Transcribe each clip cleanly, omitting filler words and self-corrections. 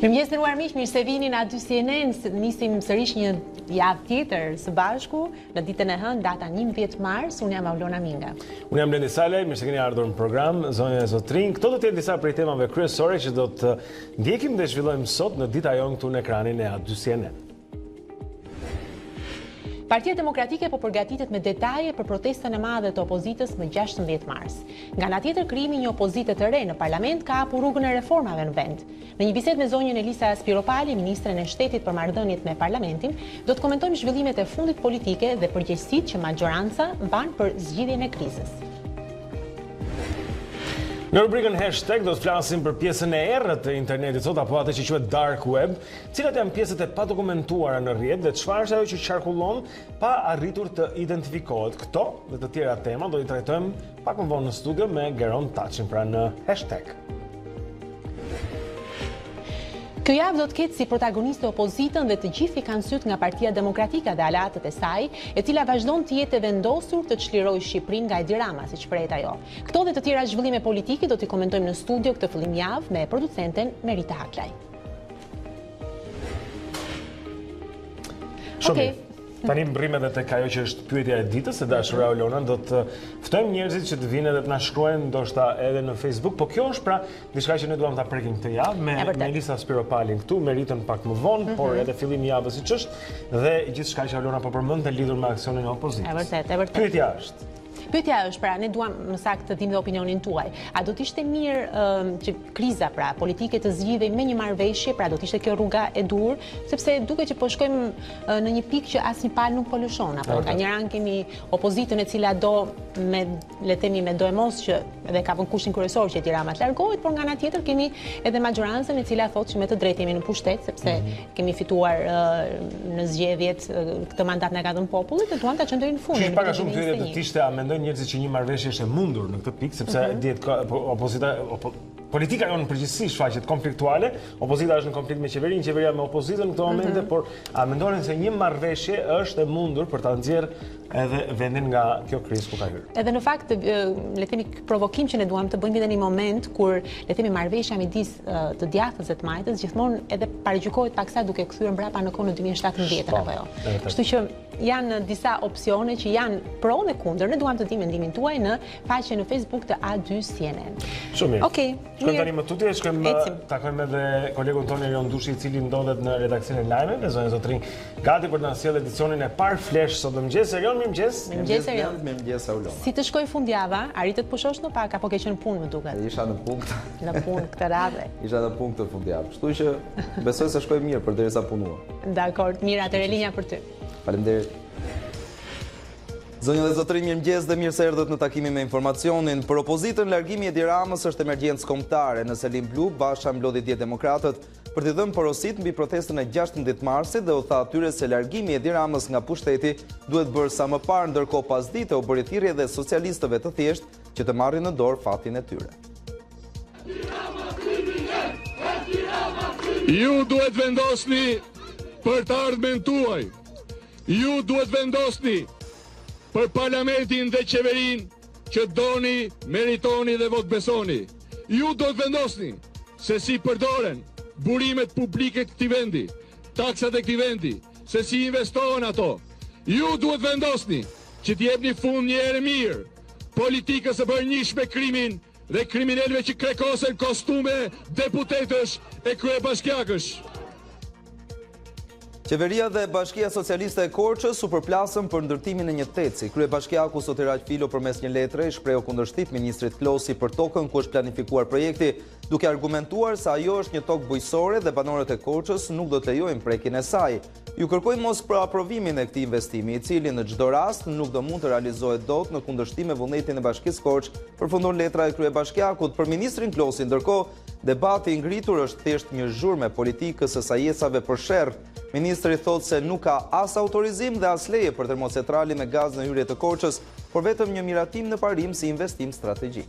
Mirëmëngjes nderuar miq, mirë se vini në A2CNN. Nisim sërish një javë tjetër së bashku në ditën e hënë, data 11 mars. Unë jam Aulona Minga. Unë jam Blendi Salaj, mirë se keni ardhur në program, zonja e zotrin. Këto do të jenë disa prej temave kryesore që do të ndjekim dhe zhvillojmë sot në Dita Jonë këtu në ekranin e A2CNN. Partia Demokratike po përgatitet me detaje për protestën e madhe të opozitës më 16 mars. Nga ana tjetër, krijimi një opozite të re në parlament ka hapur rrugën e reformave në vend. Në një bisedë me zonjën Elisa Spiropali, ministren e shtetit për marrëdhëniet me parlamentin, do të komentojmë zhvillimet e fundit politike dhe përgjegjësitë që majoranca mban për zgjidhjen e krizës. Në rubrikën hashtag do të flasim për pjesën e errët të internetit sot, apo atë që quhet dark web, cilat janë pjesët e padokumentuara në rrjet dhe çfarë është ajo që qarkullon pa arritur të identifikohet. Këto dhe të tjera tema do i trajtojmë pak më vonë në studio me Geron Taçin, pra në hashtag. Kjo javë do të ketë si protagoniste opozitën dhe të gjithë kanë syt nga Partia Demokratike dhe aleatët e saj, e cila vazhdon të jetë e vendosur të çlirojë Shqipërinë nga Edi Rama, siç prehet ajo. Këto dhe të tjera zhvillime politike do t'i komentojmë në studio këtë fillim javë me producenten Merita Haklaj. Okej. Tani mbrim edhe tek ajo që është pyetja e ditës së dashura Olona, do të ftojmë njerëzit që të vinë edhe të na shkruajnë ndoshta edhe në Facebook, po kjo është pra diçka që ne duam ta prekim këtë javë me Elisa Spiropalin këtu, meritën pak më vonë, por edhe fillim javës siç është dhe gjithçka që Olona po përmendte lidhur me aksionin e opozitës. E vërtet. Pyetja është Pyetja është, pra, ne duam më saktë të dimë dhe opinionin tuaj. A do të ishte mirë që kriza, pra, politike të zgjidhej me një marrëveshje, pra do të ishte kjo rruga e dur, sepse duket që po shkojmë në një pikë që asnjë palë nuk po lëshon, apo nga një anë kemi opozitën e cila do me le të themi me do e mos që edhe ka vënë kushtin kryesor që Edi Rama të largohet, por nga ana tjetër kemi edhe majorancën e cila thotë që me të drejtë jemi në pushtet, sepse kemi fituar në zgjedhjet këtë mandat na ka dhënë populli, dhe duam ta çndojmë në fund. Para shumë pyetje do të ishte, a mendojnë njerëzit që një marrëveshje është e mundur në këtë pikë, sepse dihet opozita politika jonë në përgjithësi shfaqet konfliktuale, opozita është në konflikt me qeverinë, qeveria me opozitën në këto momente, por a mendonin se një marrëveshje është e mundur për ta nxjerrë edhe vendin nga kjo krizë ku ka hyrë? Edhe në fakt, le të themi provokim që ne duam të bëjmë edhe në një moment kur le të themi marrëveshja midis të djathtës dhe të majtës gjithmonë edhe paragjykohet paksa duke kthyer mbrapa në kohën e 2017 apo jo. Kështu që janë disa opsione që janë pro dhe kundër. Ne duam të dimë mendimin tuaj në faqen në Facebook të A2CNN. Shumë mirë. Okej. Shkojmë tani më tutje, takojmë edhe kolegun tonë Erion Dushi, i cili ndodhet në redaksionin e lajmeve, zonja Zotrin, gati për të na sjellë edicionin e parë flesh sot mëngjes. Erion, mirëmëngjes. Mirëmëngjes Erion. Mirëmëngjes Aulona. Si të shkoi fundjava, arritet të pushosh në pak apo ke qenë punë më duket? Isha në punë. Në punë këtë radhë. Isha në punë këtë fundjavë. Kështu që besoj se shkoi mirë përderisa punua. Dakor, mirë, atëherë linja për ty. Faleminderit. Zonja dhe zotërinj, mirëmëngjes dhe mirë se erdhët në takimin me informacionin. Për opozitën, largimi i Edi Ramës është emergjencë kombëtare. Në Selim Blu, Basha mblodhi dje demokratët për t'i dhënë porosit mbi protestën e 16 marsit dhe u tha atyre se largimi i Edi Ramës nga pushteti duhet bërë sa më parë, ndërkohë pas dite u bëri thirrje dhe socialistëve të thjeshtë që të marrin në dorë fatin e tyre. Ju duhet vendosni për të ardhmen tuaj. Ju duhet vendosni për parlamentin dhe qeverin që doni, meritoni dhe vot besoni. Ju do të vendosni se si përdoren burimet publike këtij vendi, taksat e këtij vendi, se si investohen ato. Ju duhet vendosni që t'jepni fund një herë mirë politikës së bërnjishme krimin dhe kriminalëve që krekosen kostume deputetësh e kryebashkiakësh. Qeveria dhe Bashkia Socialiste e Korçës u përplasën për ndërtimin e një teci. Kryebashkiaku sot Iraq Filo përmes një letre i shpreu kundërshtim ministrit Klosi për tokën ku është planifikuar projekti, duke argumentuar se ajo është një tokë bujqësore dhe banorët e Korçës nuk do të lejojnë prekjen e saj. Ju kërkojnë mos për aprovimin e këtij investimi, i cili në çdo rast nuk do mund të realizohet dot në kundërshtim me vullnetin e Bashkisë Korçë, përfundon letra e kryebashkiakut. Për ministrin Klosi, ndërkohë, debati i ngritur është thjesht një zhurmë politikës së sajesave për sherr. Ministri thotë se nuk ka as autorizim dhe as leje për termocentralin me gaz në hyrje të Korçës, por vetëm një miratim në parim si investim strategjik.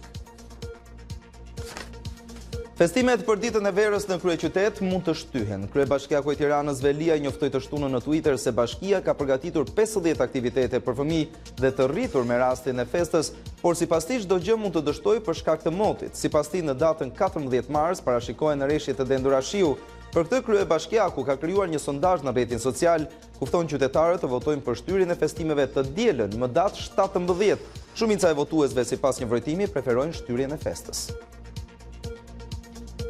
Festimet për ditën e verës në kryeqytet mund të shtyhen. Kryebashkiaku i Tiranës Velia njoftoi të shtunën në Twitter se bashkia ka përgatitur 50 aktivitete për fëmijë dhe të rritur me rastin e festës, por sipas tij çdo gjë mund të dështojë për shkak të motit. Sipas tij në datën 14 mars parashikohen rreshje të dendura shiu. Për këtë kryebashkiaku ka krijuar një sondazh në rrjetin social ku fton qytetarët të votojnë për shtyrjen e festimeve të dielën më datë 17. Shumica e votuesve sipas një vërtimi preferojnë shtyrjen e festës.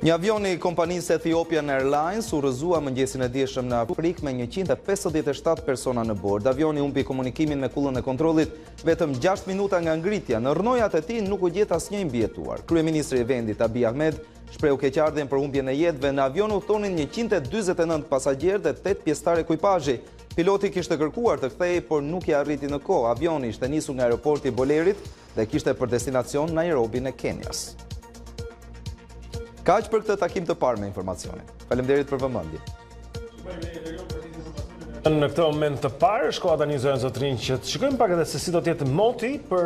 Një avion i kompanisë Ethiopian Airlines u rrëzua mëngjesin e dieshëm në Afrikë me 157 persona në bord. Avioni humbi komunikimin me kullën e kontrollit vetëm 6 minuta nga ngritja. Në rrnojat e tij nuk u gjet asnjë mbijetuar. Kryeministri i vendit Abiy Ahmed shprehu keqardhjen për humbjen e jetëve. Në avion u thonin 149 pasagjerë dhe 8 pjesëtar ekuipazhi. Piloti kishte kërkuar të kthehej, por nuk i arriti në kohë. Avioni ishte nisur nga aeroporti i Bolerit dhe kishte për destinacion Nairobi në Kenjas. Kaq për këtë takim të parë me informacionin. Faleminderit për vëmendje. Në këtë moment të parë, shkoa tani zonë zotrin që të shikojmë pak edhe se si do të jetë moti për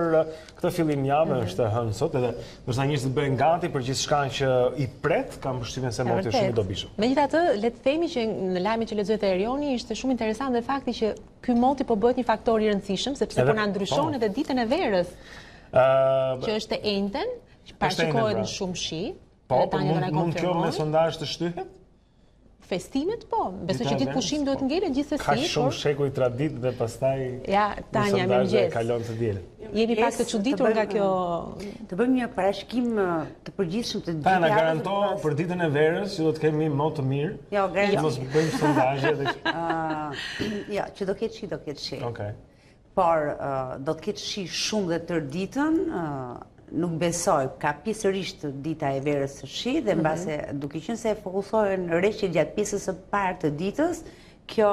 këtë fillim javë, është hënë sot edhe ndërsa njerëzit bëhen gati për gjithçka që i pret, kam përshtypjen se moti është shumë i dobishëm. Megjithatë, le të themi që në lajmin që lexoi Erioni ishte shumë interesant dhe fakti që ky moti po bëhet një faktor i rëndësishëm sepse po na ndryshon edhe ditën e verës. Që është e njëjtën, parashikohet në shumë shi. Po, mund kjo me sondazh të shtyhet? Festimet, po. Besoj që ditë pushim duhet ngelen gjithsesi. Ka shumë shekuj tradit dhe pastaj ja, Tanja, mirëmëngjes. Kalon të dielën. Jemi pak të çuditur nga kjo. Të bëjmë një parashikim të përgjithshëm të ditës. Na garanto për ditën e verës që do të kemi më të mirë. Jo, garanto. Mos bëjmë sondazhe dhe jo, që do ketë shi, do ketë shi. Okej. Por do të ketë shi shumë dhe tër ditën. Nuk besoj, ka pjesërisht dita e verës së shi dhe mbase duke qenë se fokusohen rreshtet gjatë pjesës së parë të ditës, kjo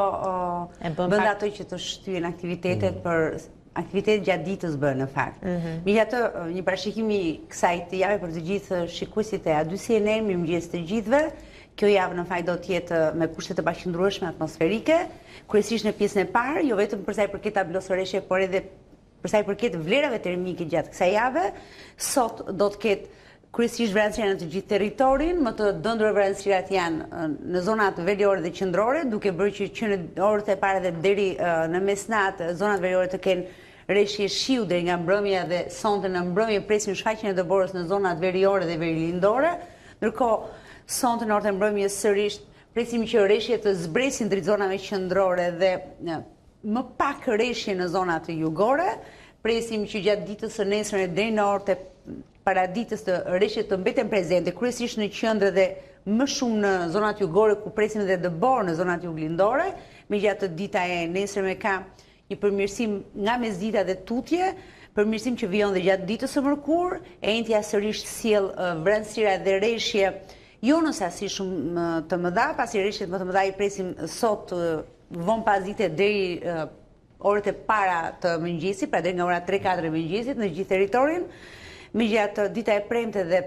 bën ato që të shtyhen aktivitetet për aktivitetet gjatë ditës bën në fakt. Megjithatë, një parashikim i kësaj të jave për të gjithë shikuesit e A2CNN, mirëmëngjes të gjithëve. Kjo javë në fakt do të jetë me kushte të bashkëndrueshme atmosferike, kryesisht në pjesën e parë, jo vetëm për sa i përket tabelosëreshje, por edhe për sa i përket vlerave termike gjatë kësaj jave. Sot do të ketë kryesisht vranësira në të gjithë territorin, më të dëndura vranësirat janë në zonat veriore dhe qendrore, duke bërë që në orët e para dhe deri në mesnatë zonat veriore të kenë rreshje shiu deri nga mbrëmja dhe sonte në mbrëmje presim shfaqjen e dëborës në zonat veriore dhe verilindore. Ndërkohë sonte në orët e mbrëmjes sërish presim që rreshjet të zbresin drejt zonave qendrore dhe më pak rreshje në zonat të jugore, presim që gjatë ditës së nesërme deri në orët e paraditës të rreshjet të mbeten prezente, kryesisht në qendër dhe më shumë në zonat jugore ku presim edhe dëbor në zonat juglindore. Megjithatë dita e nesërme ka një përmirësim nga mesdita dhe tutje, përmirësim që vijon dhe gjatë ditës së mërkurë, e njëjtja sërish sjell vranësira dhe rreshje jo në sasi shumë të mëdha, pasi rreshjet më të mëdha i presim sot vonë pas dite deri orët e para të mëngjesit, pra deri nga ora 3-4 e mëngjesit në gjithë territorin. Megjithatë dita e premte dhe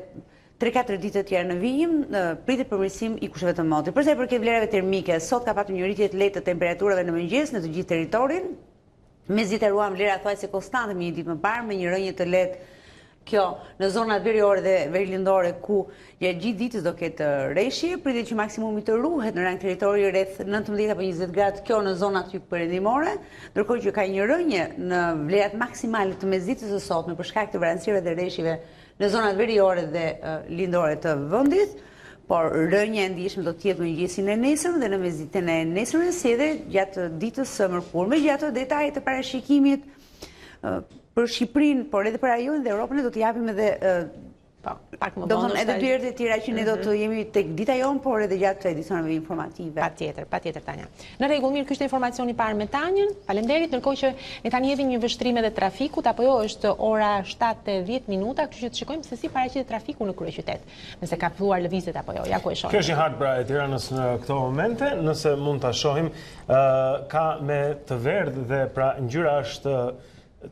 3-4 ditë të tjera në vijim pritet përmirësim i kushteve të motit. Për sa i përket vlerave termike, sot ka patur një rritje të lehtë të temperaturave në mëngjes në të gjithë territorin. Mesdita ruam vlera thuajse konstante me një ditë më parë, me një rënje të lehtë kjo në zonat veriore dhe verilindore ku gjatë gjithë ditës do ketë rreshje, pritet që maksimumi të ruhet në rang territori rreth 19 apo 20 gradë, kjo në zonat jugperëndimore, ndërkohë që ka një rënje në vlerat maksimale të mesditës së sotme për shkak të vranësirave dhe rreshjeve në zonat veriore dhe lindore të vendit, por rënja e ndjeshme do të jetë në mëngjesin e nesër dhe në mesditën e nesërme, si edhe gjatë ditës së mërkurë. Megjithatë detajet të parashikimit për Shqipërinë, por edhe për rajonin dhe Europën do të japim edhe pak më vonë edhe dyert e tjera që ne do të jemi tek dita jon, por edhe gjatë edicioneve informative. Patjetër Tanja. Në rregull, mirë, ky është informacioni i parë me Tanjën. Faleminderit, ndërkohë që ne tani jemi një vështrim edhe trafikut, apo jo, është ora 7:10 minuta, kështu që të shikojmë se si paraqitet trafiku në kryeqytet. Nëse ka filluar lëvizjet apo jo. Ja ku e shohim. Kjo është një hartë pra e Tiranës në këto momente, nëse mund ta shohim, ka me të verdhë dhe pra ngjyra është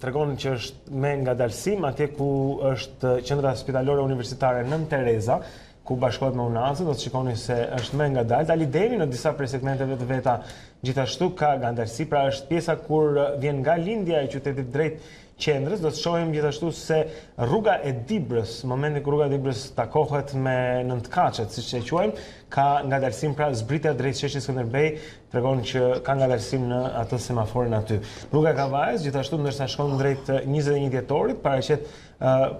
tregon që është me ngadalësim atje ku është qendra spitalore universitare Nën Tereza, ku bashkohet me Unazën, do të shikoni se është me ngadalë. Dali deri në disa prej segmenteve të veta gjithashtu ka ngadalësi, pra është pjesa kur vjen nga lindja e qytetit drejt qendrës. Do të shohim gjithashtu se rruga e Dibrës, momentin kur rruga e Dibrës takohet me Nëntkaçet, siç e quajmë, ka ngadalësim, pra zbritja drejt sheshit Skënderbej tregon që ka ngadalësim në atë semaforin aty. Rruga e Kavajës gjithashtu ndërsa shkon drejt 21 dhjetorit, paraqet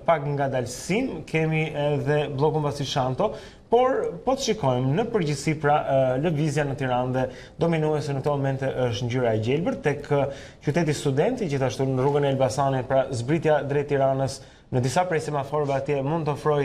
pak ngadalësim, kemi edhe bllokun Vasishanto. Por, po të shikojmë, në përgjithësi pra lëvizja në Tiranë dhe dominuese në këto momente është ngjyra e gjelbër, tek qyteti Studenti, gjithashtu në rrugën e Elbasanit, pra zbritja drejt Tiranës në disa prej semaforëve atje mund të ofroj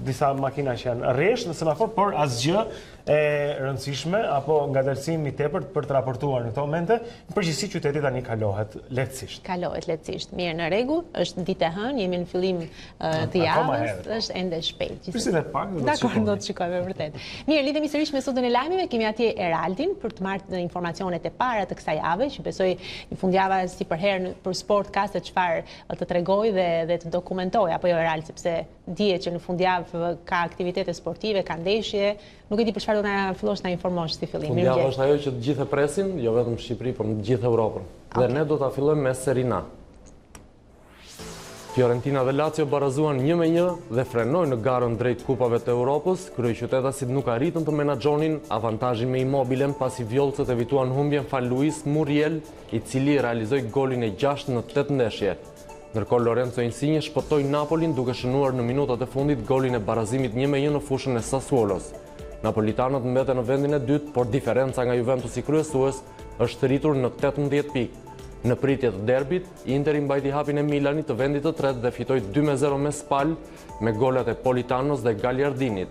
disa makina që janë rresht në semafor, por asgjë e rëndësishme apo ngadalësim i tepërt për të raportuar në këto momente. Në përgjithësi qyteti tani kalohet lehtësisht. Kalohet lehtësisht. Mirë, në rregull, është ditë e hënë, jemi në fillim të javës, është ende shpejt. Prisni pak, Dakor, do të shikojmë vërtet. Mirë, lidhemi sërish me sotën e lajmeve, kemi atje Eraldin për të marrë informacionet e para të kësaj jave, që besoj në fundjava si për herë për sport ka se çfarë të tregoj dhe të dokumentoj, apo jo Erald, sepse dihet që në fundjavë ka aktivitete sportive, ka ndeshje, nuk e di për çfarë do na fillosh na informosh si fillim. Fundjava është ajo që të gjithë e presin, jo vetëm Shqipëri, por në të gjithë Europën. Dhe ne do ta fillojmë me Serie A. Fiorentina dhe Lazio barazuan 1-1 dhe frenojnë në garën drejt kupave të Europës. Kryeqytetasit nuk arritën të menaxhonin avantazhin me Immobilen pasi vjollcët evituan humbjen fal Luis Muriel, i cili realizoi golin e 6 në 8 ndeshje. Ndërkohë Lorenzo Insigne shpëtoi Napolin duke shënuar në minutat e fundit golin e barazimit 1-1 në fushën e Sassuolos. Napolitanët mbeten në vendin e dytë, por diferenca nga Juventusi kryesues është rritur në 18 pikë. Në pritje të derbit, Interi mbajti hapin e Milanit të vendit të tretë dhe fitoi 2-0 me Spal me golat e Politanos dhe Gagliardinit.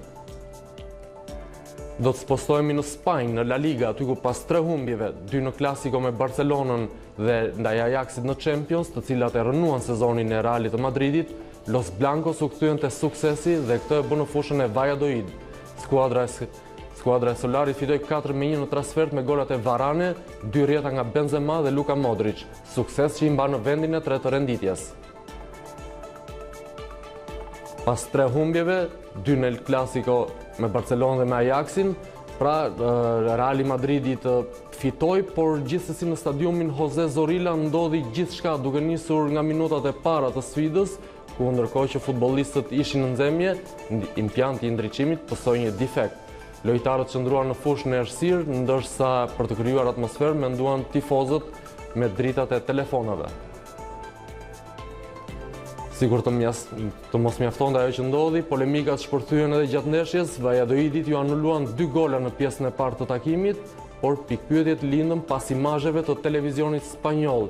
Do të spostohemi në Spanjë, në La Liga, aty ku pas 3 humbjeve, 2 në klasiko me Barcelonën dhe ndaj Ajaxit në Champions, të cilat e rënuan sezonin e Realit të Madridit, Los Blancos u kthyen te suksesi dhe këtë e bën në fushën e Valladolid. Skuadra e Solarit fitoi 4-1 në transfert me golat e Varane, 2 rjeta nga Benzema dhe Luka Modric, sukses që i mban në vendin e tretë të renditjes. Pas 3 humbjeve, 2 në El Clasico me Barcelona dhe me Ajaxin, pra Reali Madridit fitoi, por gjithsesi në stadiumin Jose Zorrilla ndodhi gjithçka duke nisur nga minutat e para të sfidës, ku ndërkohë që futbollistët ishin në nxemje, impjanti i ndriçimit pësoi një defekt. Lojtarët qëndruan në fushën e errësirë, ndërsa për të krijuar atmosferë menduan tifozët me dritat e telefonave. Sigur të mos mjaftonte ajo që ndodhi, polemikat shpërthyen edhe gjatë ndeshjes. Valladolidit ju anuluan 2 gola në pjesën e parë të takimit, por pikpyetjet lindën pas imazheve të televizionit spanjoll.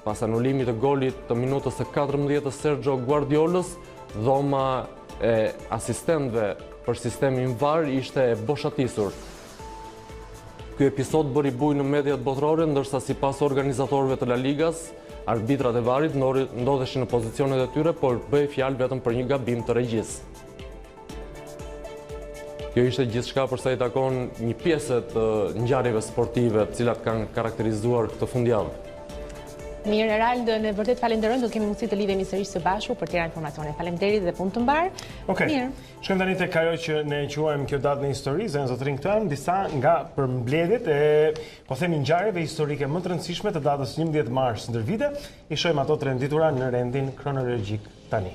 Pas anulimit të golit të minutës së 14 të Sergio Guardiolës, dhoma e asistentëve për sistemin VAR ishte e boshatisur. Ky episod bëri bujë në mediat botërore, ndërsa sipas organizatorëve të La Ligas, arbitrat e VAR-it ndodheshin në pozicionet e tyre, por bëhej fjalë vetëm për një gabim të regjisë. Kjo ishte gjithçka për sa i takon një pjesë të ngjarjeve sportive, të cilat kanë karakterizuar këtë fundjavë. Mirë, Erald, ne vërtet falenderojmë, do të kemi mundësi të lidhemi sërish së bashku për tjera informacione. Faleminderit dhe punë të mbar. Okej. Shkojmë tani tek ajo që ne quajmë kjo datë në histori, zënë zotrin këtu janë disa nga përmbledhjet e, po themi, ngjarjeve historike më të rëndësishme të datës 11 mars ndër vite. I shohim ato të renditura në rendin kronologjik tani.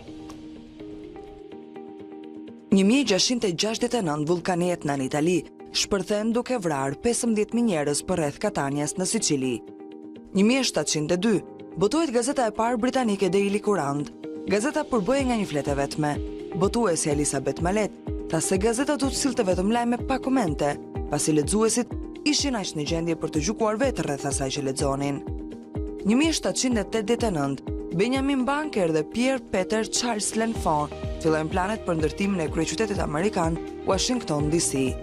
1669 vulkani Etna në Itali shpërthen duke vrarë 15.000 njerëz përreth Katanias në Sicili. 1702, botohet gazeta e parë britanike Daily Courant. Gazeta përbëhej nga një fletë vetme. Botuesi Elizabeth Mallet tha se gazeta do të sillte vetëm lajme pa komente, pasi lexuesit ishin aq në gjendje për të gjykuar vetë rreth asaj që lexonin. 1789, Benjamin Banker dhe Pierre Peter Charles Lenfant fillojnë planet për ndërtimin e kryeqytetit amerikan Washington DC.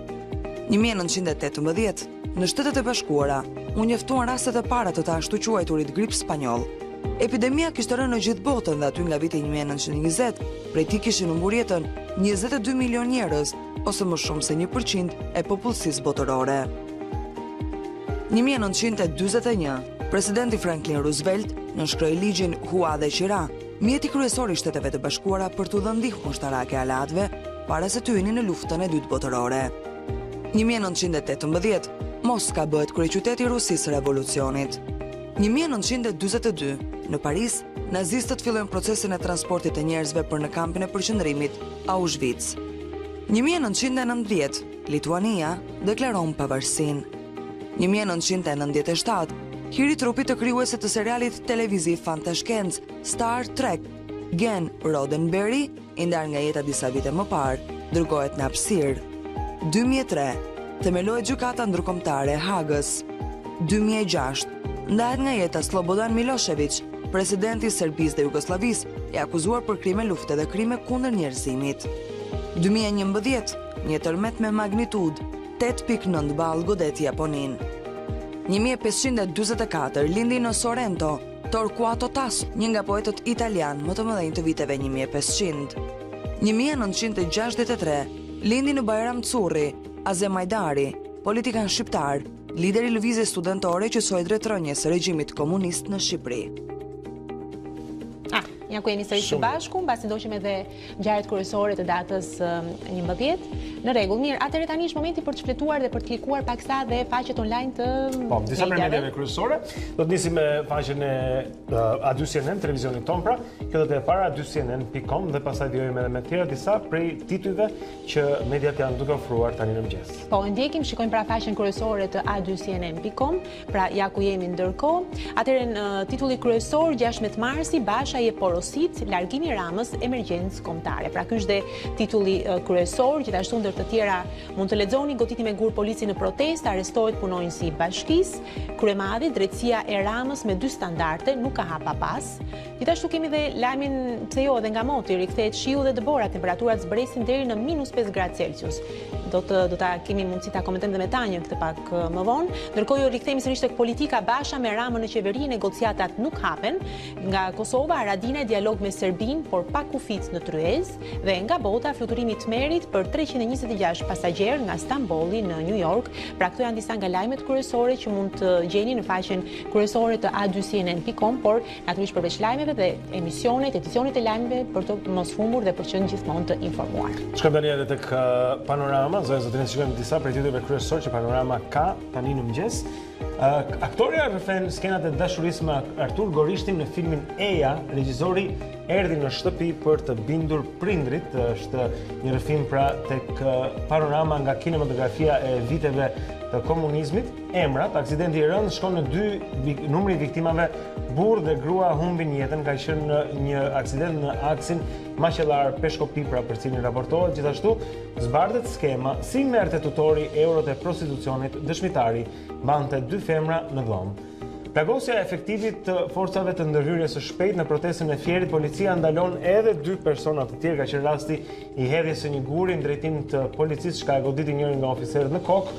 1918, në Shtetet e Bashkuara, u njoftuan rastet e para të ashtu quajturit grip spanjoll. Epidemia kishte rënë në gjithë botën dhe aty nga viti 1920, prej tij kishin humbur jetën 22 milion njerëz, ose më shumë se 1% e popullsisë botërore. 1941, presidenti Franklin Roosevelt nënshkroi ligjin Hua dhe Qira, mjeti kryesor i Shteteve të Bashkuara për t'u dhënë ndihmë ushtarake aleatëve para se të hynin në luftën e dytë botërore. 1918, Moska bëhet kryeqyteti i Rusisë së Revolucionit. 1942, Në Paris, nazistët fillojnë procesin e transportit të njerëzve për në kampin e përqendrimit Auschwitz. 1990, Lituania deklaron pavarësinë. 1997, hiri trupit të krijuesit të serialit televiziv fantashkencë Star Trek, Gen Roddenberry, i ndar nga jeta disa vite më parë, dërgohet në hapësirë. 2003, themelohet gjykata ndërkombëtare e Hagës. 2006, ndahet nga jeta Slobodan Milošević, presidenti i Serbisë dhe Jugosllavisë, i akuzuar për krime lufte dhe krime kundër njerëzimit. 2011, një tërmet me magnitudë 8.9 ballë godeti Japonin. 1544, lindi në Sorrento Torquato Tasso, një nga poetët italian më të mëdhenj të viteve 1500. 1963, lindi në Bajram Curri Azem Hajdari, politikan shqiptar, lideri i lëvizjes studentore që soi drejt rënies së regjimit komunist në Shqipëri. Ja ku jemi sërish së bashku, mbasi ndoqim edhe ngjarjet kryesore të datës 11. Në rregull, mirë, atëherë tani është momenti për të shfletuar dhe për të klikuar paksa dhe faqet online të disa prej mediave kryesore. Do të nisim me faqen e A2CNN, televizionit ton pra. Kjo do të jetë para A2CNN.com dhe pastaj vijojmë edhe me tjera disa prej titujve që mediat janë duke ofruar tani në mëngjes. Po, ndjekim, shikojmë pra faqen kryesore të A2CNN.com, pra ja ku jemi ndërkohë. Atëherë në titulli kryesor 16 marsi, Basha je porosit, largimi Ramës, emergjencë kombëtare. Pra ky është dhe titulli kryesor, gjithashtu ndër të tjera mund të lexoni: goditi me gur polici në protestë, arrestohet punonjësi i bashkisë, kryemadhi, drejtësia e Ramës me 2 standarde, nuk ka hapa pas. Gjithashtu kemi dhe lajmin pse jo edhe nga moti, rikthehet shiu dhe dëbora, temperaturat zbresin deri në -5 gradë Celsius. Do ta kemi mundësi ta komentojmë dhe me Tanjën këtë pak më vonë. Ndërkohë ju rikthehemi sërish tek politika. Basha me Ramën në qeveri, negociatat nuk hapen. Nga Kosova, Haradinaj dialog me Serbin, por pa kufit në Tryezë, dhe nga bota fluturimi i tmerit për 326 pasagjerë nga Stambolli në New York. Pra këto janë disa nga lajmet kryesore që mund të gjeni në faqen kryesore të A2CNN.com, por natyrisht përveç lajmeve dhe edicionet e lajmeve për të mos humbur dhe për të qenë gjithmonë të informuar. Shkojmë tani edhe tek Panorama, zonë shikojmë disa prej titujve kryesor që Panorama ka tani në mëngjes. Aktoria rrëfen skenat e dashurisë me Artur Gorishtin në filmin Eja, regjizori erdhi në shtëpi për të bindur prindrit. Është një rrëfim pra tek Panorama nga kinematografia e viteve të komunizmit. Emrat, aksidenti i rënd shkon në 2, numri i viktimave, burr dhe grua humbin jetën, ka qenë një aksident në aksin Maqellar Peshkopi, pra për cilin raportohet. Gjithashtu zbardhet skema si merrte tutori eurot e prostitucionit, dëshmitari mbante 2 femra në dhomë. Plagosja e efektivit të forcave të ndërhyrjes së shpejtë në protestën e Fierit, policia ndalon edhe 2 persona të tjerë. Ka qenë rasti i hedhjes së një guri në drejtim të policisë, që ka goditi njërin nga oficerët në kokë.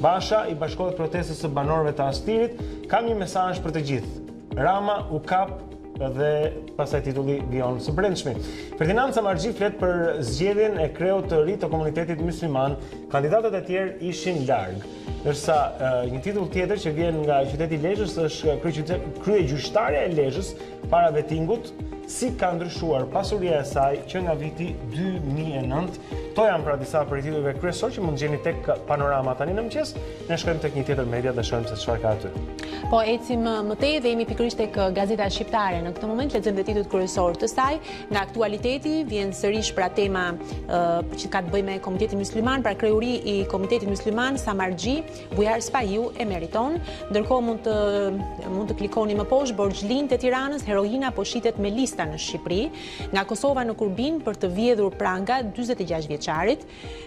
Basha i bashkohet protestës së banorëve të Astirit. Kam një mesazh për të gjithë. Rama u kap dhe pasaj titulli vion së brendshmi. Ferdinand Samargji flet për zgjedhjen e kreut të ri të komunitetit musliman. Kandidatët e tjerë ishin larg. Ndërsa një titull tjetër që vjen nga qyteti i Lezhës është kryegjyqtarja e Lezhës para vetingut, si ka ndryshuar pasuria e saj që nga viti 2009. To janë pra disa prej titujve kryesor që mund gjeni tek Panorama tani në mëngjes. Ne shkojmë tek një tjetër media dhe shohim se çfarë ka aty. Po ecim më tej dhe jemi pikërisht tek Gazeta Shqiptare. Në këtë moment lexojmë dhe titujt kryesor të saj. Nga aktualiteti vjen sërish pra tema që ka të bëjë me Komitetin Mysliman, pra kreuri i Komitetit Mysliman Samargji, Bujar Spahiu e meriton. Ndërkohë mund të klikoni më poshtë, Borxhlin të Tiranës, heroina po shitet me lista në Shqipëri. Nga Kosova në Kurbin për të vjedhur pranga 46 vjeçarit.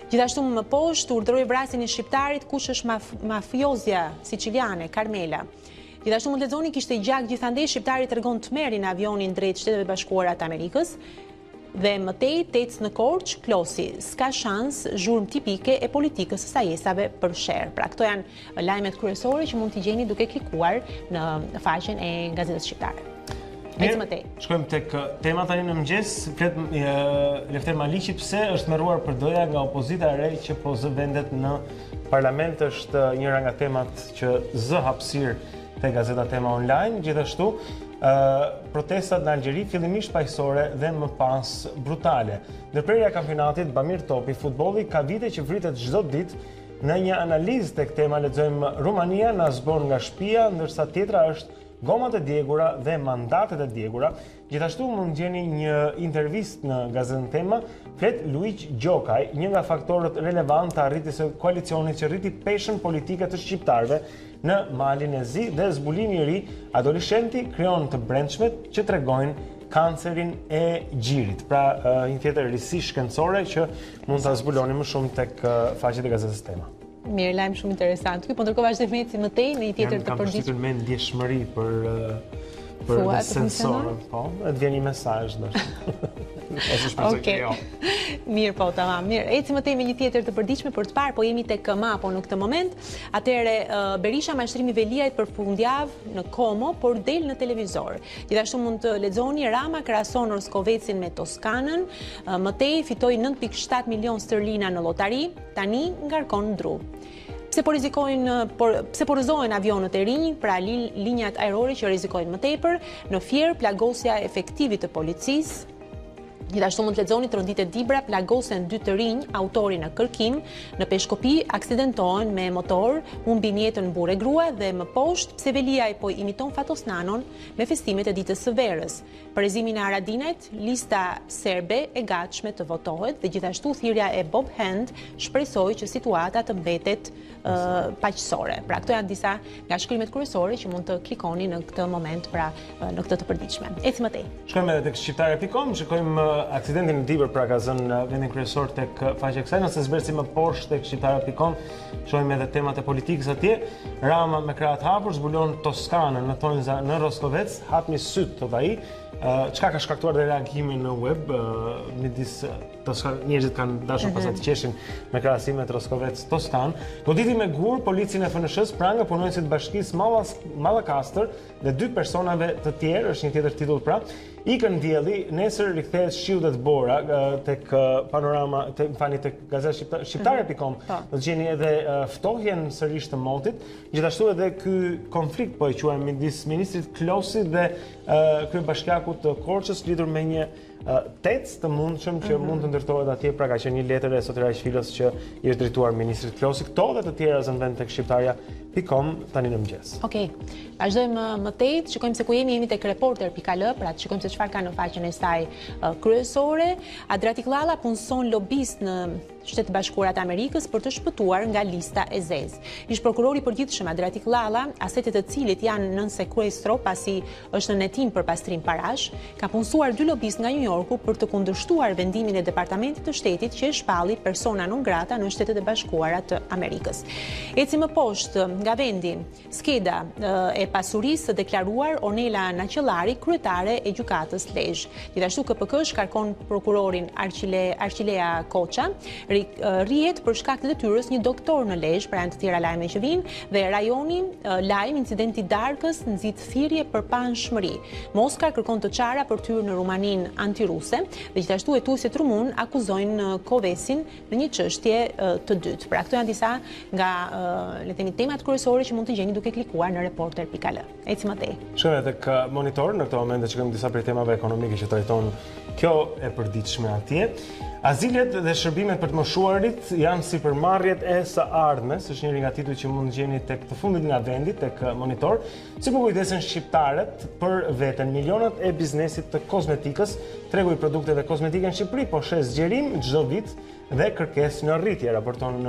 Gjithashtu më poshtë urdhëroi vrasjen e shqiptarit, kush është mafiozja siciliane Carmela. Gjithashtu mund të lexoni, kishte gjak gjithandej, shqiptari tregon tmerrin në avionin drejt Shteteve Bashkuara të Amerikës. Dhe mëtej, tec në Korç, Klosi, s'ka shans, zhurmë tipike e politikës së sajesave për sherr. Pra këto janë lajmet kryesore që mund t'i gjeni duke klikuar në faqen e Gazetës Shqiptare. Shkojmë tek tema tani në mëngjes. Flet Lefter Maliqi pse është merruar PD-ja nga opozita e re që po zë vendet në parlament. Është njëra nga temat që zë hapësirë te Gazeta Tema Online. Gjithashtu protestat në Algjeri fillimisht paqësore dhe më pas brutale. Ndërprerja e kampionatit Bamir Topi futbolli ka vite që vritet çdo ditë. Në një analizë tek tema lexojmë Rumania na zbon nga shtëpia, ndërsa tjetra është gomat e djegura dhe mandatet e djegura. Gjithashtu mund gjeni një intervistë në gazetën Tema, flet Luiq Gjokaj, një nga faktorët relevant të arritjes së koalicionit që rriti peshën politike të shqiptarëve në Malin e Zi dhe zbulimi i ri, adoleshenti krijon të brendshmet që tregojnë kancerin e gjirit. Pra, një tjetër risi shkencore që mund ta zbuloni më shumë tek faqet e gazetës Tema. Mirë, lajm shumë interesant. Po ndërkohë vazhdojmë me si më tej në një tjetër të përditshëm. Kam me ndjeshmëri për sensorën, po, e të vjen një mesazh ose shpresoj që jo. Mirë, po, tamam. Mirë, eci më tej me një tjetër të përditshme për të parë, po jemi tek Mapo në këtë moment. Atëherë Berisha mashtrimi Veliajt për fundjavë në Como, por del në televizor. Gjithashtu mund të lexoni Rama krahason Roskovecin me Toskanën, më tej fitoi 9.7 milion sterlina në llotari, tani ngarkon dru. Pse po rrëzohen avionët e rinj, pra linjat ajrore që rrezikojnë më tepër, në Fier plagosja e efektivit të policisë. Gjithashtu mund të lexoni tronditë Dibra plagosen 2 të rinj, autori në kërkim, në Peshkopi aksidentohen me motor, humbin jetën burrë e grua dhe më poshtë pse Veliaj po imiton Fatosnanon me festimet e ditës së verës. Për rezimin e Haradinajt, lista serbe e gatshme të votohet dhe gjithashtu thirrja e Bob Hand shpresoi që situata të mbetet paqësore. Pra këto janë disa nga shkrimet kryesore që mund të klikoni në këtë moment, pra në këtë të përditshme. Eci më tej. Shkojmë edhe tek shqiptare.com, shikojmë aksidentin në Dibër, pra ka zënë vendin kryesor tek faqja e kësaj, nëse zbresim më poshtë tek shqiptare.com, shohim edhe temat e politikës atje. Rama me krahët hapur zbulon Toskanën në Tonza në Roskovec, hapni syt thot ai. Çka ka shkaktuar dhe reagimin në web, midis njerëzit kanë dashur pastaj të qeshin me krahasime të Roskovec Toskan. Goditi me gur policin e FNSH-s pranë punonësit të bashkisë Mallakastër dhe 2 personave të tjerë, është një tjetër titull pra. Ikën dielli, nesër rikthehet shiu dhe të bora tek panorama, tek gazeta shqiptare.com. Do të gjeni edhe ftohjen sërish të motit, gjithashtu edhe ky konflikt po e quajmë midis ministrit Klosi dhe kryebashkiakut të Korçës lidhur me një tec të mundshëm që mund të ndërtohet atje, pra ka qenë një letër e Sotiraj Filos që i është drejtuar ministrit Klosi. Këto dhe të tjera zën vend tek shqiptarja.com tani në mëngjes. Okej. Vazhdojmë më tej, shikojmë se ku jemi tek reporter.al, pra të shikojmë se çfarë ka në faqen e saj kryesore. Adriatik Llalla punson lobist në Shtetet Bashkuara të Amerikës për të shpëtuar nga lista e zezë. Ish prokurori i përgjithshëm Adriatik Llalla, asetet e cilit janë nën sekuestro pasi është në hetim për pastrim parash, ka punësuar 2 lobist nga New Yorku për të kundërshtuar vendimin e Departamentit të Shtetit që e shpalli persona non grata në Shtetet e Bashkuara të Amerikës. Eci më poshtë nga vendi, skeda e pasurisë deklaruar Ornela Naqellari, kryetare e gjykatës Lezhë. Gjithashtu KPK shkarkon prokurorin Arqilea Koça, rrihet për shkak të detyrës një doktor në Lezhë, pra janë të tjera lajme që vinë, dhe rajoni lajm incidenti Darkës nxit thirrje për panshmëri. Moska kërkon të çara për të hyrë në Rumaninë antiruse dhe gjithashtu hetuesit rumun akuzojnë Kovesin në një çështje të dytë. Pra këto janë disa nga le të themi temat kryesore që mund të gjeni duke klikuar në reporter.al. Eci më tej. Shkojmë tek Monitor, në këtë moment shikojmë disa prej temave ekonomike që trajton kjo e përditshme atje. Azilet dhe shërbimet për të moshuarit janë si përmarrjet e së ardhmes, është njëri nga titujt që mund gjeni tek të fundit nga vendi, tek Monitor, si po kujdesen shqiptarët për veten. Milionat e biznesit të kozmetikës, tregu i produkteve kozmetike në Shqipëri po shes zgjerim çdo vit dhe kërkesë në rritje, raporton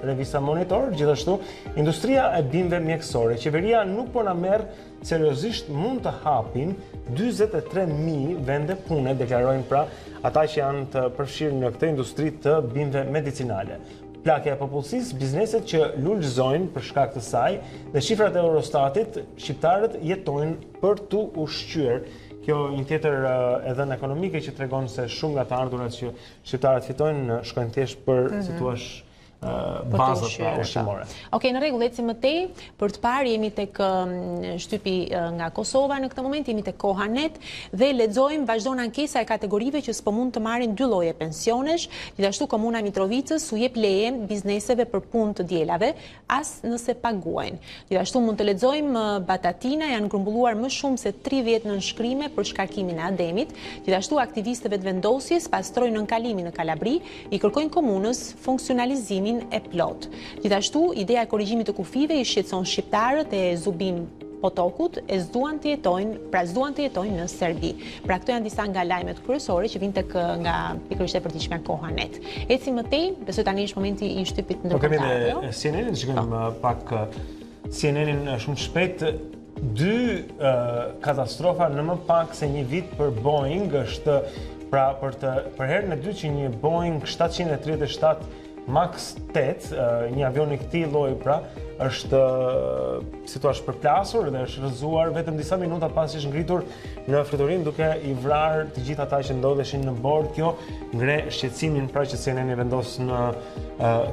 revista Monitor. Gjithashtu, industria e bimëve mjekësore, qeveria nuk po na merr seriozisht, mund të hapin 43.000 vende pune, deklarojnë pra ata që janë të përfshirë në këtë industri të bimëve medicinale. Plakja e popullsisë, bizneset që lulëzojnë për shkak të saj dhe shifrat e Eurostatit, shqiptarët jetojnë për tu ushqyer. Kjo një tjetër edhe në ekonomike që tregon se shumë nga të ardhurat që shqiptarët fitojnë shkojnë thjesht për, si thua, bazat pra ushqimore. Okej, në rregull, ecim më tej. Për të parë jemi tek shtypi nga Kosova në këtë moment, jemi tek Kohanet dhe lexojmë vazhdon ankesa e kategorive që s'po mund të marrin 2 lloje pensionesh. Gjithashtu Komuna Mitrovicës u jep leje bizneseve për punë të dielave, as nëse paguajnë. Gjithashtu mund të lexojmë Batatina janë grumbulluar më shumë se 30 nënshkrime për shkarkimin e ademit. Gjithashtu aktivistëve të vendosjes pastrojnë nënkalimin në Kalabri, i kërkojnë komunës funksionalizimin e plot. Gjithashtu, ideja e korrigjimit të kufive i shqetëson shqiptarët e Zubim Potokut zduan të jetojnë në Serbi. Pra këto janë disa nga lajmet kryesore që vinte nga pikërisht e përditshmja koha net. Eci më tej, besoj tani është momenti i shtypit ndërkombëtar. Po kemi CNN-in, shikojmë pak CNN-in shumë shpejt. 2 katastrofa në më pak se një vit për Boeing është për herën e dytë që një Boeing 737 Max 8, një avion i këtij lloji është përplasur dhe është rrëzuar vetëm disa minuta pas që është ngritur në fluturim duke i vrarë të gjithë ata që ndodheshin në bord. Kjo ngre shqetësimin që CNN vendos në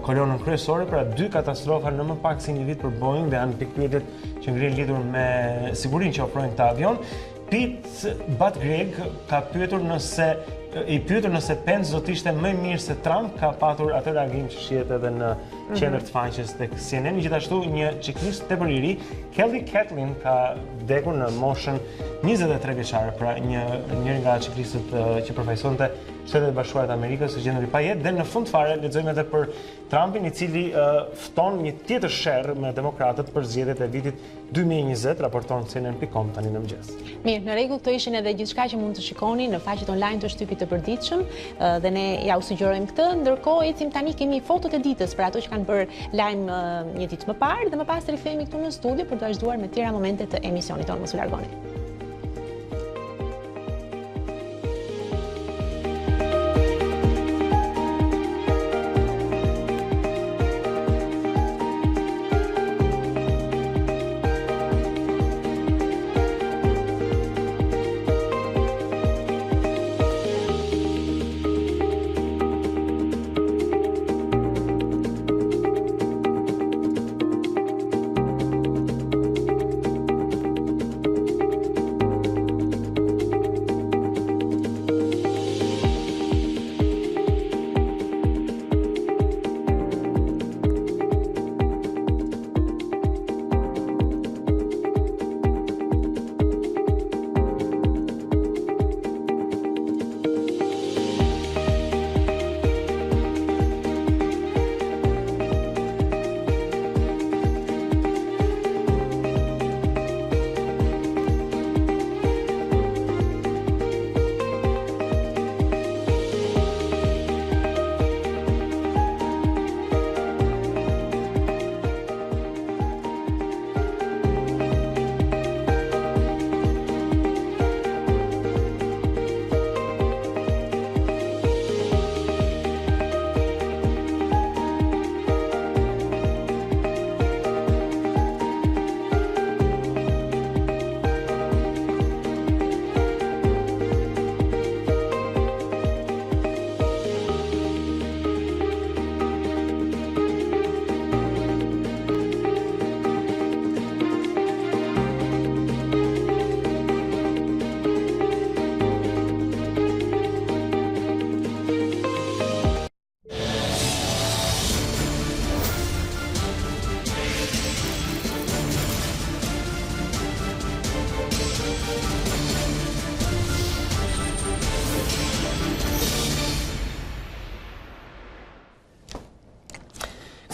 kolonën kryesore, 2 katastrofa në më pak se një vit për Boeing dhe janë pikpyetjet që ngrihen lidhur me sigurinë që ofrojnë këta avion. Pete Buttigieg ka pyetur nëse Pence do të ishte më mirë se Trump, ka patur atë reagim që shihet edhe në qendër të faqes tek CNN. Gjithashtu një ciklist tepër i ri, Kelly Catlin, ka vdekur në moshën 23 vjeçare, njëri nga ciklistët që përfaqësonte Shtetet e Bashkuara të Amerikës, është gjendur i pajetë. Dhe në fund fare lexojmë edhe për Trumpin, i cili fton një tjetër sherrë me demokratët për zgjedhjet e vitit 2020, raporton CNN.com tani në mëngjes. Mirë, në rregull, këto ishin edhe gjithçka që mund të shikoni në faqet online të Shtypit të Përditshëm dhe ne ja u sugjerojmë këtë. Ndërkohë ecim tani, kemi fotot e ditës për ato që kanë bërë lajm një ditë më parë dhe më pas rikthehemi këtu në studio për të vazhduar me tjera momente të emisionit tonë. Mos u largoni.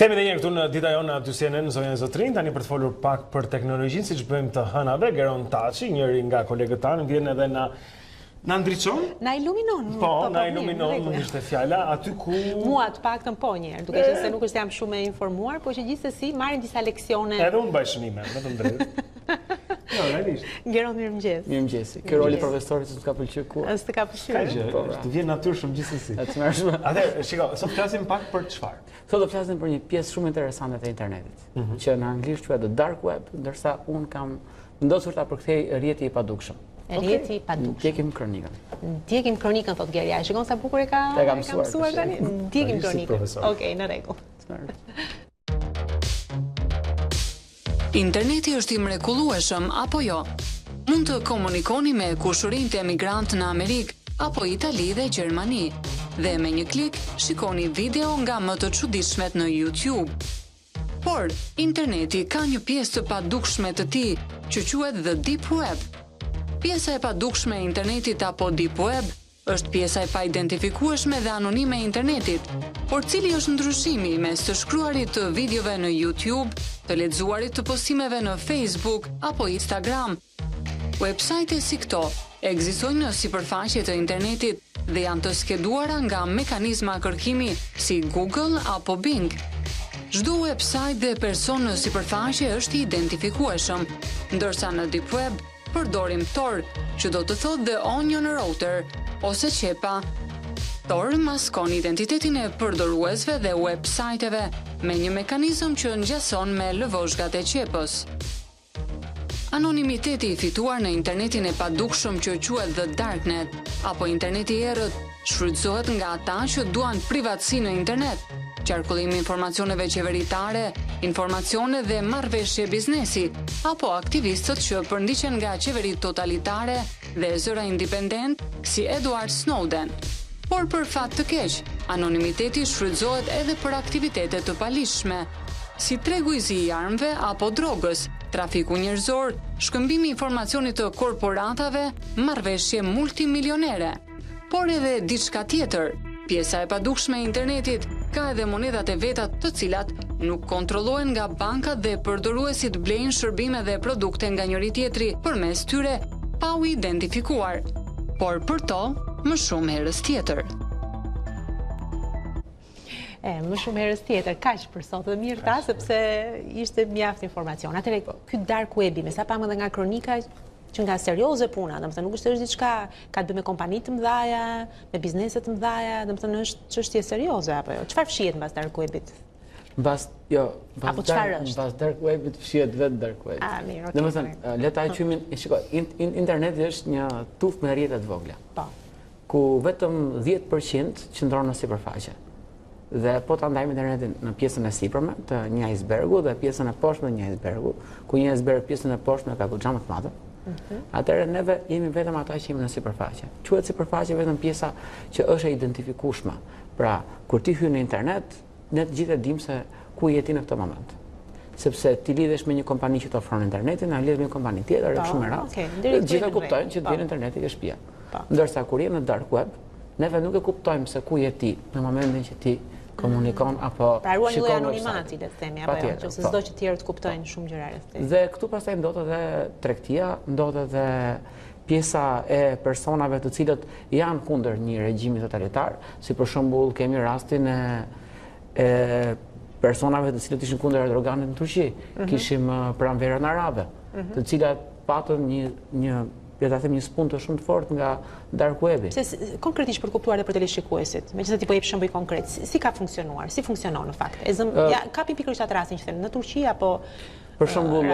Themi dhe një këtu në Dita Jonë aty CNN në zonjën e Zotrin, tani për të folur pak për teknologjinë, siç bëjmë të hënave, Geron Taçi, njëri nga kolegët tanë, vjen edhe na ndriçon? Na iluminon. Po, na iluminon, nuk ishte fjala, aty ku mua të paktën po një herë, duke qenë se nuk është jam shumë e informuar, por që gjithsesi marrin disa leksione. Edhe unë bëj shënime, vetëm drejt. Jo, realisht. Geron, mirëmëngjes. Mirëmëngjes. Ky roli profesorit s'u ka pëlqyer kur. S'të ka pëlqyer. Të vjen natyrshëm gjithsesi. Atëherë, atëherë, shiko, sot flasim pak për çfarë? Sot do flasim për një pjesë shumë interesante të internetit, që në anglisht quhet the dark web, ndërsa un kam vendosur ta përkthej rrjeti i padukshëm. Rrjeti i padukshëm. Ndjekim kronikën. Ndjekim kronikën, thot Geria. Shikon sa bukur e ka mësuar tani. Ndjekim kronikën. Okej, në rregull. Interneti është i mrekullueshëm apo jo? Mund të komunikoni me kushërinjtë emigrant në Amerikë apo Itali dhe Gjermani, dhe me një klik shikoni video nga më të çuditshmet në YouTube. Por interneti ka një pjesë të padukshme të tij që quhet the deep web. Pjesa e padukshme e internetit apo deep web është pjesa e pa identifikueshme dhe anonime e internetit, por cili është ndryshimi mes të shkruarit të videove në YouTube, të lexuarit të postimeve në Facebook apo Instagram. Websajte si këto ekzistojnë në sipërfaqe të internetit dhe janë të skeduara nga mekanizma kërkimi si Google apo Bing. Çdo website dhe person në sipërfaqe është i identifikueshëm, ndërsa në Deep Web përdorim Tor, që do të thotë The Onion Router, ose qepa. Tor maskon identitetin e përdoruesve dhe websajteve me një mekanizëm që ngjason me lëvozhgat e qepës. Anonimiteti i fituar në internetin e padukshëm që quhet The Darknet apo interneti i errët shfrytëzohet nga ata që duan privatësi në internet, qarkullimi informacioneve qeveritare, informacione dhe marrëveshje biznesi, apo aktivistët që përndiqen nga qeverit totalitare dhe zëra independent si Edward Snowden. Por për fat të keq, anonimiteti shfrytëzohet edhe për aktivitete të palishme, si treguizi i armëve apo drogës, trafiku njerëzor, shkëmbimi i informacionit të korporatave, marrëveshje multimilionere. Por edhe diçka tjetër, pjesa e padukshme e internetit ka edhe monedat e veta të cilat nuk kontrollohen nga bankat dhe përdoruesit blejnë shërbime dhe produkte nga njëri tjetri përmes tyre pa u identifikuar. Por për to, më shumë herës tjetër. Më shumë herës tjetër, kaq për sot dhe mirë ta, sepse ishte mjaft informacion. Atëre, ky dark webi, me sa pamë edhe nga kronika, që nga serioze puna, domethënë nuk është diçka ka të bëjë me kompani të mëdha, me biznese të mëdha, domethënë është çështje serioze apo jo? Çfarë fshihet mbas dark webit? Mbas dark webit fshihet vetë dark web. Mirë, okay. Domethënë, le ta quajmë, shikoj, interneti është një tufë me rrjete të vogla. Po. Ku vetëm 10% qëndron në sipërfaqe. Dhe po ta ndajmë internetin në pjesën e sipërme të një icebergu dhe pjesën e poshtme të një icebergu, ku një iceberg pjesën e poshtme ka goxha më të madhe. Atëherë neve jemi vetëm ata që jemi në sipërfaqe. Quhet sipërfaqe vetëm pjesa që është e identifikueshme. Pra, kur ti hyn në internet, ne të gjithë e dimë se ku je ti në këtë moment. Sepse ti lidhesh me një kompani që të ofron internetin, a lidhesh me një kompani tjetër, është shumë e rrallë. Të gjithë kuptojnë që të vjen interneti ke shtëpia. Ndërsa kur je në dark web, neve nuk e kuptojmë se ku je ti në momentin që ti komunikon apo pra ruan një lloj anonimati, le të themi, apo jo, që s'do që të tjerë të kuptojnë shumë gjëra rreth te. Dhe këtu pastaj ndodhet edhe tregtia, ndodhet edhe pjesa e personave të cilët janë kundër një regjimi totalitar, si për shembull kemi rastin e personave të cilët ishin kundër Erdoganit në Turqi. Kishim pranverën arabe, të cilat patën një le ta them një spuntë shumë të fortë nga dark webi. Konkretisht për kuptuar dhe për teleshikuesit, megjithëse ti po jep shembull konkret, si ka funksionuar, si funksionon në fakt? Kapim pikërisht atë rastin që them në Turqi apo për shembull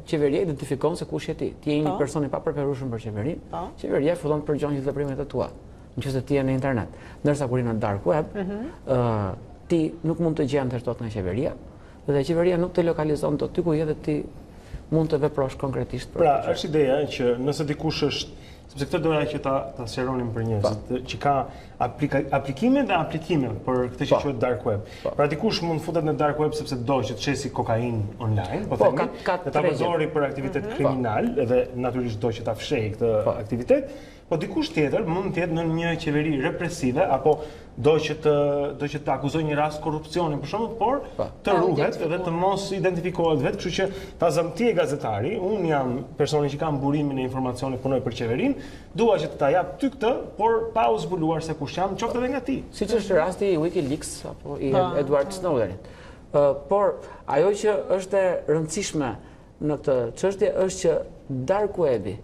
qeveria identifikon se kush je ti. Ti je një person i papreferueshëm për qeverinë. Qeveria fillon të përgjon gjithë veprimet e tua, nëse ti je në internet. Ndërsa kur je në dark web, ti nuk mund të gjendesh dot nga qeveria dhe qeveria nuk të lokalizon dot ty ku je dhe ti mund të veprosh konkretisht. Pra, është ideja që nëse dikush është, sepse këtë doja që ta sqaronim për njerëzit, që ka aplikime dhe aplikime për këtë që quhet dark web. Pra dikush mund futet në dark web sepse do që të çesi kokainë online, po themi, dhe ta përdori për aktivitet kriminal, edhe natyrisht do që ta fshehë këtë aktivitet. Po dikush tjetër mund të jetë në një qeveri represive apo do që të akuzojë një rast korrupsioni për shembull, por të ruhet dhe të mos identifikohet vetë, kështu që ta ti je gazetari, unë jam personi që kam burimin e informacionit, punoj për qeverinë, dua që të ta jap ty këtë, por pa u zbuluar se kush jam, qoftë edhe nga ti. Siç është rasti i WikiLeaks apo i Edward Snowdenit. Por ajo që është e rëndësishme në këtë çështje është që dark webi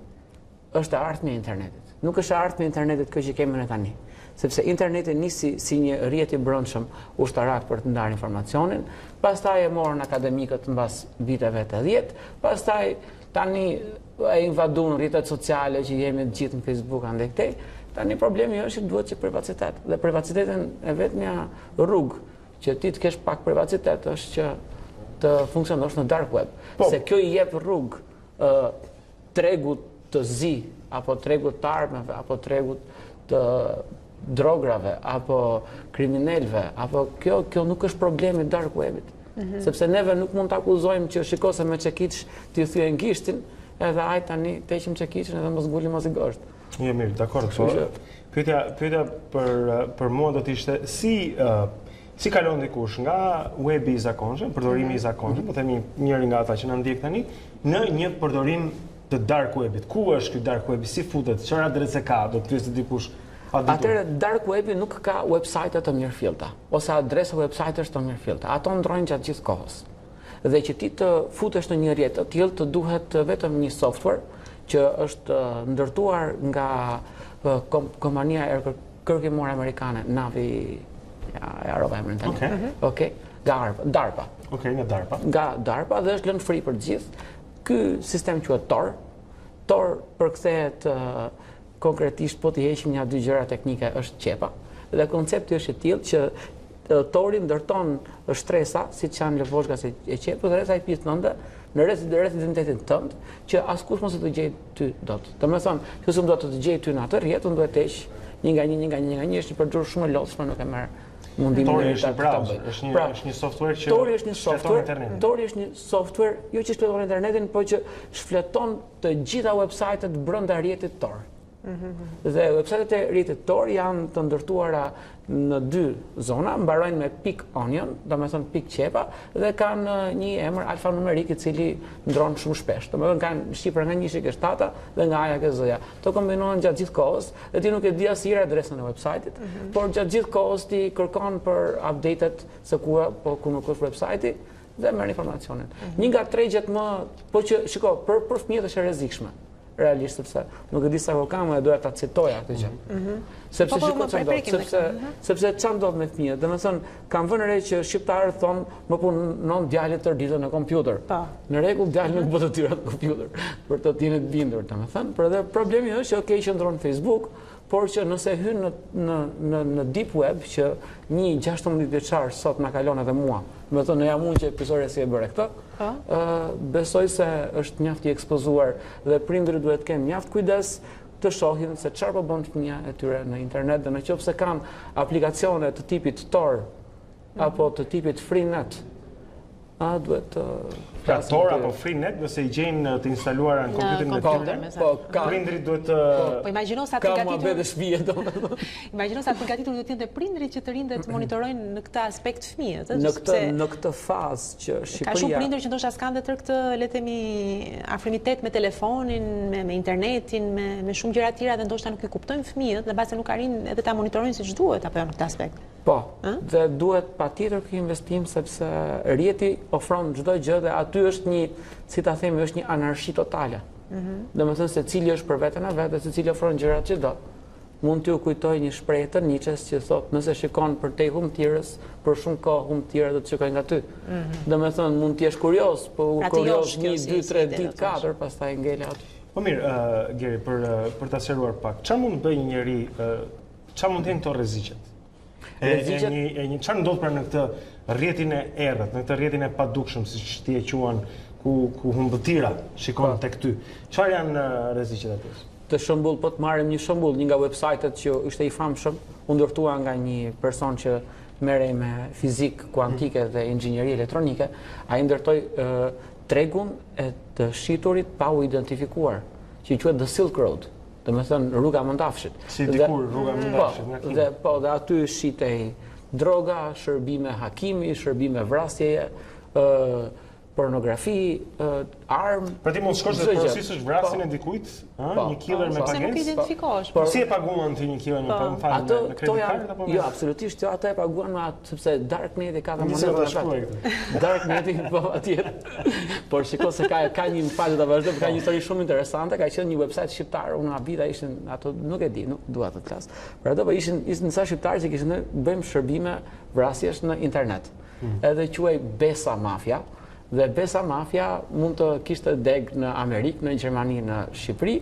është e ardhmja e internetit. Nuk është e ardhmja e internetit kjo që kemi ne tani. Sepse interneti nisi si një rrjet i brendshëm ushtarak për të ndarë informacionin, pastaj e morën akademikët mbas viteve 80, pastaj tani e invaduan rrjetet sociale që jemi të gjithë në Facebook andaj këtej. Tani problemi është që duhet që privacitet. Dhe privacitetin e vetmja rrugë që ti të kesh pak privacitet është që të funksionosh në dark web. Se kjo i jep rrugë tregut të zi, apo tregut të armëve, apo tregut të drograve, apo kriminelve, apo kjo nuk është problemi i dark webit. Sepse neve nuk mund të akuzojmë që shikose me çekiç t'i thyen gishtin, edhe ai tani teqim çekiçin edhe mos ngulim as i gosht. Jo mirë, dakor. Pyetja për mua do të ishte si Si kalon dikush nga webi i zakonshëm, përdorimi i zakonshëm, po themi njëri nga ata që na ndjek tani, në një përdorim të dark webit. Ku është ky dark web? Si futet? Çfarë adrese ka? Do të pyesë dikush. Atëherë dark webi nuk ka website të mirëfillta ose adresa website-sh të mirëfillta. Ato ndrojnë gjatë gjithë kohës. Dhe që ti të futesh në një rrjet të tillë të duhet vetëm një software që është ndërtuar nga kompania kërkimore amerikane, Navi Arova emrin tani. Okej. DARPA. Okej, nga DARPA. Nga DARPA dhe është lënë free për gjithë. Ky sistem quhet Tor. Tor përkthehet konkretisht po t'i heqim një dy gjëra teknike është qepa. Dhe koncepti është i tillë që Tori ndërton shtresa, siç janë lëvozhgat e qepës dhe rreth pjesë nënde, në rreth identitetin tënd, që askush mos e të gjejë ty dot. Domethënë, nëse do të gjej ty në atë rrjet, unë duhet të heq një nga një, është një përdorur shumë e lodhshme, nuk e merr mundimin Tori është është një software që Tori është një software, jo që shfleton internetin, por që shfleton të gjitha websajtet brenda rrjetit Tor. Dhe websajtet e rrjetit Tor janë të ndërtuara në dy zona, mbarojnë me .onion, domethënë .qepa, dhe kanë një emër alfanumerik i cili ndron shumë shpesh. Domethënë kanë shifra nga 1 ke 7 dhe nga A ke Z-ja. To kombinohen gjatë gjithë kohës dhe ti nuk e di asnjëherë adresën e websajtit, por gjatë gjithë kohës ti kërkon për update-et se ku nuk është websajti dhe merr informacionin. Një nga tregjet më, po që shiko, për fëmijët është e rrezikshme. Realisht, sepse nuk e di sa kam e doja ta citoja këtë gjë. Sepse shikoj sepse çfarë ndodh me fëmijët. Domethënë, kam vënë re që shqiptarët thonë më punon djalit tër ditën në kompjuter. Në rregull, djali nuk bëhet të tyra në kompjuter për të qenë të bindur, domethënë, por edhe problemi është që okay që ndron Facebook, por që nëse hyn në deep web që një 16 vjeçar sot na kalon edhe mua, më thonë jam unë që episodja si e bëre këtë, besoj se është mjaft i ekspozuar dhe prindërit duhet të kenë mjaft kujdes të shohin se çfarë po bën fëmia e tyre në internet dhe nëse kanë aplikacione të tipit Tor apo të tipit FreeNet, duhet të Tor apo FreeNet, nëse i gjejnë të instaluara në kompjuterin e tyre. Prindrit duhet të Po imagjino sa të gatitur. Imagjino sa të gatitur duhet të jenë prindrit që të rinjtë të monitorojnë në këtë aspekt fëmijët, në këtë fazë që Shqipëria. Ka shumë prindër që ndoshta s'kanë tër këtë, le të themi, afrimitet me telefonin, me internetin, me shumë gjëra të tjera dhe ndoshta nuk i kuptojnë fëmijët, në bazë se nuk arrin edhe ta monitorojnë siç duhet apo në këtë aspekt. Po, dhe duhet patjetër ky investim sepse rrjeti ofron çdo gjë dhe aty është një, si ta themi, është një anarshi totale. Domethënë se cili është për veten e vet dhe secili ofron gjërat që do. Mund t'ju kujtoj një shprehje të Nietzsches që thotë, nëse shikon përtej humbtirës, për shumë kohë humbtira do të shikojë nga ty. Domethënë mund t'jesh kurioz, po kurioz 1, 2, 3 ditë, 4, pastaj ngele aty. Po mirë, Geri, për ta sqaruar pak, çfarë mund të bëjë një njeri, çfarë mund të jenë këto rreziqet? Çfarë ndodh pra në këtë rrjetin e errët, në këtë rrjetin e padukshëm, siç ti e quan, ku humbëtira shikon tek ty. Çfarë janë rreziqet aty? Të shembull, po të marrim një shembull, një nga websajtet që ishte i famshëm, u ndërtua nga një person që merrej me fizikë kuantike dhe inxhinieri elektronike, ai ndërtoi tregun e të shiturit pa u identifikuar, që quhet The Silk Road. Domethënë rruga e Mondafshit. Si dikur rruga e Mondafshit nga Kina. Dhe aty shitej droga, shërbime hakimi, shërbime vrasjeje, pornografi, armë. Pra ti mund shkosh dhe porosisësh vrasjen e dikujt, një killer me pagesë? Se nuk identifikosh. Si e paguan ti një killer me pagesë me kreditkart apo me? Jo, absolutisht, ata e paguan me atë sepse Darkneti ka të monedë. Darkneti po atjetër. Por shikoj se ka një fazë të vazhdon, ka një histori shumë interesante, ka qenë një website shqiptar, unë habita ishin ato, nuk e di, nuk dua të flas. Por ato ishin disa shqiptarë që kishin bëjmë shërbime vrasjesh në internet. Edhe quhej Besa Mafia. Dhe Besa Mafia mund të kishte deg në Amerikë, në Gjermani, në Shqipëri,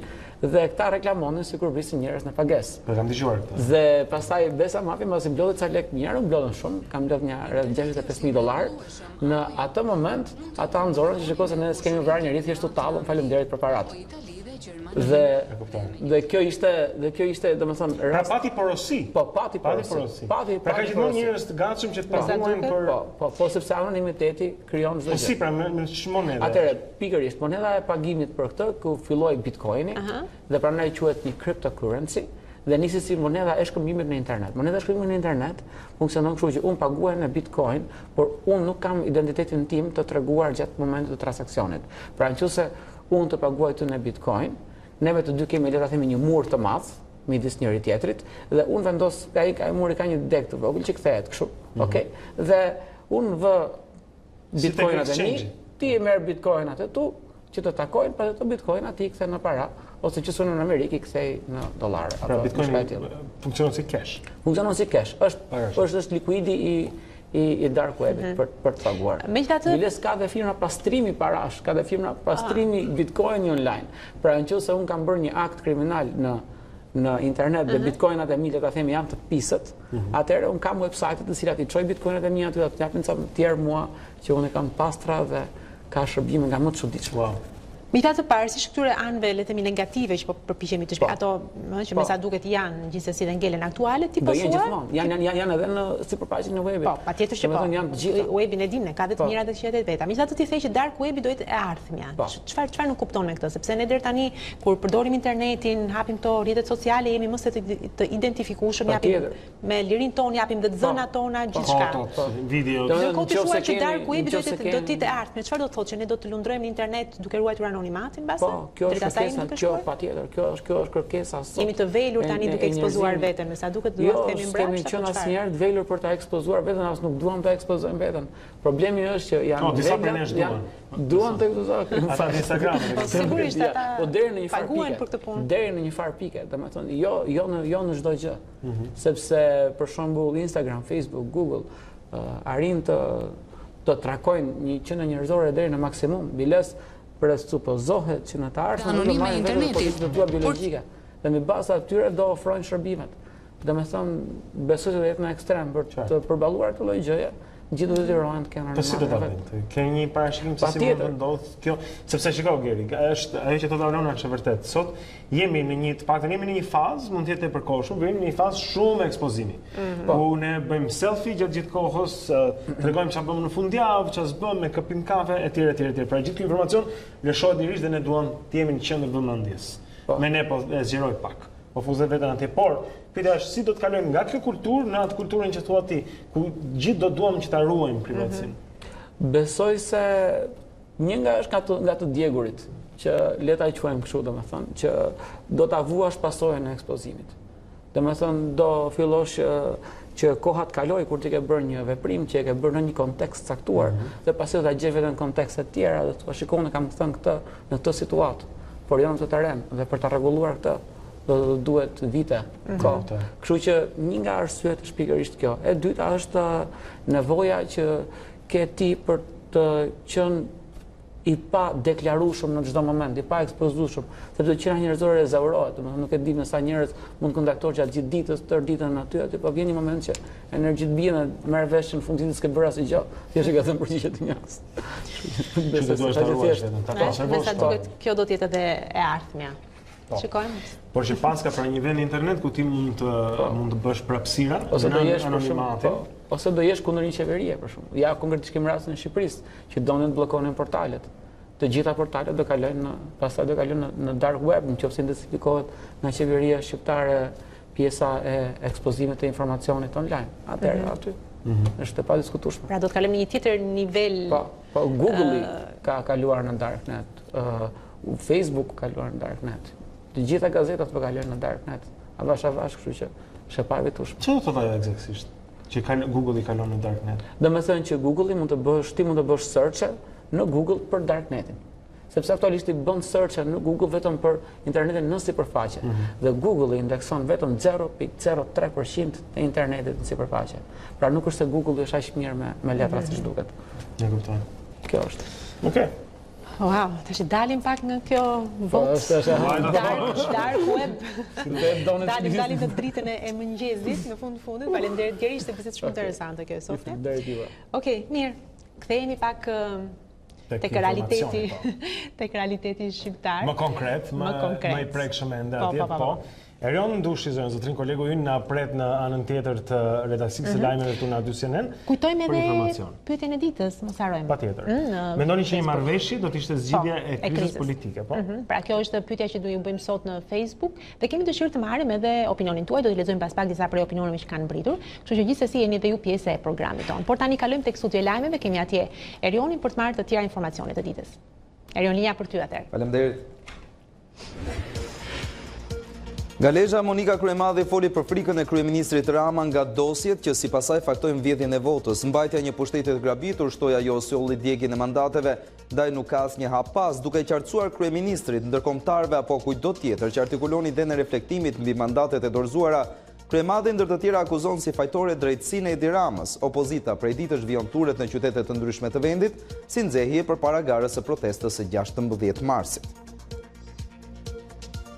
dhe këta reklamonin sikur vrisin njerëz në pagesë. Po kam dëgjuar këtë. Dhe pastaj Besa Mafia mos i mblodhi ca lekë njerë, mblodhen shumë, kam mbledh një rreth $65,000. Në atë moment ata nxorën që shikoj se ne s'kemi vrarë njerëz, thjesht u tallën, faleminderit për paratë. Dhe kjo ishte domethënë rast. Pra pati porosi. Po, pati porosi. Pra ka gjithmonë njerëz të gatshëm që të paguajnë për po sepse anonimiteti krijon çdo gjë. Po si pra me ç'monedë? Atëherë pikërisht monedha e pagimit për këtë ku filloi Bitcoini dhe prandaj quhet një cryptocurrency dhe nisi si moneda e shkëmbimit në internet. Moneda e shkëmbimit në internet funksionon kështu që unë paguaj në Bitcoin, por unë nuk kam identitetin tim të treguar gjatë momentit të transaksionit. Pra nëse unë të paguaj të në Bitcoin, neve të dy kemi le ta themi një mur të madh midis njëri tjetrit dhe unë vendos ai muri ka një deg të vogël që kthehet kështu, okay? Dhe unë vë Bitcoinat e mi, ti e merr Bitcoinat e tu që të takojnë, pa të Bitcoinat ti i kthe në para, ose që në Amerikë i kthej në dollare. Pra Bitcoin funksionon si cash. Funksionon si cash. Është likuidi i dark webit për të paguar. Biles ka dhe firma pastrimi parash, ka dhe firma pastrimi Bitcoin online. Pra nëse unë kam bërë një akt kriminal në internet dhe Bitcoinat e mi le ta themi janë të pisët, atëherë unë kam website-et të cilat i çoj Bitcoinat e mi aty dhe të japin ca të tjerë mua që unë kam pastra dhe ka shërbime nga më të çuditshme. Mita të parë, si këtyre anëve le të themi negative që po përpiqemi të shpjegojmë, ato që me sa duket janë gjithsesi dhe ngelen aktuale, ti posuar? Janë edhe në sipërfaqen e webit. Po, patjetër që po. Webin e dimë, ka dhe të mira dhe të këqija të veta. Mita të ti thej që dark webi do jetë e ardhmja. Çfarë nuk kupton me këtë? Sepse ne deri tani kur përdorim internetin, hapim këto rrjetet sociale, jemi më se të identifikueshëm, japim me lirin ton, japim dhe dhënat tona, gjithçka. Video. Do të thuaj që dark webi do të jetë e ardhmja. Çfarë do të thotë që ne do të lundrojmë në internet duke ruajtur anonimatin mbase? Po, kjo është kërkesa, kjo patjetër, kjo është kërkesa sot. Jemi të velur tani duke ekspozuar veten, me sa duket duhet të kemi mbrapsht. Jo, kemi qenë asnjëherë të velur për ta ekspozuar veten, as nuk duam ta ekspozojmë veten. Problemi është që janë disa prej nesh duan të ekspozojnë. Ata në Instagram. Sigurisht ata deri në një farë paguajnë për këtë punë. Deri në një farë pike, domethënë jo në çdo gjë. Sepse për shembull Instagram, Facebook, Google arrin të trakojnë një qenë njerëzore deri në maksimum. Biles presupozohet që në të ardhmen do marrin vetëm pozitë tua biologjike dhe me bazë atyre do ofrojnë shërbimet. Domethënë besoj se do jetë në ekstrem për të përballuar këtë lloj gjëje, gjithë do të detyrohen të kenë. Po si do ta bëjnë? Ke një parashikim se si mund të ndodh kjo, sepse shikoj Geri, është ajo që thotë Alona është vërtet. Sot jemi në një të paktën jemi në një fazë, mund të jetë e përkohshëm, jemi në një fazë shumë ekspozimi. Ku ne bëjmë selfie gjatë gjithë kohës, tregojmë çfarë bëmë në fundjavë, çfarë s'bëm me këpim kafe etj. Pra gjithë ky informacion lëshohet lirisht dhe ne duam të jemi në qendër vëmendjes. Me ne po e zgjeroj pak. Po fuzet veten atje, por pyetja është si do të kalojmë nga kjo kulturë në atë kulturën që thua ti, ku gjithë do duam që ta ruajmë privatësinë. Besoj se një nga është nga të djegurit, që le ta quajmë kështu, domethënë, që do ta vuash pasojën e ekspozimit. Domethënë do fillosh që koha të kaloj kur ti ke bërë një veprim që e ke bërë në një kontekst caktuar, dhe pastaj do ta gjesh veten në kontekste të tjera dhe thua shikoni kam thënë këtë në këtë situatë, por jo në të tërën dhe për ta rregulluar këtë do duhet vite. Kështu që një nga arsyet është pikërisht kjo. E dyta është nevoja që ke ti për të qenë i pa deklarueshëm në çdo moment, i pa ekspozueshëm, sepse qenia njerëzore rezaurohet, domethënë nuk e di me sa njerëz mund të kontaktosh gjatë gjithë ditës, tërë ditën aty, po vjen një moment që energjitë bien dhe merr vesh në fund ditës s'ke bërë asgjë, thjesht e ka thënë përgjigje të njohës. Me sa duket kjo do të jetë edhe e ardhmja. Shikojmë. Por që paska pra një vend internet ku ti mund të bësh prapësira ose do jesh ose do jesh kundër një qeverie për shembull. Ja konkretisht kemi rastin e Shqipërisë që donin të bllokonin portalet. Të gjitha portalet do kalojnë pastaj do kalojnë në dark web, nëse intensifikohet nga qeveria shqiptare pjesa e ekspozimit të informacionit online. Atëherë aty është e padiskutueshme. Pra do të kalojmë në një tjetër nivel. Po Google ka kaluar në darknet, Facebook ka kaluar në darknet. Të gjitha gazetat po kalojnë në darknet. Avash, kështu që është e pavitueshme. Çfarë thotë ajo eksaktësisht? Që Google i kalon në darknet. Domethënë që Google ti mund të bësh search në Google për darknetin. Sepse aktualisht i bën search në Google vetëm për internetin në sipërfaqe. Dhe Google i indekson vetëm 0.03% të internetit në sipërfaqe. Pra nuk është se Google është aq mirë me letra siç duket. Ja kuptoj. Kjo është. Okej. Wow, tash dalim pak nga kjo votë dark web. Dalim në dritën e mëngjesit në fundit. Faleminderit Geri, ishte bisedë shumë interesante kjo sot. Okej, mirë. Kthehemi pak tek realiteti shqiptar. Më konkret, më i prekshëm ende atje, po. Erion Ndushi, zotrin kolegu ynë na pret në anën tjetër të redaksisë së lajmeve këtu në CNN. Kujtojmë edhe pyetjen e ditës, mos harrojmë. Patjetër. Mendoni që një marrëveshje do të ishte zgjidhja e krizës politike, po? Pra kjo është pyetja që do ju bëjmë sot në Facebook dhe kemi dëshirë të marrim edhe opinionin tuaj, do t'i lexojmë pas pak disa prej opinioneve që kanë mbritur. Kështu që gjithsesi jeni edhe ju pjesë e programit tonë. Por tani kalojmë tek studio lajmeve, kemi atje Erionin për të marrë të tjera informacione të ditës. Erion, linja për ty atëherë. Faleminderit. Galezha Monika Kryemadhi foli për frikën e kryeministrit Rama nga dosjet që si pasaj faktojnë vjedhjen e votës. Mbajtja një pushteti të grabitur shtoi ajo solli djegjen e mandateve, ndaj nuk ka asnjë hap pas, duke qartësuar kryeministrit, ndërkombëtarëve apo kujtdo tjetër që artikuloni idhenë e reflektimit mbi mandatet e dorëzuara. Kryemadhi ndër të tjera akuzon si fajtore drejtësinë e Edi Ramës. Opozita prej ditësh vijon turet në qytete të ndryshme të vendit, si nxehje përpara garës së protestës së 16 marsit.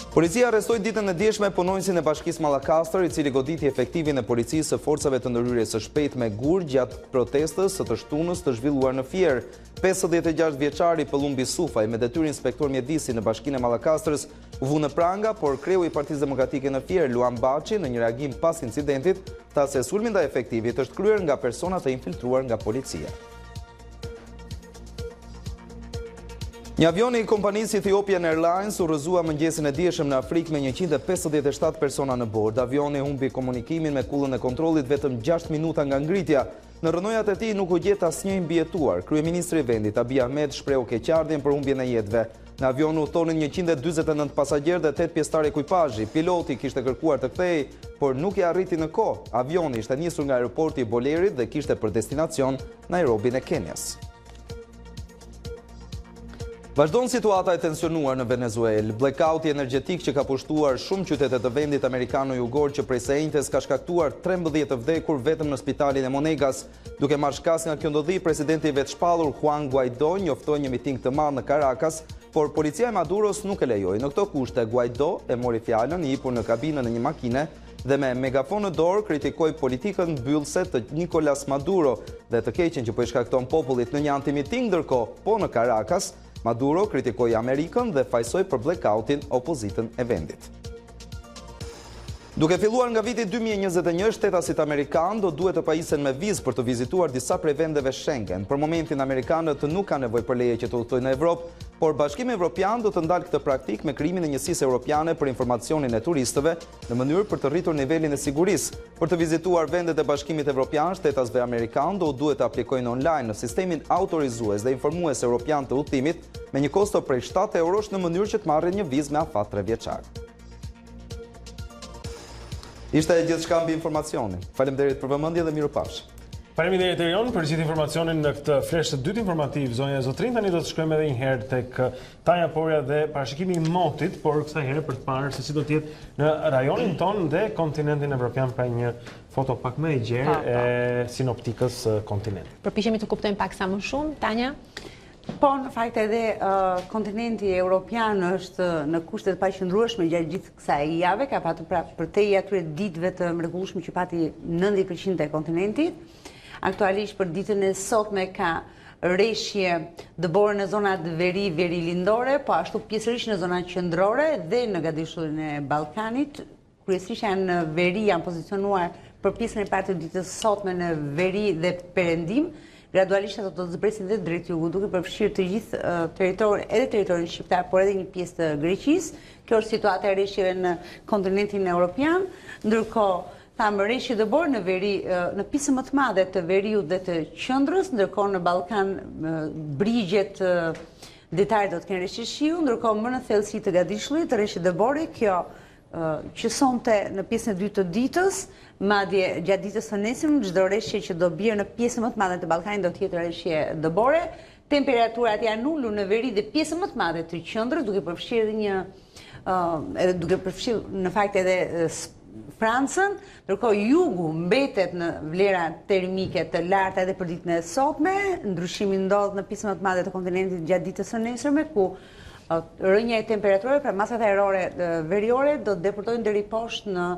Policia arrestoi ditën e djeshme punonjësin e Bashkisë Mallakastër, i cili goditi efektivin e policisë së forcave të ndërhyrjes së shpejtë me gur gjatë protestës së të shtunës të zhvilluar në Fier. 56 vjeçari Pëllumbi Sufaj me detyrë inspektor mjedisi në Bashkinë e Mallakastrës u vu në pranga, por kreu i Partisë Demokratike në Fier, Luan Baçi, në një reagim pas incidentit, tha se sulmi ndaj efektivit është kryer nga persona të infiltruar nga policia. Një avion i kompanisë Ethiopian Airlines u rrëzua mëngjesin e dieshëm në Afrikë me 157 persona në bord. Avioni humbi komunikimin me kullën e kontrollit vetëm 6 minuta nga ngritja. Në rrënojat e tij nuk u gjet asnjë i mbijetuar. Kryeministri i vendit Abiy Ahmed shprehu keqardhjen për humbjen e jetëve. Në avion u thonin 149 pasagerë dhe 8 pjesëtar ekuipazhi. Piloti kishte kërkuar të kthehej, por nuk i arriti në kohë. Avioni ishte nisur nga aeroporti i Bolerit dhe kishte për destinacion Nairobin e Kenias. Vazhdon situata e tensionuar në Venezuelë. Blackouti energjetik që ka pushtuar shumë qytete të vendit amerikano-jugor që prej së enjtes ka shkaktuar 13 të vdekur vetëm në spitalin e Monegas. Duke marrë shkas nga kjo ndodhi, presidenti i vetshpallur Juan Guaidó njoftoi një miting të madh në Caracas, por policia e Maduros nuk e lejoi. Në këto kushte, Guaidó e mori fjalën i hipur në kabinën e një makine dhe me megafon në dorë kritikoi politikën mbyllëse të Nicolas Maduro dhe të keqen që po i shkakton popullit në një antimiting, ndërkohë po në Caracas Maduro kritikoi Amerikën dhe fajsoi për blackoutin opozitën e vendit. Duke filluar nga viti 2021, shtetasit amerikanë do duhet të pajisen me vizë për të vizituar disa prej vendeve Schengen. Për momentin, amerikanët nuk kanë nevojë për leje që të udhtojnë në Evropë, por Bashkimi Evropian do të ndalë këtë praktikë me krijimin e njësisë europiane për informacionin e turistëve në mënyrë për të rritur nivelin e sigurisë. Për të vizituar vendet e Bashkimit Evropian, shtetasve amerikanë do duhet të aplikojnë online në sistemin autorizues dhe informues europian të udhëtimit me një kosto prej 7 eurosh në mënyrë që të marrin një vizë me afat 3 vjeçar. Ishte gjithçka mbi informacionin. Faleminderit për vëmendje dhe mirupafshim. Faleminderit Erion për gjithë informacionin në këtë flesh të dytë informativ. Zonja e Zotrin, tani do të shkojmë edhe një herë tek Tanja Porja dhe parashikimi i motit, por kësaj herë për të parë se si do të jetë në rajonin ton dhe kontinentin evropian, pra një foto pak më e gjerë e sinoptikës kontinentit. Përpiqemi të kuptojmë pak sa më shumë, Tanja. Po, në fakt edhe kontinenti europian është në kushte të paqëndrueshme gjatë gjithë kësaj jave, ka patur pra përtej atyre ditëve të mrekullueshme që pati 90% e kontinentit. Aktualisht për ditën e sotme ka rreshje dëbore në zonat veri lindore, po ashtu pjesërisht në zonat qendrore dhe në gadishullin e Ballkanit. Kryesisht janë veri, janë pozicionuar për pjesën e parë të ditës sotme në veri dhe perëndim. Gradualisht ato do të zbresin dhe drejt jugut, duke përfshirë të gjithë territorin, edhe territorin shqiptar, por edhe një pjesë të Greqisë. Kjo është situata e rreshjeve në kontinentin evropian, ndërkohë thamë rreshje dëbor në veri, në pjesën më të madhe të veriut dhe të qendrës, ndërkohë në Ballkan brigjet detare do të kenë rreshje shiu, ndërkohë më në thellësi të gadishullit rreshje dëbore, kjo që sonte në pjesën e dytë të ditës, madje gjatë ditës së nesërm, çdo rreshje që do bjerë në pjesën më të madhe të Ballkanit do të jetë rreshje dëbore. Temperaturat janë ulur në veri dhe pjesën më të madhe të qendrës, duke përfshirë në fakt edhe Francën, ndërkohë jugu mbetet në vlera termike të larta edhe për ditën e sotme. Ndryshimi ndodh në pjesën më të madhe të kontinentit gjatë ditës së nesërme, ku rënja e temperaturave, pra masat ajrore veriore do të depërtojnë deri poshtë në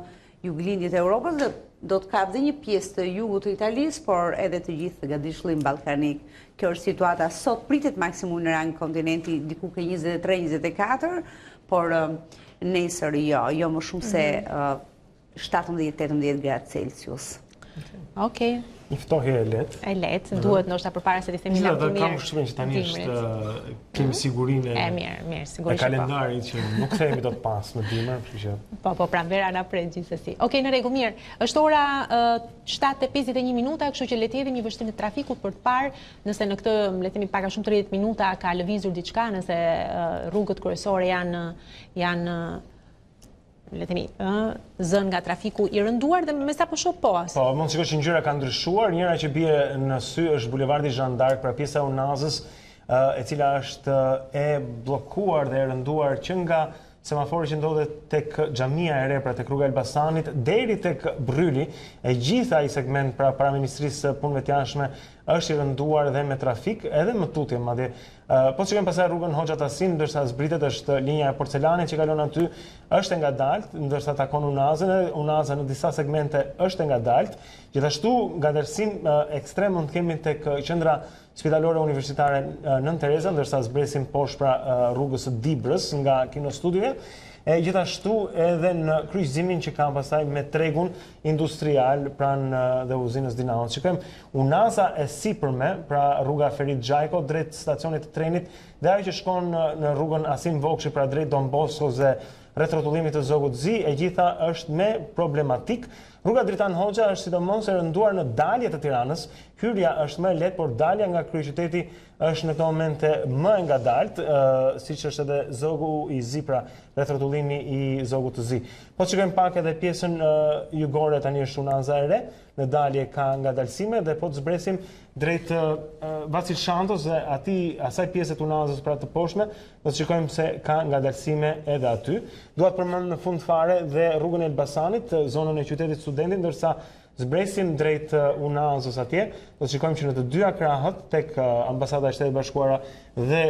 juglindjet e Europës dhe do të kapë dhe një pjesë të jugut të Italisë, por edhe të gjithë gadishullin ballkanik. Kjo është situata sot, pritet maksimum në rang kontinenti diku ke 23-24, por Nesër jo më shumë se 17-18 gradë Celsius. Okej. Një ftohje e lehtë. E lehtë, duhet ndoshta përpara se të themi Gjithë natë dhe mirë. kam përshtypjen që tani është kemi sigurinë Mirë, e sigurisht. kalendarit që nuk themi do të pas në dimër, kështu që. Po, pra vera na pret gjithsesi. Okej, në rregull, mirë. Është ora 7:51 minuta, kështu që le të jemi një vështrim të trafikut për të parë nëse në këtë, le të themi pak a shumë 30 minuta ka lëvizur diçka, nëse rrugët kryesore janë le të themi, zënë nga trafiku i rënduar dhe me sa po shoh po. Po, mund të shikosh që ngjyra ka ndryshuar. Njëra që bie në sy është bulevardi Jean d'Arc, pra pjesa e Unazës, e cila është e bllokuar dhe e rënduar që nga semafori që ndodhet tek xhamia e re, pra tek rruga Elbasanit, deri tek Bryli, e gjithë ai segment pra para Ministrisë së Punëve të Jashtme është i rënduar dhe me trafik, edhe më tutje madje. Po shikojmë pastaj rrugën Hoxha Tasin, ndërsa zbritet është linja e porcelanit që kalon aty, është e ngadalt, ndërsa takon Unazën, Unaza në disa segmente është e ngadalt. Gjithashtu ngadalësim ekstrem mund të kemi tek qendra spitalore universitare Nën Tereza, ndërsa zbresim poshtë pra rrugës së Dibrës nga kinostudioja. Gjithashtu edhe në kryqëzimin që kam pastaj me tregun industrial pranë dhe uzinës Dinamo. Shikojmë Unaza e sipërme, pra rruga Ferit Xhajko drejt stacionit të trenit dhe ajo që shkon në rrugën Asim Vokshi, pra drejt Don Boscos dhe rreth rrotullimit të Zogut Zi, e gjitha është me problematik. Rruga Dritan Hoxha është sidomos e rënduar në dalje të Tiranës. Hyrja është më e lehtë, por dalja nga kryeqyteti është në këto momente më e ngadalt, siç është edhe Zogu i Zi, pra rreth rrotullimi i Zogut të Zi. Po shikojmë pak edhe pjesën jugore, tani është Unaza e re, në dalje ka ngadalësime dhe po të zbresim drejt Vasil Shantos dhe asaj pjesë të Unazës pra të poshtme, do të shikojmë se ka ngadalësime edhe aty. Dua të përmend në fund fare dhe rrugën e Elbasanit, zonën e qytetit Studentit, ndërsa zbresim drejt Unazës atje, do të shikojmë që në të dyja krahët tek Ambasada e Shtetit Bashkuara dhe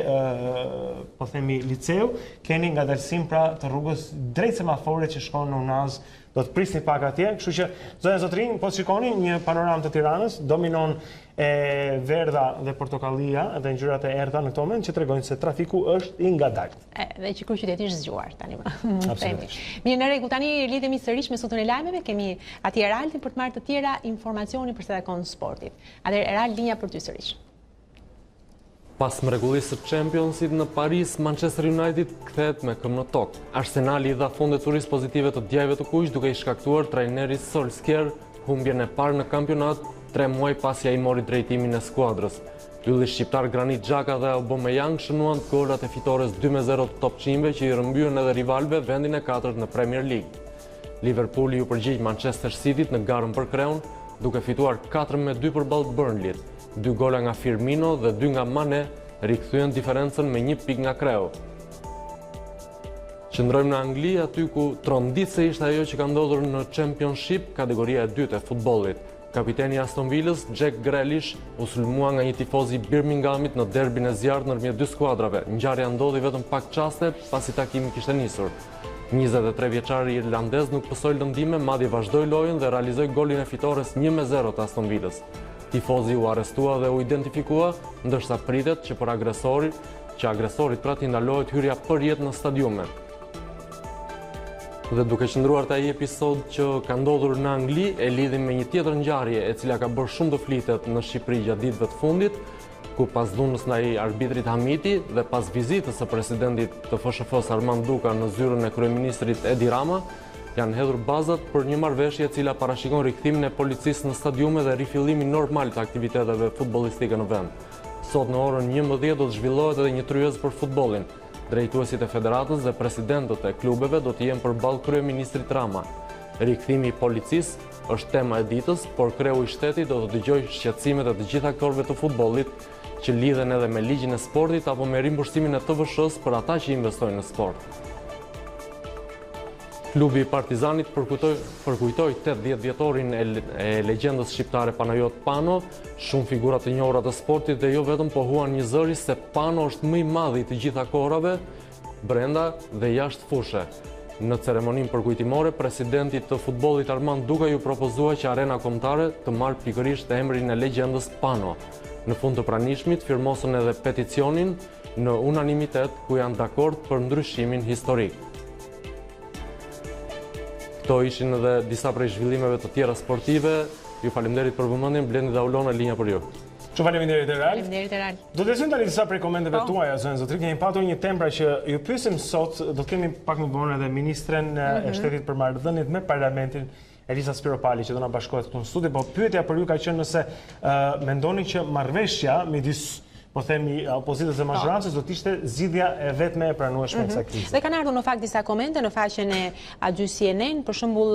po themi liceu, keni ngadalësim pra të rrugës drejt semaforit që shkon në Unazë. Do të prisni pak atje, kështu që zonja Zotrin, po shikoni një panoramë të Tiranës, dominon e verdha dhe portokallia dhe ngjyrat e errta në këtë moment që tregojnë se trafiku është i ngadalt. Dhe që kryeqyteti është zgjuar tani më. Absolutisht. Mirë, në rregull, tani lidhemi sërish me sotën e lajmeve, kemi atje Eraldin për të marrë të tjera informacione për sa takon sportit. Atëherë Erald, linja për ty sërish. Pas mrekullisë së Championsit në Paris, Manchester United kthehet me këmbë në tokë. Arsenali i dha fundet turisë pozitive të djajve të kuq, duke i shkaktuar trajneri Solskjaer humbjen e parë në kampionat 3 muaj pasi ai mori drejtimin e skuadrës. Ylli shqiptar Granit Xhaka dhe Aubameyang shënuan golat e fitores 2-0 të topçinjve që i rrëmbyen edhe rivalëve vendin e 4 në Premier League. Liverpooli u përgjigj Manchester Cityt në garën për kreun, duke fituar 4-2 përballë Burnleyt. 2 gola nga Firmino dhe 2 nga Mane rikthyen diferencën me 1 pikë nga kreu. Qëndrojmë në Angli, aty ku tronditse ishte ajo që ka ndodhur në Championship, kategoria e dytë e futbollit. Kapiteni Aston Villës, Jack Grealish, u sulmua nga një tifoz i Birminghamit në derbin e zjarrt ndërmjet dy skuadrave. Ngjarja ndodhi vetëm pak çaste pasi takimi kishte nisur. 23 vjeçari irlandez nuk pësoi lëndime, madje vazhdoi lojën dhe realizoi golin e fitores 1-0 të Aston Villës. Tifozi u arrestua dhe u identifikua, ndërsa pritet që agresorit pra t'i ndalohet hyrja përjet në stadiume. Dhe duke qëndruar te ai episod që ka ndodhur në Angli, e lidhim me një tjetër ngjarje e cila ka bërë shumë të flitet në Shqipëri gjatë ditëve të fundit, ku pas dhunës ndaj arbitrit Hamiti dhe pas vizitës së presidentit të FSHF-s Armand Duka në zyrën e kryeministrit Edi Rama, janë hedhur bazat për një marrëveshje e cila parashikon rikthimin e policisë në stadiume dhe rifillimin normal të aktiviteteve futbollistike në vend. Sot në orën 11 do të zhvillohet edhe një tryezë për futbollin. Drejtuesit e federatës dhe presidentët e klubeve do të jenë përballë kryeministrit Rama. Rikthimi i policisë është tema e ditës, por kreu i shtetit do të dëgjojë shqetësimet e të gjithë aktorëve të futbollit që lidhen edhe me ligjin e sportit apo me rimbursimin e TVSH-s për ata që investojnë në sport. Klubi i Partizanit përkujtoi 80 vjetorin e legjendës shqiptare Panajot Pano, shumë figura të njohura të sportit dhe jo vetëm pohuan një zëri se Pano është më i madhi të gjitha kohërave, brenda dhe jashtë fushe. Në ceremoninë përkujtimore, presidenti të futbollit Armand Duka ju propozua që Arena Kombëtare të marrë pikërisht emrin e legjendës Pano. Në fund të pranishmit firmosën edhe peticionin në unanimitet ku janë dakord për ndryshimin historik. Këto ishin edhe disa prej zhvillimeve të tjera sportive. Ju faleminderit për vëmendjen, Blendi dhe Ulona, linja për ju. Shumë faleminderit Eral. Faleminderit Eral. Do të lexojmë tani disa prej komenteve tuaja, zonë zotëri. Kemi patur një temë që ju pyesim sot, do të kemi pak më vonë edhe ministren e shtetit për marrëdhëniet me parlamentin, Elisa Spiropali, që do na bashkohet këtu në studio, po pyetja për ju ka qenë nëse mendoni që marrëveshja midis po themi opozitës dhe majorancës do të ishte zgjidhja e vetme e pranueshme e kësaj krize. Dhe kanë ardhur në fakt disa komente në faqen e Agjys CNN, për shembull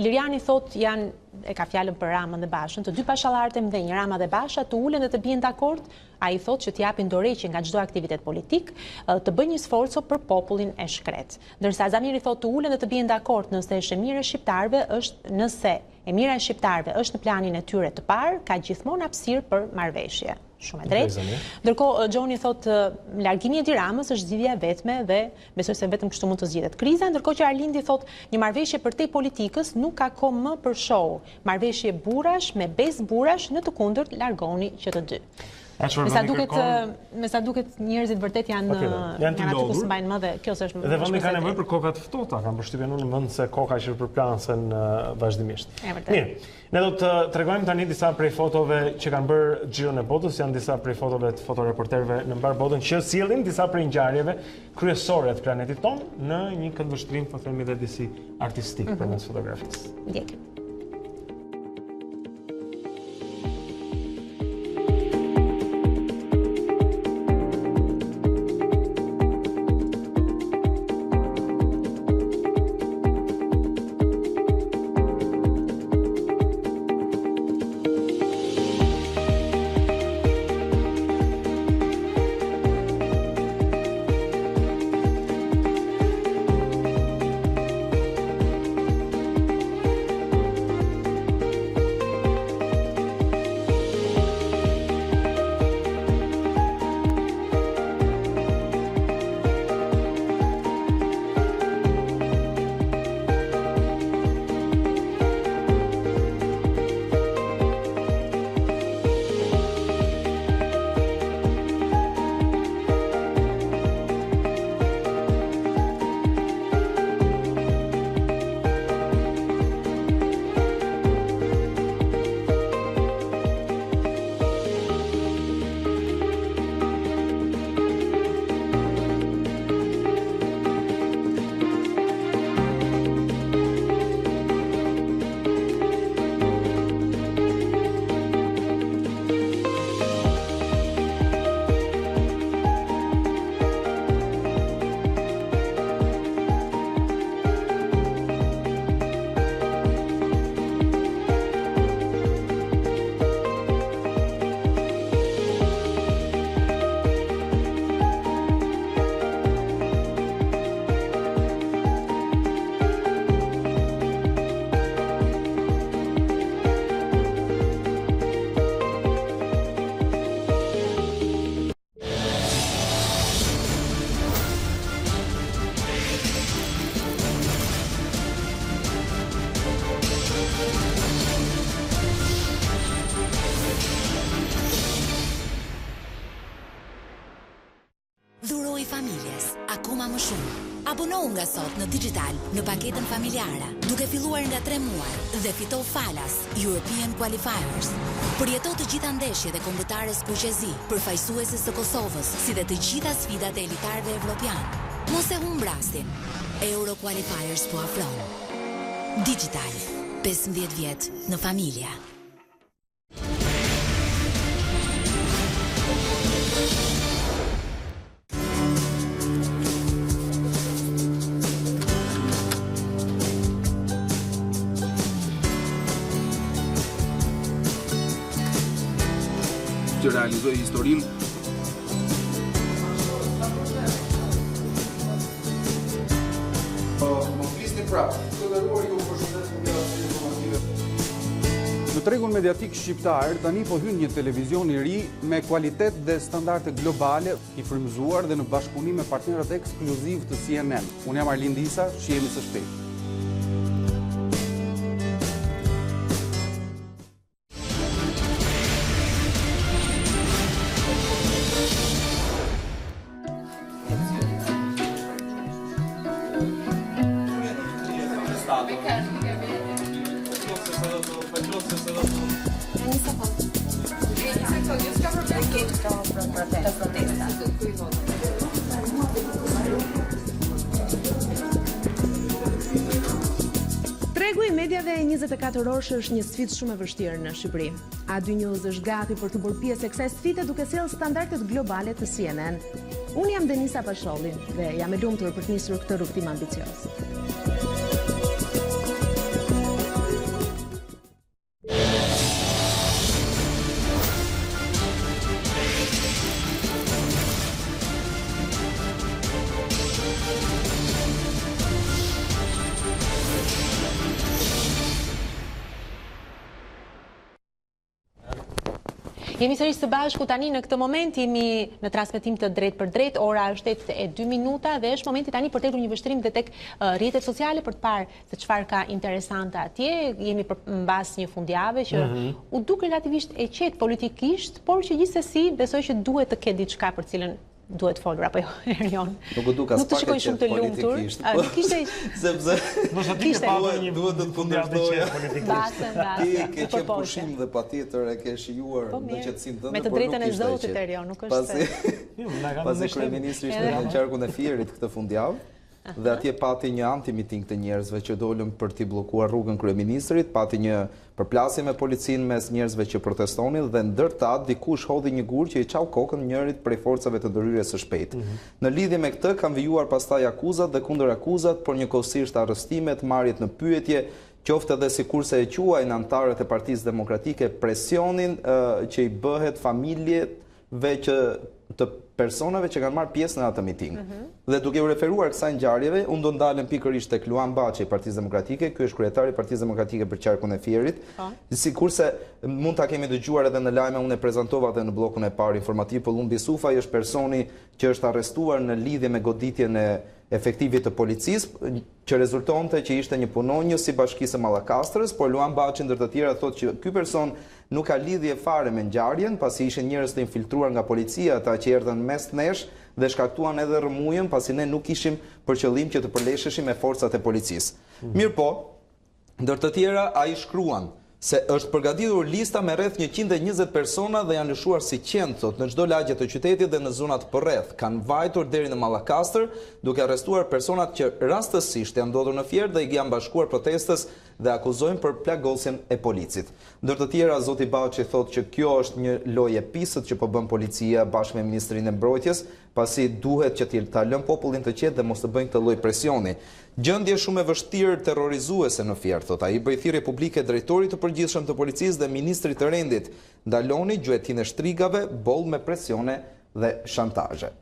Iliriani thot e ka fjalën për Ramën dhe Bashën, të dy pashallarët e mëdhenj, Rama dhe Basha, të ulen dhe të bien dakord. Ai thot që t'japin dorëheqje nga çdo aktivitet politik, të bëjnë një sforco për popullin e shkret. Ndërsa Zamiri thot të ulen dhe të bien dakord nëse është e mirë e shqiptarëve, nëse e mira e shqiptarëve është në planin e tyre të parë, ka gjithmonë hapësirë për marrëveshje. Shumë e drejtë. Ndërkohë Gjoni thot largimi i Edi Ramës është zgjidhja e vetme dhe besoj se vetëm kështu mund të zgjidhet kriza, ndërkohë që Arlindi thot një marrëveshje përtej politikës nuk ka kohë më për show. Marrëveshje burrash me bez burrash, në të kundërt largoni që të dy. Me sa duket njerëzit vërtet janë aty ku s'mbajnë më dhe kjo s'është më. Dhe vendi ka nevojë për koka të ftohta, kam përshtypjen unë në vend se koka që përplansen vazhdimisht. Mirë, ne do të tregojmë tani disa prej fotove që kanë bërë xhiron e botës, janë disa prej fotove të fotoreporterëve në mbar botën që sjellin disa prej ngjarjeve kryesore të planetit tonë në një këndvështrim, po themi dhe disi artistik përmes fotografisë. Ndjekim. Abonohu nga sot në digital në paketën familjare, duke filluar nga 3 muaj dhe fito falas European Qualifiers. Përjeto të gjitha ndeshjet e kombëtares kuqezi, përfaqësueses së Kosovës, si dhe të gjitha sfidat e elitarëve evropian. Mos e humb rastin. Euro Qualifiers po afron. Digital, 15 vjet në familje. Që realizoi historinë. Mos flisni prapë. Toleruar ju përshëndes informative. Në tregun mediatik shqiptar tani po hyn një televizion i ri me kualitet dhe standarde globale, i frymëzuar dhe në bashkëpunim me partnerët ekskluziv të CNN. Unë jam Arlind Disa, shihemi së shpejti. edhe 24 orësh është një sfidë shumë e vështirë në Shqipëri. A2 News është gati për të bërë pjesë e kësaj sfide duke sjellë standardet globale të CNN. Unë jam Denisa Pasholli dhe jam e lumtur për të nisur këtë rrugëtim ambicioz. Jemi sërish së bashku tani në këtë moment, jemi në transmetim të drejt për drejt, ora është 8:02 dhe është momenti tani për të hequr një vështrim dhe tek rrjetet sociale për të parë se çfarë ka interesante atje. Jemi mbas një fundjavë që u duk relativisht e qetë politikisht, por që gjithsesi besoj që duhet të ketë diçka për cilën duhet folur, apo jo, Erion? Nuk u duk as pak e qetë politikisht. Nuk ishte... Sepse... Duhet të kundërshtoja. Ti ke qenë pushim dhe patjetër e ke shijuar në qetësinë tënde, me të drejtën e Zotit, Erion, nuk është se... Pasi kryeministri ishte në qarkun e Fierit këtë fundjavë, dhe atje pati një anti-miting të njerëzve që dolën për t'i bllokuar rrugën kryeministrit, pati një përplasje me policinë mes njerëzve që protestonin dhe ndër ta dikush hodhi një gur që i çau kokën njërit prej forcave të ndërhyrjes së shpejtë. Në lidhje me këtë kanë vijuar pastaj akuzat dhe kundër akuzat, por njëkohësisht arrestimet, marrjet në pyetje, qoftë edhe sikurse e quajnë anëtarët e Partisë Demokratike presionin që i bëhet familjeve të personave që kanë marrë pjesë në atë miting. Dhe duke u referuar kësaj ngjarjeve, unë do ndalem pikërisht tek Luan Baçi i Partisë Demokratike, ky është kryetari i Partisë Demokratike për qarkun e Fierit. Sikurse mund ta kemi dëgjuar edhe në lajme, unë e prezantova edhe në bllokun e parë informativ, Lumbi Sufaj është personi që është arrestuar në lidhje me goditjen e efektivit të policisë, që rezultonte që ishte një punonjës si bashkisë e Mallakastrës, por Luan Baçi ndër të tjera thotë që ky person nuk ka lidhje fare me ngjarjen, pasi ishin njerëz të infiltruar nga policia, ata që erdhën mes nesh dhe shkaktuan edhe rrëmujën, pasi ne nuk ishim për qëllim që të përlesheshim me forcat e policisë. Mirëpo, ndër të tjera ai shkruan se është përgatitur lista me rreth 120 persona dhe janë lëshuar si qenë, thot, në çdo lagje të qytetit dhe në zonat përreth. Kanë vajtur deri në Mallakastër, duke arrestuar personat që rastësisht janë ndodhur në Fier dhe i janë bashkuar protestës dhe akuzojnë për plagosjen e policit. Ndër të tjera, zoti Baçi thotë që kjo është një lojë pisët që po bën policia bashkë me Ministrinë e Mbrojtjes, pasi duhet që ta lënë popullin të qetë dhe mos të bëjnë këtë lloj presioni. Gjendje shumë e vështirë terrorizuese në Fier, thot ai, bëj thirrje publike drejtorit të përgjithshëm të policisë dhe ministrit të rendit. Ndaloni gjuetin e shtrigave, boll me presione dhe shantazhe.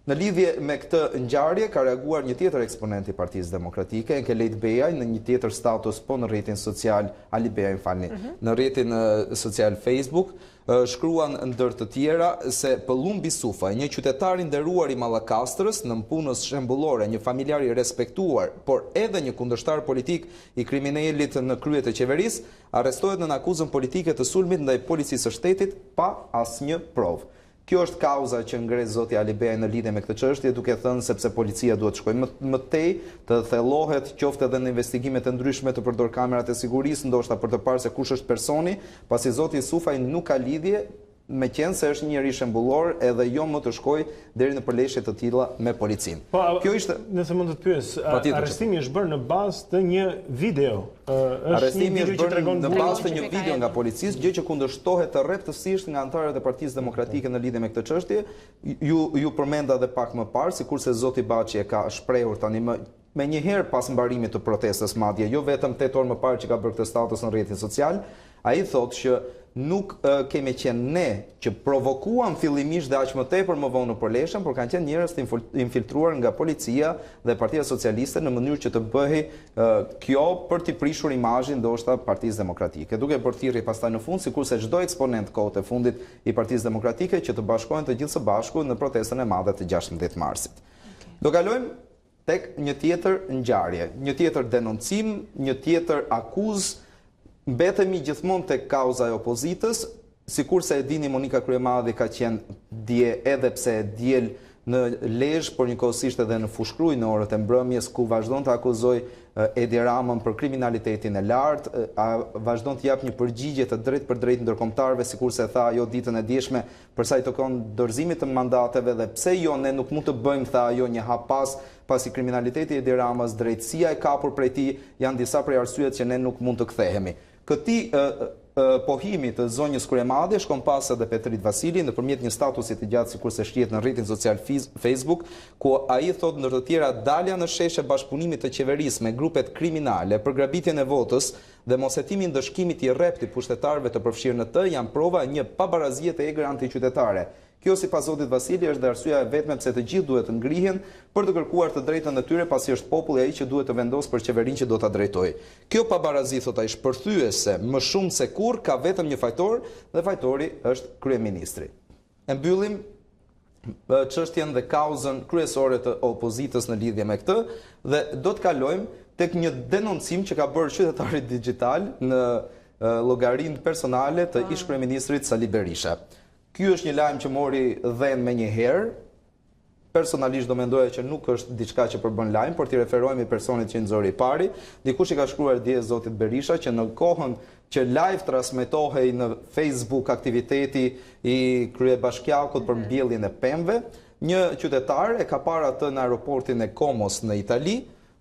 Në lidhje me këtë ngjarje ka reaguar një tjetër eksponent i Partisë Demokratike, Enkelejt Bejaj, në një tjetër status po në rrjetin social, Ali Bejaj, falni, në rrjetin social Facebook, shkruan ndër të tjera se Lumbi Sufaj, një qytetar i nderuar i Mallakastrës, në punës shembullore, një familjar i respektuar, por edhe një kundërshtar politik i kriminalit në krye të qeverisë, arrestohet në akuzën politike të sulmit ndaj policisë së shtetit pa asnjë provë. Kjo është kauza që ngre zoti Ali Bejaj në lidhje me këtë çështje, duke thënë sepse policia duhet të shkojë më tej, të thellohet qoftë edhe në investigime të ndryshme të përdor kamerat e sigurisë, ndoshta për të parë se kush është personi, pasi zoti Sufaj nuk ka lidhje, me qenë se është një njerëz shembullor edhe jo më të shkojë deri në përleshje të tilla me policinë. Kjo ishte, nëse mund të të pyes, arrestimi është bërë në bazë të një video. Arrestimi është bërë në bazë të një video nga policisë, gjë që kundërshtohet rreptësisht nga anëtarët e Partisë Demokratike në lidhje me këtë çështje. Ju përmenda edhe pak më parë, sikurse zoti Baçi e ka shprehur tani me njëherë pas mbarimit të protestës, madje jo vetëm 8 orë më parë që ka bërë këtë status në rrjetin social, ai thotë që nuk kemi qenë ne që provokuam fillimisht dhe aq më tepër më vonë në përleshjen, por kanë qenë njerëz të infiltruar nga policia dhe Partia Socialiste në mënyrë që të bëhej kjo për t'i prishur imazhin ndoshta Partisë Demokratike. Duke bërë thirrje pastaj në fund, sikurse çdo eksponent kohët e fundit i Partisë Demokratike që të bashkohen të gjithë së bashku në protestën e madhe të 16 marsit. Do kalojmë tek një tjetër ngjarje, një tjetër denoncim, një tjetër akuzë. Mbetemi gjithmonë tek kauza e opozitës, sikurse e dini Monika Kryemadhi ka qenë dje, edhe pse e diel në Lezhë, por njëkohësisht edhe në Fushkruj në orët e mbrëmjes, ku vazhdon të akuzoj Edi Ramën për kriminalitetin e lartë, vazhdon të jap një përgjigje të drejtë për drejtë ndërkombëtarëve, sikurse tha ajo ditën e dieshme, për sa i takon dorëzimit të mandateve dhe pse jo ne nuk mund të bëjmë, tha ajo, një hap pas, pasi kriminaliteti i Edi Ramës, drejtësia e kapur prej tij, janë disa prej arsyet që ne nuk mund të kthehemi. Këtij pohimi të zonjës Kryemadhe shkon pas edhe Petrit Vasili nëpërmjet një statusi të gjatë sikurse shqihet në rrjetin social Facebook, ku ai thotë ndër të tjera dalja në sheshe bashkëpunimit të qeverisë me grupet kriminale për grabitjen e votës dhe mosetimin ndëshkimit i rreptë të pushtetarëve të përfshirë në të janë prova e një pabarazie të egër antiqytetare. Kjo sipas zotit Vasili është dhe arsyeja e vetme pse të gjithë duhet të ngrihen për të kërkuar të drejtën e tyre, pasi është populli ai që duhet të vendosë për qeverinë që do ta drejtojë. Kjo pabarazi, thot ai, shpërthyese më shumë se kurrë ka vetëm një fajtor dhe fajtori është kryeministri. E mbyllim çështjen dhe kauzën kryesore të opozitës në lidhje me këtë dhe do të kalojmë tek një denoncim që ka bërë qytetari digjital në llogarinë personale të ish kryeministrit Sali Berisha. Ky është një lajm që mori dhënë me një herë. Personalisht do mendoja që nuk është diçka që përbën lajm, por t'i referohemi personit që nxori i pari. Dikush i ka shkruar dje zotit Berisha që në kohën që live transmetohej në Facebook aktiviteti i kryebashkiakut për mbjelljen e pemëve, një qytetar e ka parë atë në aeroportin e Komos në Itali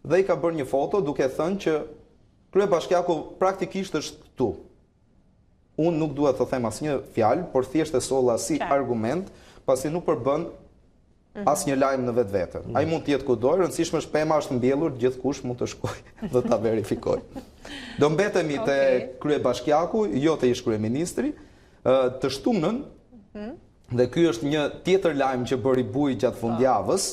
dhe i ka bërë një foto duke thënë që kryebashkiaku praktikisht është këtu. Unë nuk duhet të them asnjë fjalë, por thjesht e solla si argument, pasi nuk përbën asnjë lajm në vetvete. Ai mund të jetë kudo, rëndësishme është pema është mbjellur, gjithkush mund të shkojë dhe ta verifikojë. Do mbetemi te kryebashkiaku, jo te ish kryeministri, të shtunën, dhe ky është një tjetër lajm që bëri buj gjatë fundjavës.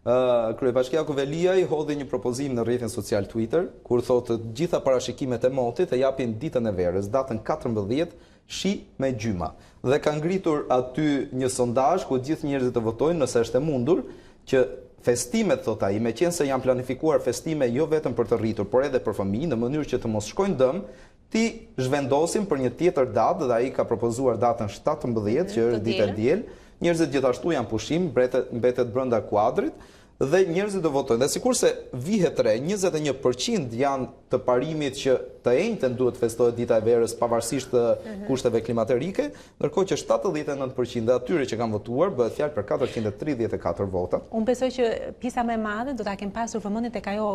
Kryebashkiaku Veliaj hodhi një propozim në rrjetin social Twitter, kur thotë të gjitha parashikimet e motit e japin ditën e verës, datën 14 shi me gjyma. Dhe ka ngritur aty një sondazh ku gjithë njerëzit të votojnë nëse është e mundur që festimet, thot ai, meqense janë planifikuar festime jo vetëm për të rritur, por edhe për fëmijë, në mënyrë që të mos shkojnë dëm, ti zhvendosim për një tjetër datë, dhe ai ka propozuar datën 17, që është ditë e diel. Njerëzit gjithashtu janë pushim, mbetet brenda kuadrit dhe njerëzit do votojnë. Dhe sikurse vihet re, 21% janë të parimit që të enjtën duhet festohet dita e verës pavarësisht të kushteve klimaterike, ndërkohë që 79% e atyre që kanë votuar bëhet fjalë për 434 vota. Unë besoj që pjesa më e madhe do ta kem pasur vëmendje tek ajo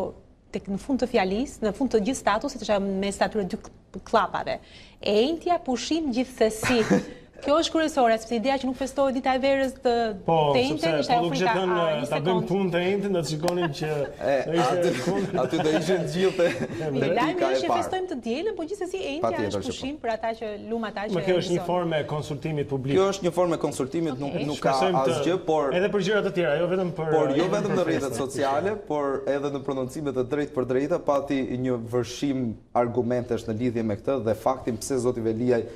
tek në fund të fjalisë, në fund të gjithë statusit, është mes atyre dy klapave. Enjtja pushim gjithsesi. Kjo është kryesore, sepse ideja që nuk festohet dita e verës të enjtën ishte ajo frika. Ta bëjmë punë të enjtën, do të shikonim që aty do ishin gjithë në lajmi është që festojmë të dielën, por gjithsesi enjtja është pushim për ata që lumë ata që. Kjo është një formë e konsultimit publik. Kjo është një formë e konsultimit, nuk ka asgjë, por edhe për gjëra të tjera, jo vetëm për por jo vetëm në rrjetet sociale, por edhe në prononcime të drejtë për drejta, pati një vërshim argumentesh në lidhje me këtë dhe faktin pse zoti Veliaj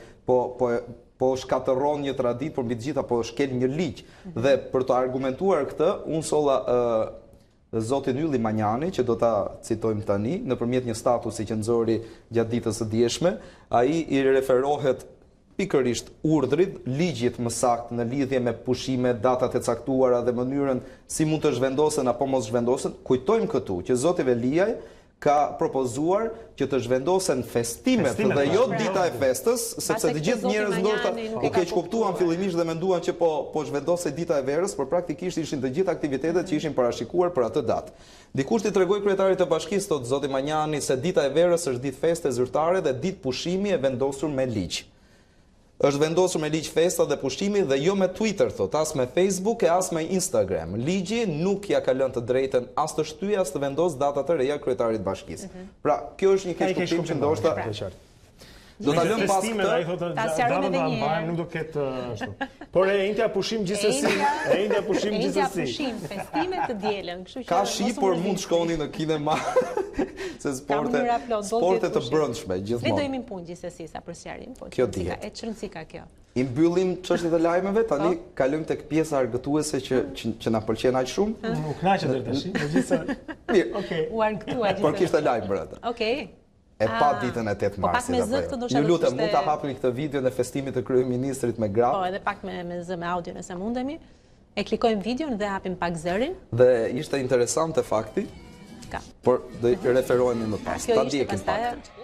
po shkatërron një traditë, por mbi të gjitha po shkel një ligj. Dhe për të argumentuar këtë, unë solla zotin Ylli Manjani, që do ta citojmë tani, nëpërmjet një statusi që nxori gjatë ditës së dieshme, ai i referohet pikërisht urdhrit, ligjit më saktë në lidhje me pushime, datat e caktuara dhe mënyrën si mund të zhvendosen apo mos zhvendosen. Kujtojmë këtu që zoti Veliaj ka propozuar që të zhvendosen festimet dhe jo dita e festës, sepse të gjithë njerëz ndoshta u keq kuptuan fillimisht dhe menduan që po zhvendosej dita e verës, por praktikisht ishin të gjithë aktivitetet që ishin parashikuar për atë datë. Dikush i tregoi kryetarit të bashkisë, thot zoti Manjani, se dita e verës është ditë feste zyrtare dhe ditë pushimi e vendosur me ligj. Është vendosur me ligj festa dhe pushimi dhe jo me Twitter, thot, as me Facebook e as me Instagram. Ligji nuk ja ka lënë të drejtën as të shtyjë as të vendos data të reja kryetarit bashkisë. Pra, kjo është një keq kuptim që ndoshta do ta lëm pas këtë. Ta sqarojmë edhe një herë. Nuk do ketë ashtu. Por enjtja pushim gjithsesi. Enjtja pushim gjithsesi. Pushim, festime të dielën, kështu që ka shi, por mund shkoni në kinema se sporte të brendshme gjithmonë. Ne do jemi në punë gjithsesi sa për sqarim, po. Kjo dihet. E çrëndësika kjo. I mbyllim çështjet e lajmeve, tani kalojmë tek pjesa argëtuese që na pëlqen aq shumë. U kënaqet deri tash, megjithëse. Mirë, okay. U argëtua gjithë. Por kishte lajm për atë. Okej. E pa ditën e 8 marsit. Ju lutem, mund ta hapni këtë video në festimit të kryeministrit me gratë? Po, edhe pak me zë me audio nëse mundemi. E klikojmë videon dhe hapim pak zërin. Dhe ishte interesante fakti, por do i referohemi më pas. Ta ndjekim pak.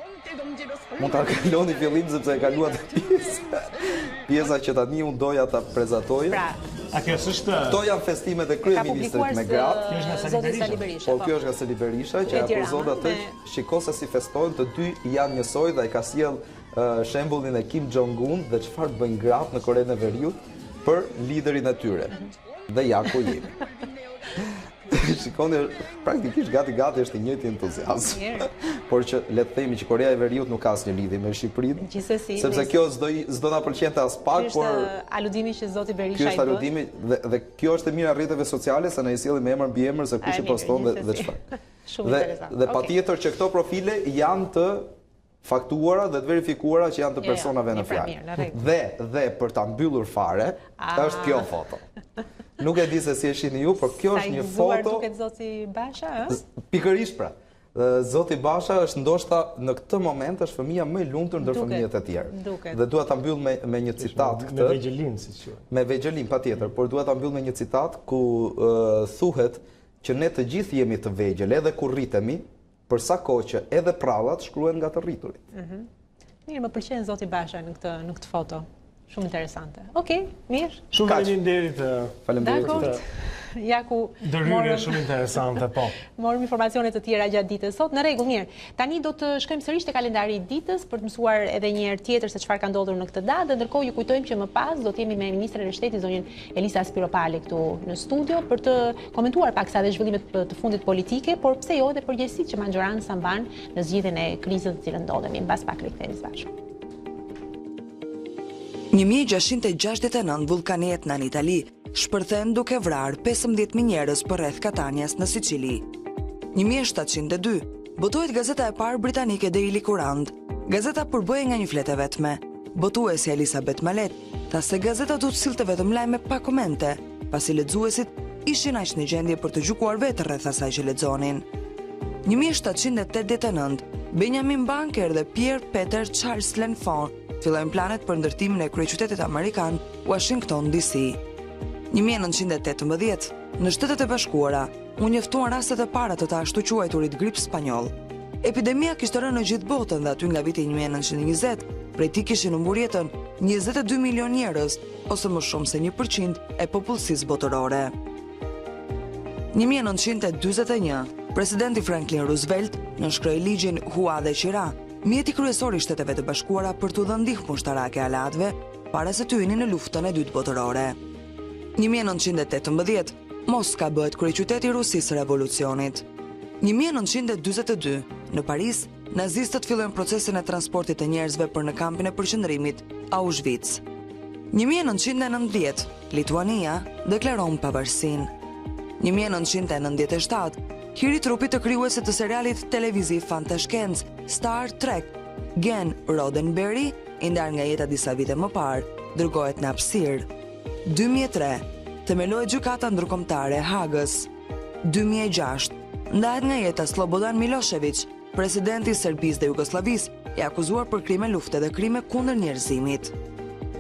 Mund ta kaloni fillim sepse e kaluat pjesa që tani unë doja ta prezantoja. A kjo s'është? Këto janë festimet e kryeministrit me gratë. Kjo është nga Sali Berisha. Po kjo është nga Sali Berisha që akuzon atë shiko se si festojnë, të dy janë njësoj dhe ai ka sjell shembullin e Kim Jong-un dhe çfarë bëjnë gratë në Korenë e Veriut për liderin e tyre. Dhe ja ku jemi. Shikoni, praktikisht gati është i njëjti entuziazm. Por që le të themi që Korea e Veriut nuk ka asnjë lidhje me Shqipërinë. Gjithsesi. Sepse kjo s'do na pëlqente as pak, por është aludimi që zoti Berisha i bën. Ky është aludimi dhe kjo është e mira rrjeteve sociale se na i sjellim emër mbi emër se kush i poston dhe çfarë. Shumë interesant. Dhe patjetër që këto profile janë të faktuara dhe të verifikuara që janë të personave në fjalë. Dhe për ta mbyllur fare, është kjo foto. Nuk e di se si e shihni ju, por kjo është një foto. Sa i duket zoti Basha, ë? Pikërisht pra. Zoti Basha është ndoshta në këtë moment është fëmia më e lumtur ndër fëmijët e tjerë. Dhe dua ta mbyll me një citat këtë. Me vegjëlin, siç quhet. Me vegjëlin patjetër, por dua ta mbyll me një citat ku thuhet që ne të gjithë jemi të vegjël edhe kur rritemi, për sa kohë që edhe prallat shkruhen nga të rriturit. Mirë, më pëlqen zoti Basha në këtë foto. Shumë interesante. Okej, mirë. Shumë faleminderit. Faleminderit. Ja ku ndërhyrje shumë interesante, po. Morëm informacione të tjera gjatë ditës sot. Në rregull, mirë. Tani do të shkojmë sërish te kalendari i ditës për të mësuar edhe një herë tjetër se çfarë ka ndodhur në këtë datë. Dhe ndërkohë ju kujtojmë që më pas do të jemi me ministren e shtetit zonjën Elisa Spiropali këtu në studio për të komentuar paksa edhe zhvillimet të fundit politike, por pse jo edhe përgjegjësitë që majoranca mban në zgjidhjen e krizës të cilën ndodhemi. Mbas pak rikthehemi së bashku. 1669 vulkani Etna në Itali shpërthen duke vrarë 15.000 njerëz për rreth Katanias në Sicili. 1702 botohet gazeta e parë britanike Daily Courant. Gazeta përbëhej nga një fletë e vetme. Botuesja Elizabeth Malet tha se gazeta do të sillte vetëm lajme pa komente, pasi lexuesit ishin aq në gjendje për të gjykuar vetë rreth asaj që lexonin. 1789 Benjamin Banker dhe Pierre Peter Charles Lenfant fillojnë planet për ndërtimin e kryeqytetit amerikan Washington DC. 1918, në Shtetet e Bashkuara, u njoftuan rastet e para të ashtu quajturit grip spanjoll. Epidemia kishte rënë në gjithë botën dhe aty nga viti 1920, prej tij kishin humbur jetën 22 milion njerëz, ose më shumë se 1% e popullsisë botërore. 1941, presidenti Franklin Roosevelt nënshkroi ligjin Hua dhe Qira, mjeti kryesor i Shteteve të Bashkuara për t'u dhënë ndihmë ushtarake aleatëve para se të hynin në luftën e dytë botërore. 1918, Moska bëhet kryeqyteti i Rusisë revolucionit. 1942, në Paris, nazistët fillojnë procesin e transportit të njerëzve për në kampin e përqendrimit Auschwitz. 1990, Lituania deklaron pavarësinë. 1997, hiri trupit të krijuesit të serialit televiziv fantashkencë Star Trek, Gene Roddenberry, i ndar nga jeta disa vite më parë, dërgohet në hapësirë. 2003, themelohet gjykata ndërkombëtare e Hagës. 2006, ndahet nga jeta Slobodan Milošević, presidenti i Serbisë dhe Jugosllavisë, i akuzuar për krime lufte dhe krime kundër njerëzimit.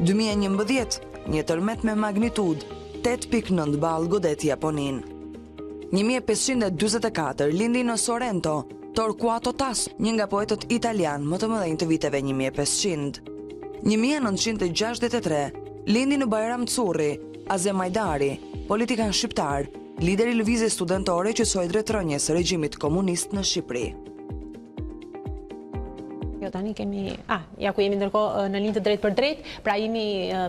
2011, një tërmet me magnitudë 8.9 ball godet Japonin. 1544 lindi në Sorrento Torquato Tasso, një nga poetët italian më të mëdhenj të viteve 1500. 1963 lindi në Bajram Curri Azem Hajdari, politikan shqiptar, lideri i lëvizjes studentore që soi drejtrënies së regjimit komunist në Shqipëri. Jo, tani kemi, ja ku jemi ndërkohë në linjë të drejtë për drejtë, pra jemi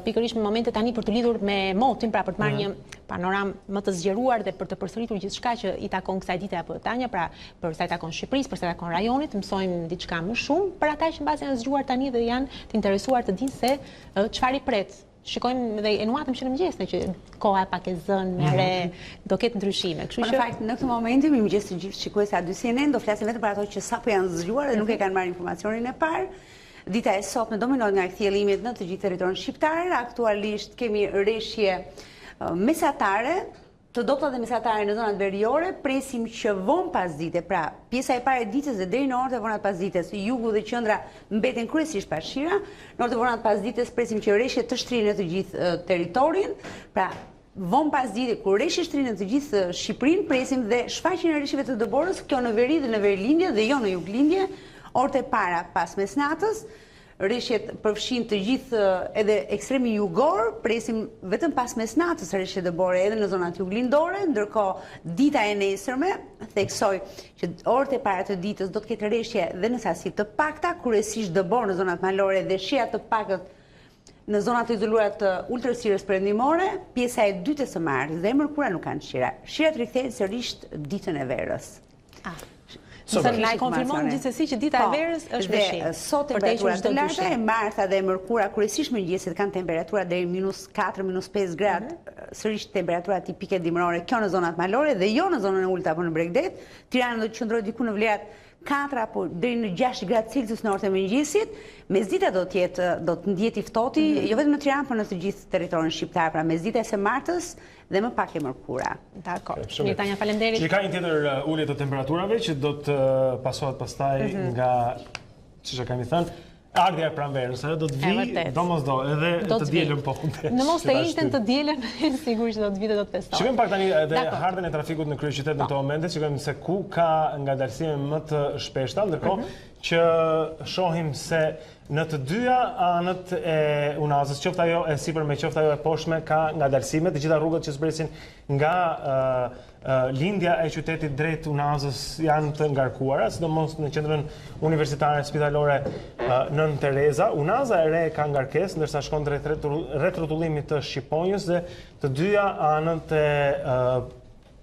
pikërisht në momente tani për të lidhur me motin, pra për të marrë një panoram më të zgjeruar dhe për të përsëritur gjithçka që i takon kësaj dite apo Tanja, pra për sa i takon Shqipërisë, për sa i takon rajonit, të mësojmë diçka më shumë për ata që mbasi janë zgjuar tani dhe janë të interesuar të dinë se çfarë i pret. Shikojmë dhe e nuatëm që në mëngjes, që koha e pak e zënë, mere, do ketë ndryshime. Në fakt, në këtë momenti, mi mëngjes të gjithë shikues a dy CNN, do flasim vetëm për ato që sapo janë zgjuar dhe nuk e kanë marrë informacionin e parë. Dita e sotme dominohet nga kthjellimet në të gjithë territorin shqiptar. Aktualisht kemi rreshje mesatare, të dobta dhe mesatare në zonat veriore, presim që vonë pas dite, pra pjesa e parë e ditës dhe deri në orët e vonat pas ditës, jugu dhe qendra mbeten kryesisht pashira, në orët e vonat pas ditës presim që rreshjet të shtrihen në të gjithë territorin, pra vonë pas dite, kur reshi shtrinë të gjithë Shqipërinë, presim dhe shfaqjen e reshive të dëborës, kjo në veri dhe në verilindje dhe jo në juglindje, orët e para pas mesnatës, reshjet përfshin të gjithë edhe ekstremi jugor, presim vetëm pas mesnatës reshje dëbore edhe në zonat juglindore, ndërkohë dita e nesërme, theksoj që orët e para të ditës do të ketë reshje dhe në sasi të pakta, kryesisht dëbor në zonat malore dhe shija të pakët në zonat të izoluara të ultërësirës perëndimore, pjesa e dytë e së martës dhe e mërkura nuk kanë shira. Shirat rikthehen sërish ditën e verës. Na e konfirmon gjithsesi që dita e verës është me shi. Sot temperaturat të larta e marta dhe e mërkura kryesisht mëngjesit kanë temperatura deri -4, -5 gradë, sërish temperatura tipike dimërore, kjo në zonat malore dhe jo në zonën e ulët apo në Bregdet. Tirana do të qëndrojë diku në vlerat 4 apo deri në 6 gradë Celsius në orët e mëngjesit. Mesdita do të ndjeti ftohti, jo vetëm në Tiranë, por në të gjithë territorin shqiptar, pra mesdita e së martës dhe më pak e mërkura. Dakor. Mirë, Tanja, faleminderit. Që ka një tjetër ulje të temperaturave që do të pasohet pastaj nga, siç e kemi thënë, ardhja e pranverës, do të vi domosdo edhe të dielën po. Në mos të njëjtën të dielën, sigurisht do të vi dhe do të festohet. Shikojmë pak tani edhe hardhen e trafikut në kryeqytet në këto momente, shikojmë se ku ka ngadalësime më të shpeshta, ndërkohë që shohim se në të dyja anët e unazës, qoftë ajo e sipërme, qoftë ajo e poshtme, ka ngadalësime, të gjitha rrugët që zbresin nga lindja e qytetit drejt unazës janë të ngarkuara, sidomos në qendrën universitare spitalore Nën Tereza. Unaza e re ka ngarkesë, ndërsa shkon drejt rrethotullimit të Shqiponjës dhe të dyja anët e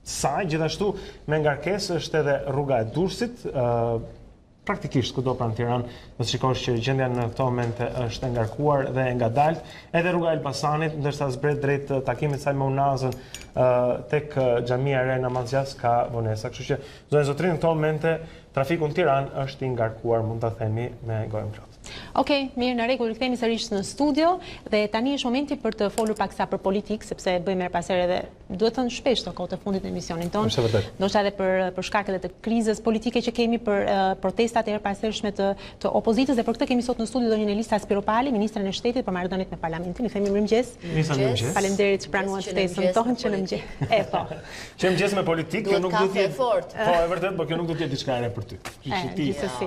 saj, gjithashtu me ngarkesë është edhe rruga e Durrësit, praktikisht kudo pranë Tiranë, do të shikosh që gjendja në këto momente është e ngarkuar dhe e ngadalt. Edhe rruga e Elbasanit, ndërsa zbret drejt takimit saj me Unazën tek xhamia e re Namazjas ka vonesa. Kështu që zonë zotrin në këto momente trafiku në Tiranë është i ngarkuar, mund ta themi me gojën plot. Okej, mirë, në rregull, rikthehemi sërish në studio dhe tani është momenti për të folur paksa për politikë, sepse bëjmë herpasherë edhe duhet të thënë shpesh të kohët e fundit në emisionin tonë. Ndoshta edhe për shkak edhe të krizës politike që kemi, për protestat e herpashershme të opozitës, dhe për këtë kemi sot në studio zonjën Elisa Spiropali, ministren e shtetit për marrëdhëniet me parlamentin. I themi mirëmëngjes. Faleminderit që pranuat ftesën tonë që në mëngjes. Po. Që mëngjes me politikë, kjo nuk do të jetë. Po, e vërtet, por kjo nuk do të jetë diçka e re për ty.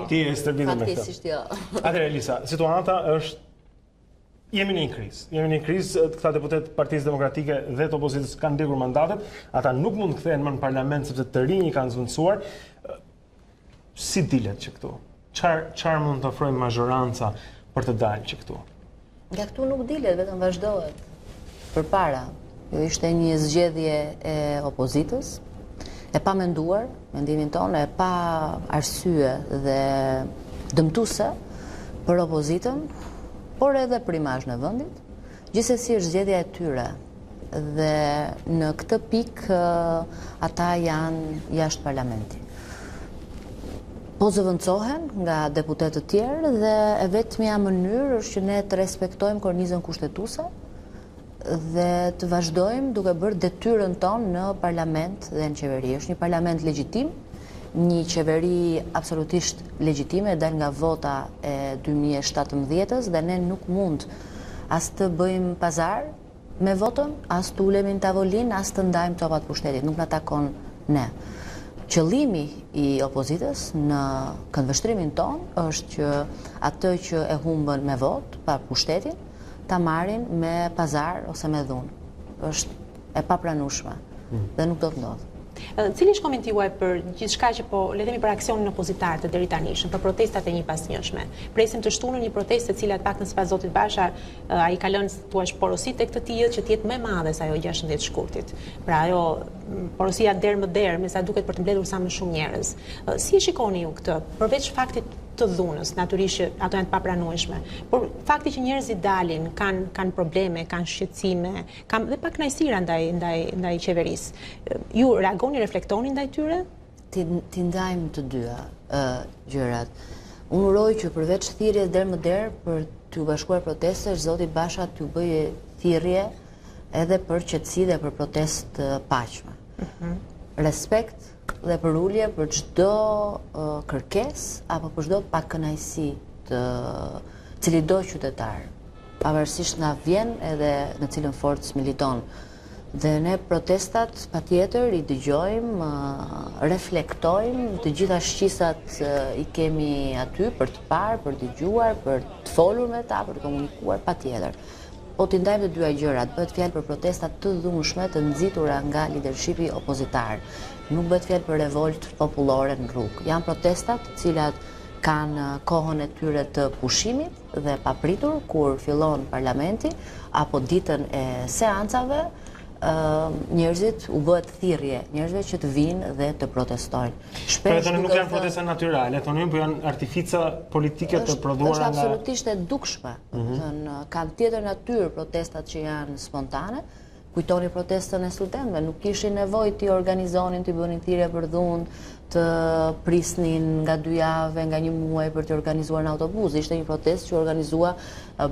Ti je stërvitur me këtë. Elisa, situata është, jemi në një krizë. Jemi në një krizë, këta deputet Partisë Demokratike dhe të opozitës kanë ndjekur mandatet, ata nuk mund të kthehen më në parlament sepse të rinj kanë zvendësuar. Si dilet që këtu? Çfarë mund të ofrojë majoranca për të dalë që këtu? Nga këtu nuk dilet, vetëm vazhdohet. Përpara, jo ishte një zgjedhje e opozitës, e pa menduar, mendimin tonë, e pa arsye dhe dëmtuese për opozitën, por edhe për imazhin e vendit. Gjithsesi është zgjedhja e tyre dhe në këtë pikë ata janë jashtë parlamentit. Po zëvendësohen nga deputetë të tjerë dhe e vetmja mënyrë është që ne të respektojmë kornizën kushtetuese dhe të vazhdojmë duke bërë detyrën tonë në parlament dhe në qeveri. Është një parlament legjitim, një qeveri absolutisht legjitime, dal nga vota e 2017-ës dhe ne nuk mund as të bëjmë pazar me votën, as të ulemi në tavolinë, as të ndajmë topat pushtetit. Nuk na takon ne. Qëllimi i opozitës në këndvështrimin tonë është që atë që e humbën me votë, pa pushtetin, ta marrin me pazar ose me dhunë. Është e papranueshme dhe nuk do të ndodhë. Cili është komenti juaj për gjithçka që po le themi për aksionin opozitar të deri tanishëm, për protestat e njëpasnjëshme? Presim të shtunën një protestë e cila paktën sipas zotit Basha ai ka lënë thua porosit tek të tillë që të jetë më e madhe se ajo 16 shkurtit. Pra ajo porosia derë më derë, me sa duket për të mbledhur sa më shumë njerëz. Si e shikoni ju këtë? Përveç faktit të dhunës, natyrisht që ato janë të papranueshme, por fakti që njerëzit dalin, kanë probleme, kanë shqetësime, kanë dhe pak kënaqësira ndaj qeverisë. Ju reagoni, reflektoni ndaj tyre? Ti ndajmë të dyja gjërat. Unë uroj që përveç thirrjes derë më derë për t'u bashkuar protestesh, zoti Basha t'u bëjë thirrje edhe për qetësi dhe për protestë të paqme. Respekt dhe për ulje për çdo kërkesë apo për çdo pakënaqësi të cili do qytetar, pavarësisht nga vjen edhe në cilën forcë militon. Dhe ne protestat pa tjetër i dëgjojmë, reflektojmë, të gjitha shqisat i kemi aty për të parë, për të dëgjuar, për të folur me ta, për të komunikuar pa tjetër. Po t'i ndajmë të dyja gjërat, bëhet fjalë për protestat të dhunshme të nxitura nga lidershipi opozitar. Nuk bëhet fjalë për revolt popullore në rrugë. Janë protestat të cilat kanë kohën e tyre të pushimit dhe papritur kur fillon parlamenti apo ditën e seancave, njerëzit u bëhet thirrje, njerëzve që të vinë dhe të protestojnë. Pra tonë nuk janë protesta natyrale, tonë po janë artifica politike të prodhuara nga... Është absolutisht e dukshme. Kanë tjetër natyrë protestat që janë spontane. Kujtoni protestën e studentëve, nuk kishin nevojë të organizonin, të bënin thirrje për dhunë, të prisnin nga 2 javë, nga 1 muaj për të organizuar në autobus. Ishte një protestë që organizua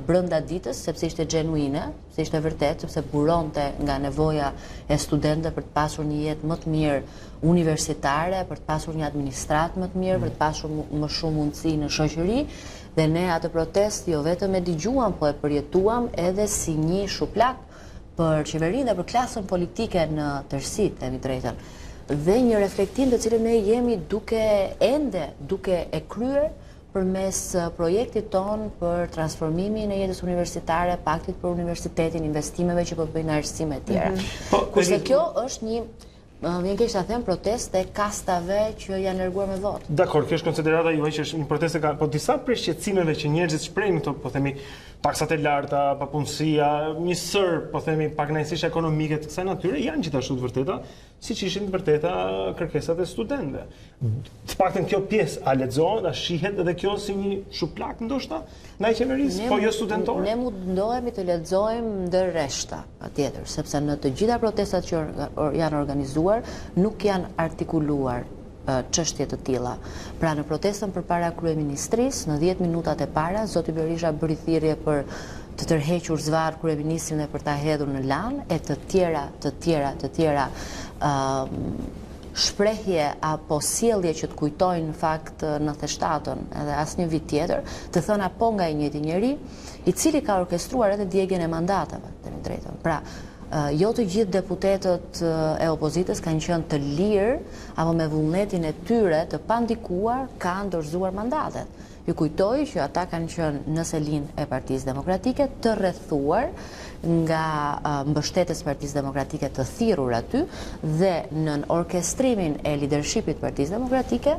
brenda ditës, sepse ishte genuine, se ishte vërtet, sepse buronte nga nevoja e studentëve për të pasur një jetë më të mirë universitare, për të pasur një administratë më të mirë, për të pasur më shumë mundësi në shoqëri. Dhe ne atë protestë jo vetëm e dëgjuam, po e përjetuam edhe si një shuplak për qeverinë dhe për klasën politike në tërësi, themi drejtën. Dhe një reflektim të cilën ne jemi duke e kryer përmes projektit ton për transformimin e jetës universitare, paktit për universitetin, investimeve që po bëjnë arsime të tjera. Kurse kjo është një vjen keq ta them protestë e kastave që janë larguar me votë. Dakor, kjo është konsiderata juaj që është një protestë ka, po disa prej shqetësimeve që njerëzit shprehin këto, po themi, taksat e larta, papunësia, një sër, po themi, pakënaqësish ekonomike të kësaj natyre janë gjithashtu të vërteta, siç ishin të vërteta kërkesat e studentëve. Të paktën kjo pjesë a lexohet, a shihet edhe kjo si një shuplak ndoshta ndaj qeverisë, po jo studentore. Ne mundohemi të lexojmë ndër rreshta, patjetër, sepse në të gjitha protestat që janë organizuar nuk janë artikuluar çështje të tilla. Pra në protestën përpara kryeministrisë, në 10 minutat e para, zoti Berisha bëri thirrje për të tërhequr zvarr kryeministrin dhe për ta hedhur në lan, e të tjera shprehje apo sjellje që të kujtojnë në fakt 97-ën edhe asnjë vit tjetër, të thëna po nga i njëjti njeri, i cili ka orkestruar edhe djegjen e mandatave, themi drejtën. Pra, jo të gjithë deputetët e opozitës kanë qenë të lirë apo me vullnetin e tyre të pandikuar kanë dorëzuar mandatet. Ju kujtoj që ata kanë qenë në selin e Partisë Demokratike të rrethuar nga mbështetës Partisë Demokratike të thirrur aty dhe në orkestrimin e leadershipit Partisë Demokratike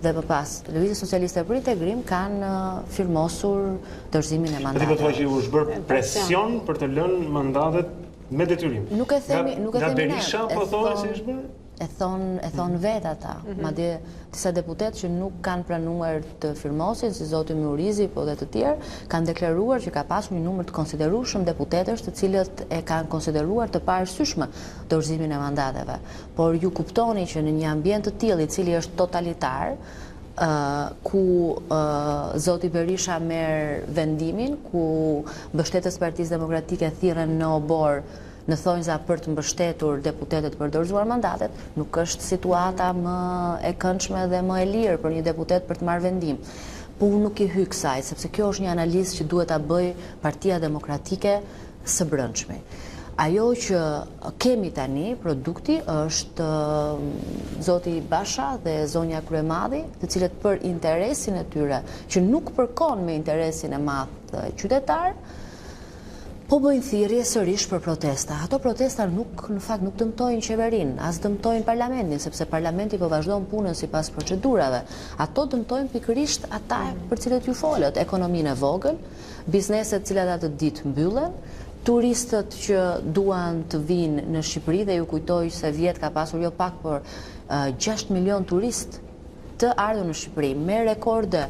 dhe më pas Lëvizja Socialiste për Integrim kanë firmosur dorëzimin e mandateve. Po thua që u zbër presion për të lënë mandatet me detyrim. Nuk e themi nga Berisha po thonë se është bërë? E thonë vetë ata. Madje disa deputet që nuk kanë planuar të firmosin, si zoti Murizi po dhe të tjerë, kanë deklaruar që ka pasur një numër të konsiderueshëm deputetësh të cilët e kanë konsideruar të parësyeshme dorëzimin e mandateve. Por ju kuptoni që në një ambient të tillë i cili është totalitar, ku zoti Berisha merr vendimin, ku mbështetës Partisë Demokratike thirren në obor në thonjza për të mbështetur deputetët për dorëzuar mandatet, nuk është situata më e këndshme dhe më e lirë për një deputet për të marrë vendim. Po unë nuk i hy kësaj, sepse kjo është një analizë që duhet ta bëj Partia Demokratike së brendshme. Ajo që kemi tani, produkti, është zoti Basha dhe zonja Kryemadhi, të cilët për interesin e tyre, që nuk përkon me interesin e madh qytetar, po bëjnë thirrje sërish për protesta. Ato protesta në fakt nuk dëmtojnë qeverinë, as dëmtojnë parlamentin, sepse parlamenti po vazhdon punën sipas procedurave. Ato dëmtojnë pikërisht ata për cilët ju folët, ekonominë e vogël, bizneset të cilat atë ditë mbyllen, turistët që duan të vinë në Shqipëri dhe ju kujtoj se vjet ka pasur jo pak por 6 milion turist të ardhur në Shqipëri me rekorde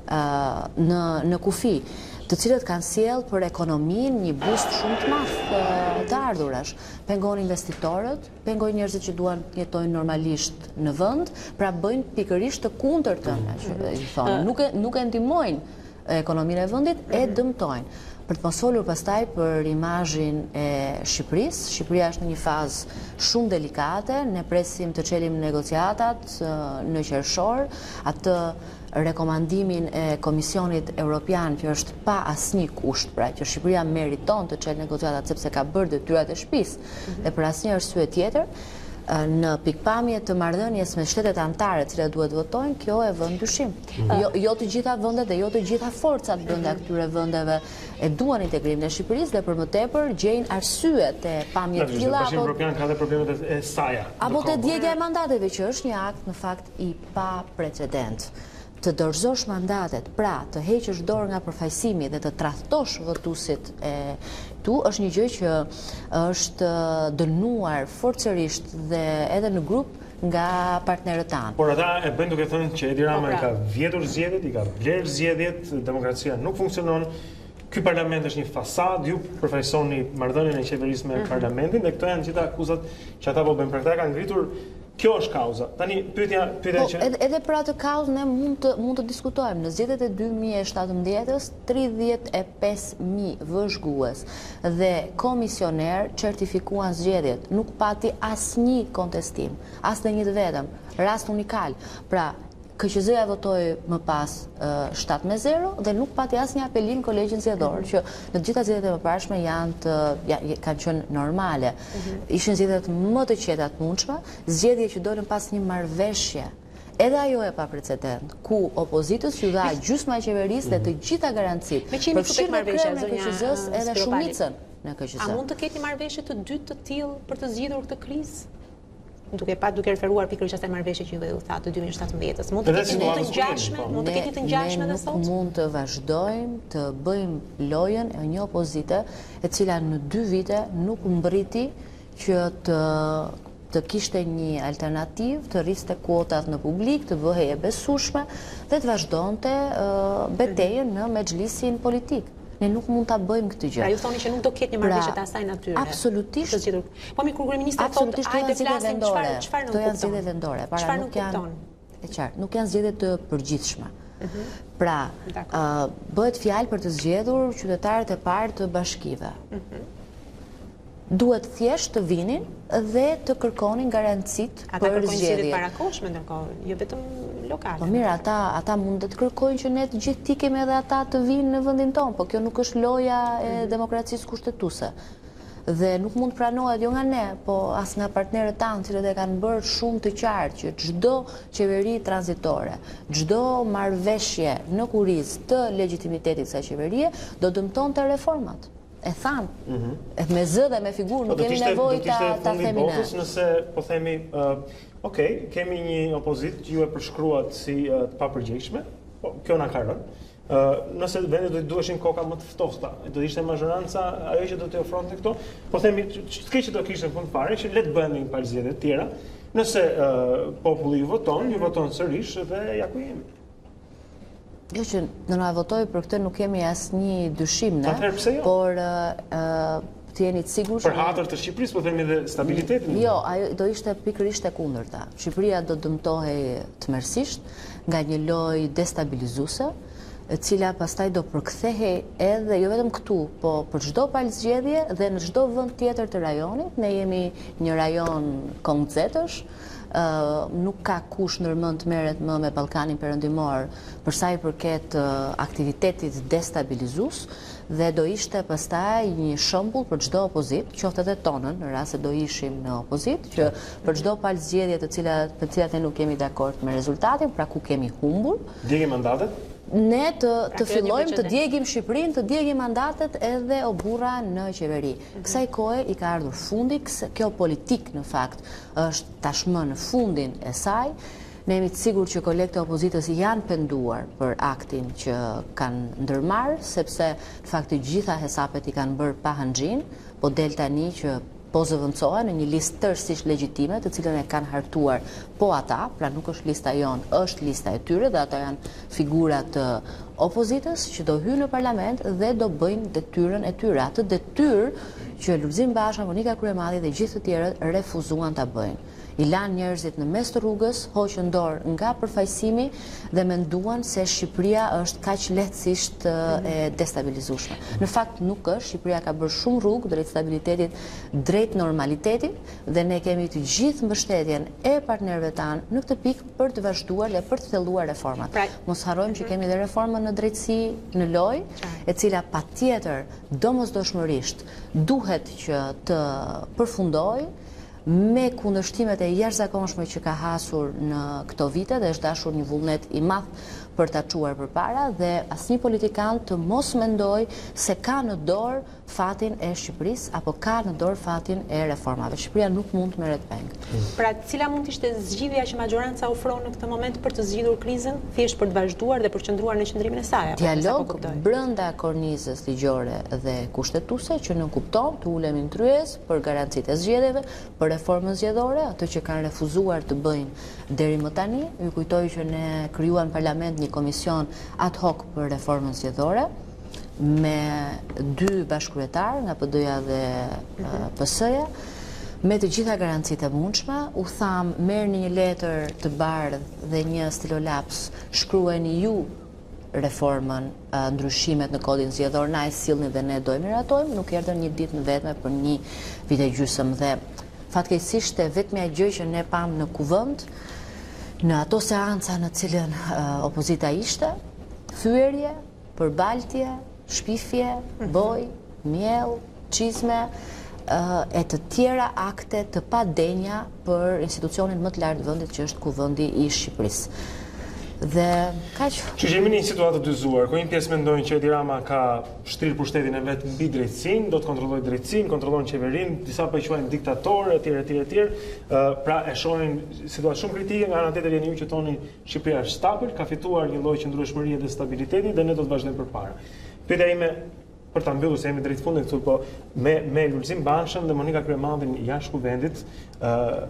në kufi, të cilët kanë sjellë për ekonominë një boost shumë të madh të ardhurash. Pengon investitorët, pengon njerëzit që duan të jetojnë normalisht në vend, pra bëjnë pikërisht të kundërtën, që i thonë. Nuk e ndihmojnë ekonominë e vendit, e dëmtojnë. Për të mos folur pastaj për imazhin e Shqipërisë. Shqipëria është në një fazë shumë delikate, ne presim të çelim negociatat në qershor, atë rekomandimin e Komisionit Evropian që është pa asnjë kusht, pra që Shqipëria meriton të çelë negociatat sepse ka bërë detyrat e shtëpisë dhe për asnjë arsye tjetër. Në pikpamje të marrëdhënies me shtetet anëtare të cilat duhet votojnë, kjo e vën dyshim. Jo të gjitha vendet dhe jo të gjitha forcat brenda këtyre vendeve e duan integrimin e Shqipërisë dhe për më tepër gjejnë arsye të pamje të tilla apo Evropian ka dhe problemet e saj. Apo të djegja e mandateve që është një akt në fakt i pa precedent. Të dorëzosh mandatet, pra të heqësh dorë nga përfaqësimi dhe të tradhtosh votuesit tu është një gjë që është dënuar forcërisht dhe edhe në grup nga partnerët tanë. Por ata e bëjnë duke thënë që Edi Rama i ka vjedhur zgjedhjet, i ka blerë zgjedhjet, demokracia nuk funksionon. Ky parlament është një fasad, ju përfaqësoni marrëdhënien e qeverisë me parlamentin dhe këto janë gjitha akuzat që ata po bëjnë. Pra këta kanë ngritur. Kjo është kauza. Tani pyetja që edhe për atë kauzë ne mund të diskutojmë. Në zgjedhjet e 2017-s 35.000 vëzhgues dhe komisioner certifikuan zgjedhjet. Nuk pati asnjë kontestim, as në një të vetëm, rast unikal. Pra KQZ-ja votoi më pas 7-0 dhe nuk pati asnjë apelim kolegjin zgjedhor, që në të gjitha zgjedhjet e mëparshme kanë qenë normale. Ishin zgjedhjet më të qeta të mundshme, zgjedhje që dolën pas një marrëveshje. Edhe ajo e pa precedent, ku opozitës ju dha gjysma e qeverisë dhe të gjitha garancitë. Përfshirë në krye në KQZ-s edhe shumicën në KQZ. A mund të ketë marrëveshje të dytë të tillë për të zgjidhur këtë krizë? Duke referuar pikërisht asaj marrëveshje që ju thatë të 2017-s. Mund të ketë një të ngjashme, mund të ketë një të ngjashme edhe sot? Ne mund të vazhdojmë të bëjmë lojën e një opozite e cila në 2 vite nuk mbriti që të kishte një alternativë, të rriste kuotat në publik, të bëhej e besueshme dhe të vazhdonte betejën në mexhlisin politik. Ne nuk mund ta bëjmë këtë gjë. Pra ju thoni që nuk do ketë një marrëveshje të asaj natyre. Absolutisht. Po mi kur kryeministri thotë hajde flasim çfarë nuk kupton. Këto janë zgjedhje vendore, para nuk janë e qartë, nuk janë zgjedhje të përgjithshme. Pra, bëhet fjalë për të zgjedhur qytetarët e parë të bashkive. Duhet thjesht të vinin dhe të kërkonin garancit për zgjedhje. Ata kërkojnë zgjedhje parakohshme ndërkohë, jo vetëm lokale. Po mirë, ata mund të kërkojnë që ne të gjithë tikemi edhe ata të vinë në vendin tonë, po kjo nuk është loja e demokracisë kushtetuese. Dhe nuk mund pranohet jo nga ne, po as nga partnerët tanë, cilët e kanë bërë shumë të qartë që çdo qeveri tranzitore, çdo marrëveshje në kuriz të legitimitetit së qeverie do dëmtonte reformat. E thanë, me zë dhe me figurë, nuk kemi nevojë ta themi ne. Nëse po themi, kemi një opozitë që ju e përshkruat si të papërgjegjshme, kjo na ka rënë. Nëse vendet do të duheshin koka më të ftohta, do të ishte mazhoranca ajo që do të ofronte këto, po themi, ç'ke që do kishte në fund fare, që le të bëhen një palë zgjedhje të tjera. Nëse populli ju voton sërish dhe ja ku jemi. Jo që në na votoj për këtë nuk kemi asnjë dyshim ne, por të jeni të sigurt për hatër të Shqipërisë, po themi dhe stabilitetin. Jo, ajo do ishte pikërisht e kundërta. Shqipëria do dëmtohej tmerrsisht nga një lojë destabilizuese, e cila pastaj do përkthehej edhe jo vetëm këtu, po për çdo palë zgjedhje dhe në çdo vend tjetër të rajonit. Ne jemi një rajon kongëzetësh. Nuk ka kush ndërmend të merret më me Ballkanin Perëndimor për sa i përket aktivitetit destabilizues dhe do ishte pastaj një shembull për çdo opozit, qoftë edhe tonën, në rast se do ishim në opozit, që për çdo palë zgjedhje të cilat ne nuk kemi dakord me rezultatin, pra ku kemi humbur, djegim mandatet. Ne të fillojmë të djegim Shqipërinë, të djegim mandatet edhe o burra në qeveri. Kësaj kohe i ka ardhur fundi, kjo politik në fakt është tashmë në fundin e saj. Ne jemi të sigurt që kolegët e opozitës janë penduar për aktin që kanë ndërmarrë, sepse në fakt të gjitha hesapet i kanë bërë pa hanxhin, po del tani që po zëvendësohen në një listë tërësisht legjitime, të cilën e kanë hartuar po ata, pra nuk është lista jonë, është lista e tyre dhe ata janë figurat të opozitës që do hyjnë në parlament dhe do bëjnë detyrën e tyre, atë detyrë që Lulzim Basha, Monika Kryemallി dhe gjithë të tjerët refuzuan ta bëjnë. I lanë njerëzit në mes të rrugës, hoqën dorë nga përfaqësimi dhe menduan se Shqipëria është kaq lehtësisht e destabilizueshme. Në fakt nuk është, Shqipëria ka bërë shumë rrugë drejt stabilitetit, drejt normalitetit dhe ne kemi të gjithë mbështetjen e partnerëve tanë në këtë pikë për të vazhduar dhe për të thelluar reformat. Mos harrojmë që kemi dhe reformën në drejtësi në lojë, e cila patjetër domosdoshmërisht duhet që të përfundojë me kundërshtimet e jashtëzakonshme që ka hasur në këto vite dhe është dashur një vullnet i madh për ta çuar përpara dhe asnjë politikan të mos mendoj se ka në dorë fatin e Shqipërisë apo ka në dorë fatin e reformave. Shqipëria nuk mund të merret peng. Pra, cila mund të ishte zgjidhja që majoranca ofron në këtë moment për të zgjidhur krizën, thjesht për të vazhduar dhe për qëndruar në qëndrimin e saj? Dialog brenda kornizës ligjore dhe kushtetuese që nuk kupton të ulemi në tryez për garancitë e zgjedhjeve, për reformën zgjedhore, ato që kanë refuzuar të bëjnë deri më tani. Ju kujtoj që ne krijuan parlament një komision ad hoc për reformën zgjedhore me 2 bashkëkryetar nga PD-ja dhe PS-ja, me të gjitha garancitë e mundshme. U tham, merrni një letër të bardhë dhe një stilolaps, shkruani ju reformën, ndryshimet në kodin zgjedhor, na e sillni dhe ne do e miratojmë. Nuk erdhën një ditë në vetme për një vit e gjysmë dhe fatkeqësisht e vetmja gjë që ne pam në kuvend në ato seanca në cilën opozita ishte, thyerje, përbaltje, shpifje, boj, miell, çizme e të tjera akte të padenja për institucionin më të lartë të vendit që është Kuvendi i Shqipërisë. Dhe kaq. Që jemi në një situatë të dyzuar, ku një pjesë mendojnë që Edi Rama ka shtrirë pushtetin e vet mbi drejtësinë, do të kontrollojë drejtësinë, kontrollon qeverinë, disa po e quajnë diktator, etj. Pra e shohin situatë shumë kritike, nga ana tjetër jeni ju që thoni Shqipëria është stabil, ka fituar një lloj qëndrueshmërie dhe stabiliteti dhe ne do të vazhdojmë përpara. Pyetja ime për ta mbyllur se jemi drejt fundit këtu, po me Lulzim Banshën dhe Monika Kryemandin jashtë kuvendit,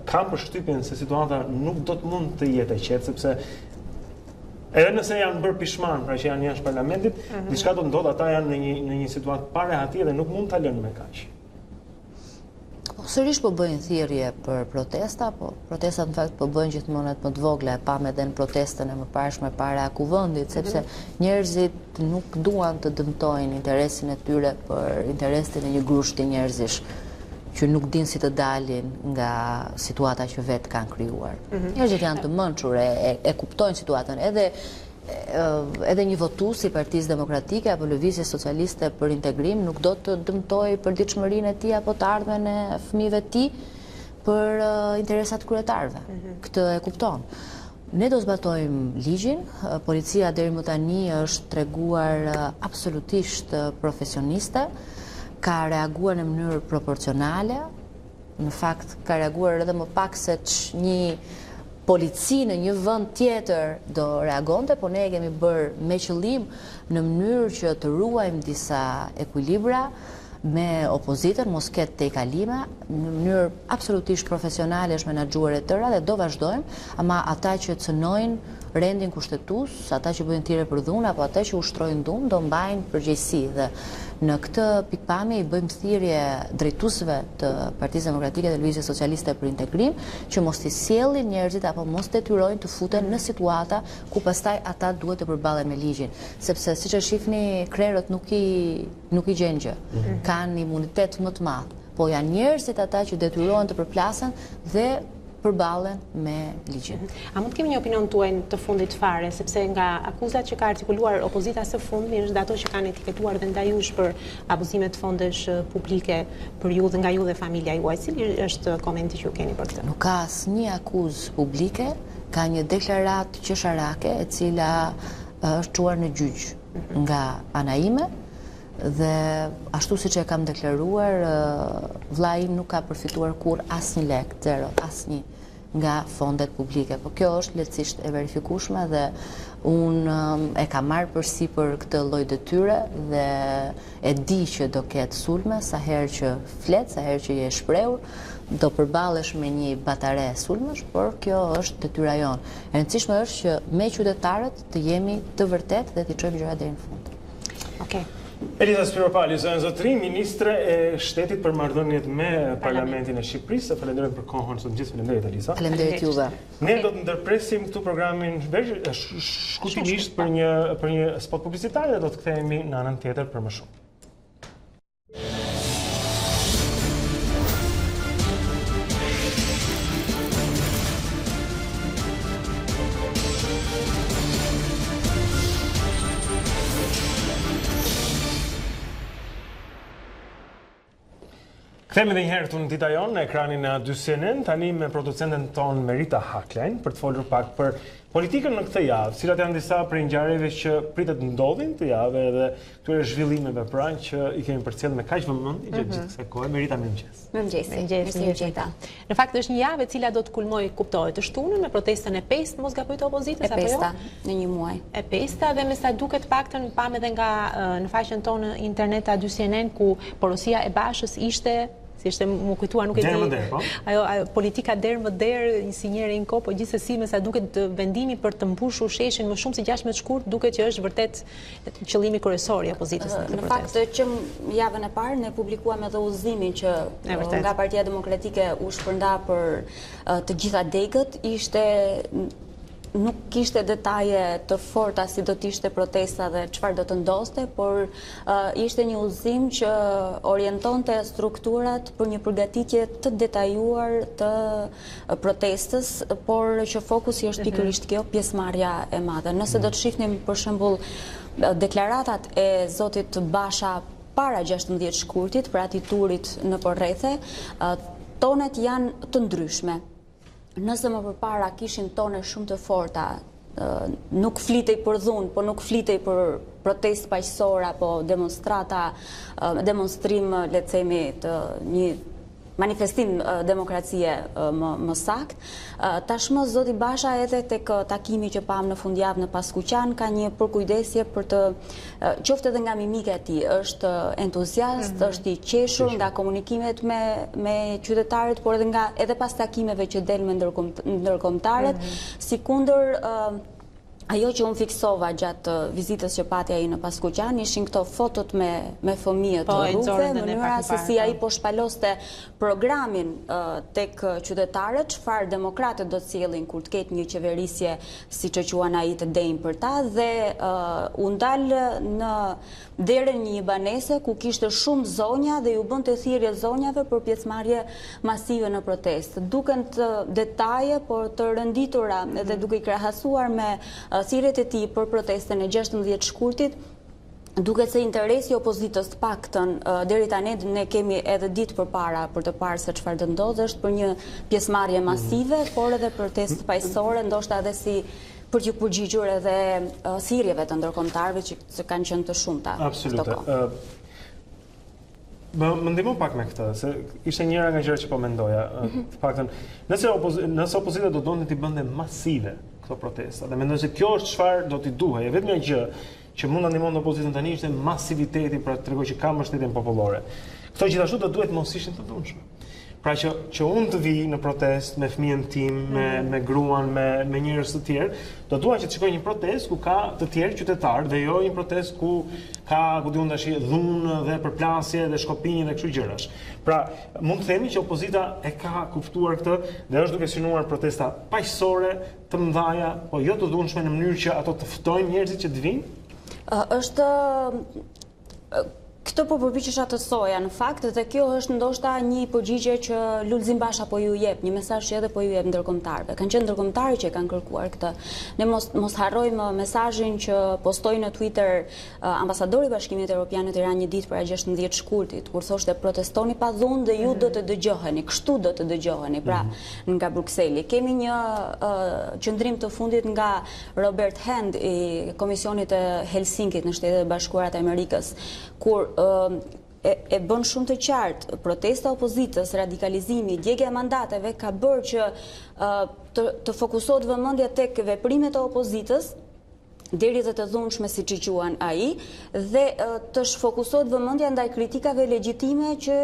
kam përshtypjen se situata nuk do të mund të jetë e qetë, sepse edhe nëse janë bërë pishman, pra që janë jashtë parlamentit, diçka do të ndodhë, ata janë në një situatë pa rehatie dhe nuk mund ta lënë me kaq. Sërish po bëjnë thirrje për protesta, po protestat në fakt po bëjnë gjithmonë më të vogla, e pam edhe në protestën e mëparshme para kuvendit, sepse njerëzit nuk duan të dëmtojnë interesin e tyre për interesin e një grushti njerëzish që nuk din si të dalin nga situata që vetë kanë krijuar. Njerëzit janë të mençur, e kuptojnë situatën, edhe një votues i Partisë Demokratike apo Lëvizjes Socialiste për Integrim nuk do të dëmtojë përditshmërinë e tij apo të ardhmen e fëmijëve të tij për interesat kryetarëve. Këtë e kupton. Ne do zbatojmë ligjin, policia deri më tani është treguar absolutisht profesioniste, ka reaguar në mënyrë proporcionale, në fakt ka reaguar edhe më pak se një polici në një vend tjetër do reagonte, po ne e kemi bërë me qëllim në mënyrë që të ruajmë disa ekuilibra me opozitën, mos ketë tejkalime, në mënyrë absolutisht profesionale është menaxhuar e tëra dhe do vazhdojmë, ama ata që cënojnë rendin kushtetues, ata që bëjnë thirrje për dhunë apo ata që ushtrojnë dhunë do mbajnë përgjegjësi dhe në këtë pikpamje i bëjmë thirrje drejtuesve të Partisë Demokratike dhe Lëvizjes Socialiste për Integrim që mos t'i sjellin njerëzit apo mos detyrojnë të futen në situata ku pastaj ata duhet të përballen me ligjin, sepse siç e shihni krerët nuk i gjen gjë. Kanë imunitet më të madh, po janë njerëzit ata që detyrohen të përplasen dhe përballen me ligjin. A mund të kemi një opinion tuaj të fundit fare, sepse nga akuzat që ka artikuluar opozita së fundmi është dhe ato që kanë etiketuar dhe ndaj jush për abuzimet fondesh publike për ju dhe nga ju dhe familja juaj, cili është komenti që ju keni për këtë? Nuk ka asnjë akuzë publike, ka një deklaratë qesharake e cila është çuar në gjyq nga ana ime. Dhe ashtu siç e kam deklaruar, vllai im nuk ka përfituar kurrë asnjë lek, zero, asnjë nga fondet publike. Po kjo është lehtësisht e verifikueshme dhe unë e kam marrë përsipër këtë lloj detyre dhe e di që do ketë sulme sa herë që flet, sa herë që je shprehur, do përballesh me një batare sulmesh, por kjo është detyra jonë. E rëndësishme është që me qytetarët të jemi të vërtet dhe të çojmë gjërat deri në fund. Okej. Elisa Spiropali, zënë zotëri, ministre e shtetit për marrëdhëniet me Parlamentin e Shqipërisë. Falenderojmë për kohën sot gjithë. Falenderit, Elisa. Falenderit juve. Ne do të ndërpresim këtu programin shkurtimisht për një spot publicitar dhe do të kthehemi në anën tjetër për më shumë. Kthehemi edhe një herë këtu në Dita Jonë në ekranin e CNN, tani me producenten tonë Merita Haklajn për të folur pak për politikën në këtë javë, cilat janë disa prej ngjarjeve që pritet ndodhin këtë javë edhe këtyre zhvillimeve pra që i kemi përcjellë me kaq vëmendje gjatë gjithë kësaj kohe. Merita, mirëmëngjes. Mirëmëngjes. Në fakt është një javë e cila do të kulmojë, kuptohet, të shtunën me protestën e 5, mos gaboj të opozitës apo jo? E 5 në një muaj. E 5 dhe me sa duket paktën pam edhe nga në faqen tonë internet a CNN ku porosia e Bashës ishte si ishte më kujtuar, nuk e di. Ajo politika derë më derë, si njëre në kohë, po gjithsesi me sa duket vendimi për të mbushur sheshin më shumë si 16 shkurt, duket që është vërtet qëllimi kryesor i opozitës në këtë protestë. Në fakt që javën e parë ne publikuam edhe udhëzimin që nga Partia Demokratike u shpërnda për të gjitha degët, nuk kishte detaje të forta si do t'ishte protesta dhe çfarë do të ndoste, por ishte një udhëzim që orientonte strukturat për një përgatitje të detajuar të protestës, por që fokusi është pikërisht kjo pjesëmarrja e madhe. Nëse do të shihnim për shembull deklaratat e zotit Basha para 16 shkurtit, pra atij turit në përrethe, tonet janë të ndryshme. Nëse më përpara kishin tone shumë të forta, nuk flitej për dhunë, po nuk flitej për protestë paqësore apo demonstrim, le të themi, të një manifestim demokracie më sakt. Tashmë zoti Basha edhe tek takimi që pam në fundjavë në Paskuqan ka një përkujdesje për të qoftë edhe nga mimika e tij, është entuziast, është i qeshur nga komunikimet me qytetarët, por edhe pas takimeve që del me ndërkombëtarët, sikundër ajo që unë fiksova gjatë vizitës që pati ai në Paskuqan ishin këto fotot me fëmijët të rrugëve, mënyra se si ai po shpaloste programin tek qytetarët, çfarë demokratët do të sjellin kur të ketë një qeverisje siç e quan ai të denjë për ta, dhe u ndal në derën një banese ku kishte shumë zonja dhe ju bënte thirrje zonjave për pjesëmarrje masive në protestë. Duken detaje, por të rënditura edhe duke i krahasuar me thirrjet e tij për protestën e 16 shkurtit, duket se interesi i opozitës të paktën deri tani ne kemi edhe ditë përpara për të parë se çfarë do ndodhë, është për një pjesëmarrje masive, por edhe protestë paqësore, ndoshta edhe si për të përgjigjur edhe thirrjeve të ndërkombëtarëve që kanë qenë të shumta. Absolutë. Më ndihmo pak me këtë, se ishte njëra nga gjërat që po mendoja. Të paktën, nëse opozita do donte t'i bënte masive këto protesta, dhe mendoj se kjo është çfarë do t'i duhej. E vetmja gjë që mund ta ndihmonte opozitën tani ishte masiviteti, pra të tregoj që ka mbështetjen popullore. Këto gjithashtu do duhet mos ishin të dhunshme. Pra që unë të vi në protest me fëmijën tim, me gruan, me njerëz të tjerë, do dua që të shikoj një protest ku ka të tjerë qytetarë dhe jo një protest ku ka, ku diun tash, dhunë dhe përplasje dhe shkopinje dhe kështu gjërash. Pra, mund të themi që opozita e ka kuptuar këtë dhe është duke synuar protesta paqësore, të mëdha, po jo të dhunshme në mënyrë që ato të ftojnë njerëzit që të vinë? Këtë po përpiqesha të thoja në fakt, dhe kjo është ndoshta një përgjigje që Lulzim Basha po ju jep, një mesazh që edhe po ju jep ndërkombëtarëve. Kanë qenë ndërkombëtarë që kanë kërkuar këtë. Ne mos harrojmë mesazhin që postoi në Twitter ambasadori i Bashkimit Evropian në Tiranë një ditë para 16 shkurtit, kur thoshte protestoni pa dhunë dhe ju do të dëgjoheni, kështu do të dëgjoheni, pra nga Brukseli. Kemi një qendrim të fundit nga Robert Hand i Komisionit të Helsinkit në Shtetet e Bashkuara të Amerikës, kur e bën shumë të qartë protesta opozitës, radikalizimi, djegja e mandateve ka bërë që të fokusohet vëmendja tek veprimet e opozitës deri dhe të dhunshme si që quan ai, dhe të shfokusohet vëmendja ndaj kritikave legjitime që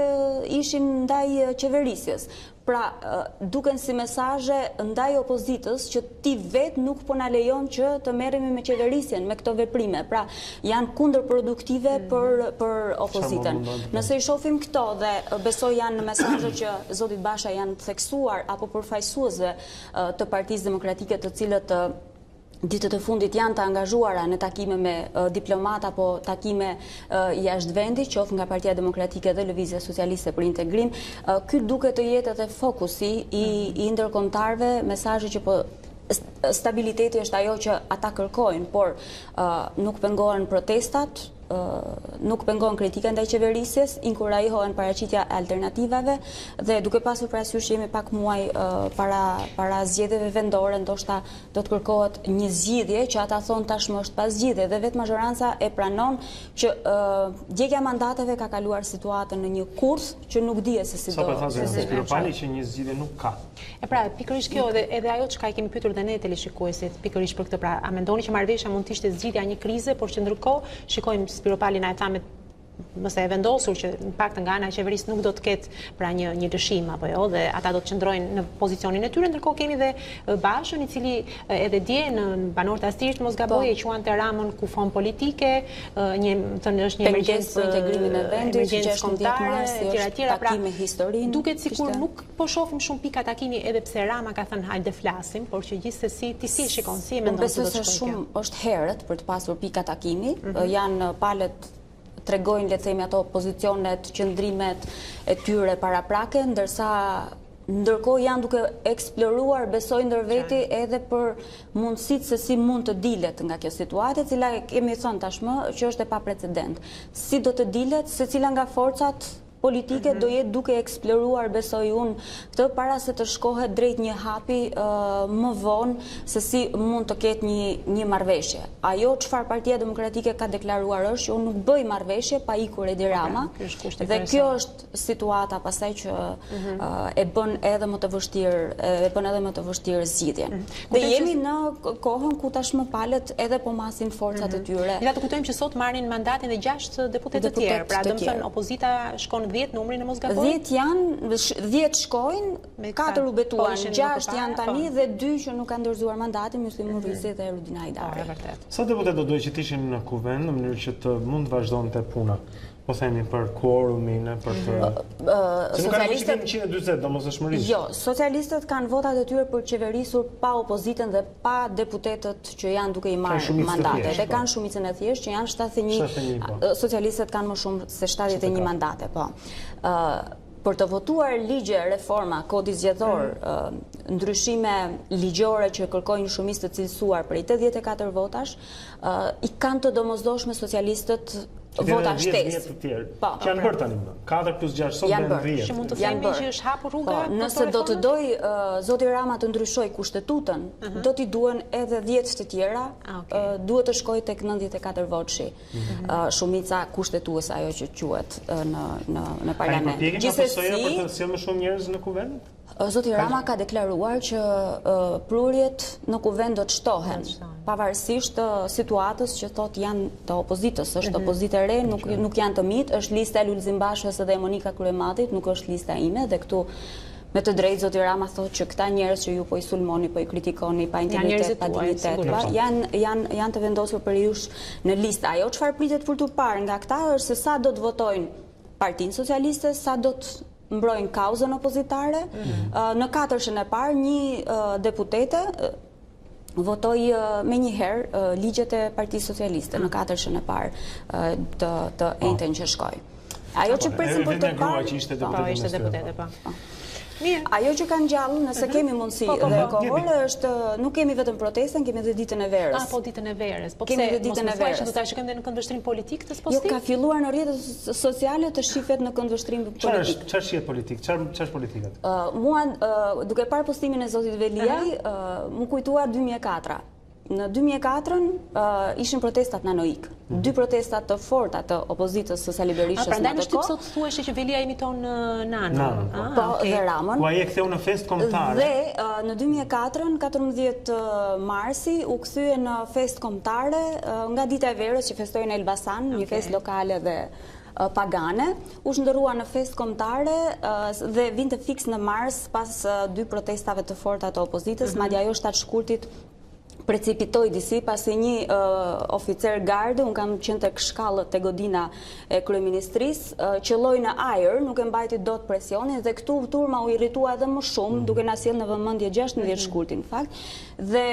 ishin ndaj qeverisjes. Pra, duken si mesazhe ndaj opozitës që ti vetë nuk po na lejon që të merremi me qeverisjen, me këto veprime. Pra, janë kundërproduktive për opozitën. Nëse i shohim këto dhe besoj janë mesazhe që zotit Basha janë theksuar apo përfaqësuesve të Partisë Demokratike, të cilët ditët e fundit janë të angazhuara në takime me diplomata apo takime jashtë vendit, qoftë nga Partia Demokratike dhe Lëvizja Socialiste për Integrim, ky duket të jetë edhe fokusi i ndërkombëtarëve, mesazhe që po stabiliteti është ajo që ata kërkojnë, por nuk pengohen protestat, nuk pengon kritika ndaj qeverisjes, inkurajohen paraqitja alternativave dhe duke pasur parasysh jemi pak muaj para zgjedhjeve vendore, ndoshta do të kërkohet një zgjidhje që ata thonë tashmë është pas zgjidhje dhe vetë mazhoranca e pranon që djegja mandateve ka kaluar situatën në një kurth që nuk dihet se si do. Sa po thasë Pali që një zgjidhje nuk ka. E pra, pikërisht kjo edhe ajo çka i kemi pyetur dhe ne teleshikuesit pikërisht për këtë, pra a mendoni që marrëveshja mund të ishte zgjidhja një krize, por që ndërkohë shikojmë Spiro Pali na e tha mëse e vendosur që në paktën nga ana e qeverisë nuk do të ketë pra një dëshim apo jo, dhe ata do të qëndrojnë në pozicionin e tyre, ndërkohë kemi dhe Bashën, i cili edhe dje në banorët Astirisht mos gaboj e quante Ramën kufon politike, thënë është një emergjencë për integrimin e vendit, emergjencë kombëtare, etj. Pra duket sikur nuk po shohim shumë pika takimi edhe pse Rama ka thënë hajde flasim, por që gjithsesi ti si shikon, si e mendon se do të shkojë kjo? Është herët për të pasur pika takimi, janë palët tregojnë, le të themi, ato pozicionet, qëndrimet e tyre paraprake, ndërkohë janë duke eksploruar, besoj ndër veti, edhe për mundësitë se si mund të dilet nga kjo situatë, e cila kemi thënë tashmë që është e paprecedent. Si do të dilet, secila nga forcat politike do jetë duke eksploruar, besoj unë, këtë para se të shkohet drejt një hapi më vonë se si mund të ketë një marrëveshje. Ajo çfarë Partia Demokratike ka deklaruar është që unë nuk bëj marrëveshje pa ikur Edi Rama, dhe kjo është situata pastaj që e bën edhe më të vështirë zgjidhjen. Dhe jemi në kohën ku tashmë palët edhe po masin forcat e tyre. Ne do të kujtojmë që sot marrin mandatin dhe 6 deputetë të tjerë, pra domethënë opozita shkon 10 numrin e mos gaboj? 10 janë, 10 shkojnë, 4 u betuan, 6 janë tani dhe 2 që nuk kanë dorëzuar mandatin, Myslim Murrisi dhe Rudina Hajdari. Sa deputet do duhet që të ishin në kuvend në mënyrë që të mund të vazhdonte puna? Po themi për quorumin, për të... Që nuk kanë vështimin 140, domosdoshmërisht. Jo, socialistët kanë votat e tyre për qeverisur pa opozitën dhe pa deputetët që janë duke i marrë mandate. Dhe kanë shumicën e thjeshtë që janë 71, socialistët kanë më shumë se 71 mandate, po. Për të votuar ligje, reforma, kodi zgjedhor, ndryshime ligjore që kërkojnë shumicë të cilësuar për 84 votash, i kanë të domosdoshme socialistët vota shtesë. Që janë bërë tani më. 4+6 sot dhe në 10. Që mund të themi që është hapur rruga? Nëse do të doj zoti Rama të ndryshoj kushtetutën, do t'i duen edhe 10 të tjera, duhet të shkoj tek 94 votëshi. Shumica kushtetuese ajo që quhet në parlament. Gjithsesi, për të sjellë më shumë njerëz në kuvend? Zoti Rama ka deklaruar që prurjet në kuvend do të shtohen, pavarësisht të situatës që thot janë të opozitës, është opozitë e re, nuk janë të mitë, është lista e Lulzim Bashës dhe Monika Kryematit, nuk është lista ime, dhe këtu me të drejtë zoti Rama thot që këta njerëz që ju po i sulmoni, po i kritikoni pa integritet, pa dignitet, janë të vendosur për jush në listë. Ajo çfarë pritet për të parë nga këta është se sa do të votojnë Partinë Socialiste, sa do të mbrojnë kauzën opozitare. Në 4-shën e parë, një deputete votoi me njëherë ligjet e Partisë Socialiste, në 4-shën e parë të ejten që shkoj. Ajo që presim për të parë... ishte deputete, pa. Ajo që kanë gjallë, nëse kemi mundësi dhe kohore, është nuk kemi vetëm protestën, kemi dhe ditën e verës. Po ditën e verës. Po pse mos më thuaj që do ta shikojmë dhe në këndvështrim politik të postim? Jo, ka filluar në rrjetet sociale të shihet në këndvështrim politik. Çfarë shihet politik? Çfarë është politikat? Mua, duke parë postimin e zotit Veliaj, më kujtua 2004. Në 2004 ishin protestat në Anoik. 2 protestat të forta të opozitës socialiberishës në atë kohë. Prandaj në shtyp sot thuhej që Velia emiton Nano. Po, dhe Ramën. Ku ai e ktheu në festë kombëtare. Dhe në 2004, 14 marsi, u kthye në festë kombëtare nga Dita e Verës që festoi në Elbasan, një festë lokale dhe pagane, u shndërrua në festë kombëtare dhe vinte fiks në mars pas 2 protestave të forta të opozitës, madje ajo 7 shkurtit precipitoi disi pasi një oficer garde, unë kam qenë tek shkallët e godina e kryeministrisë, qelloi në ajër, nuk e mbajti dot presionin dhe këtu turma u irritua edhe më shumë, duke na sjellë në vëmendje 16 shkurtin në fakt. Dhe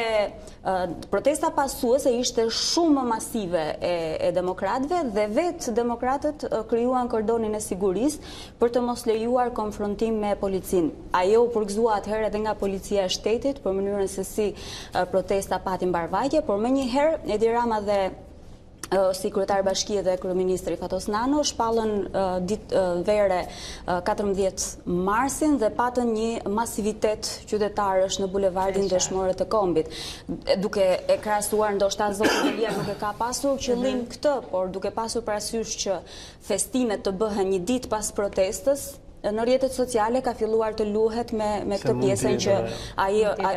protesta pasuese ishte shumë më masive e demokratëve dhe vetë demokratët krijuan kordonin e sigurisë për të mos lejuar konfrontim me policinë. Ajo u përgëzua atëherë edhe nga policia e shtetit për mënyrën se si protesta pati mbarvajtje, por menjëherë Edi Rama dhe si kryetar bashkie dhe kryeministri Fatos Nano shpallën vere 14 marsin dhe patën një masivitet qytetarësh në bulevardin Dëshmorët të Kombit. Duke e krahasuar, ndoshta zoti Velia nuk e ka pasur qëllim këtë, por duke pasur parasysh që festimet të bëhen një ditë pas protestës, në rrjetet sociale ka filluar të luhet me këtë pjesën që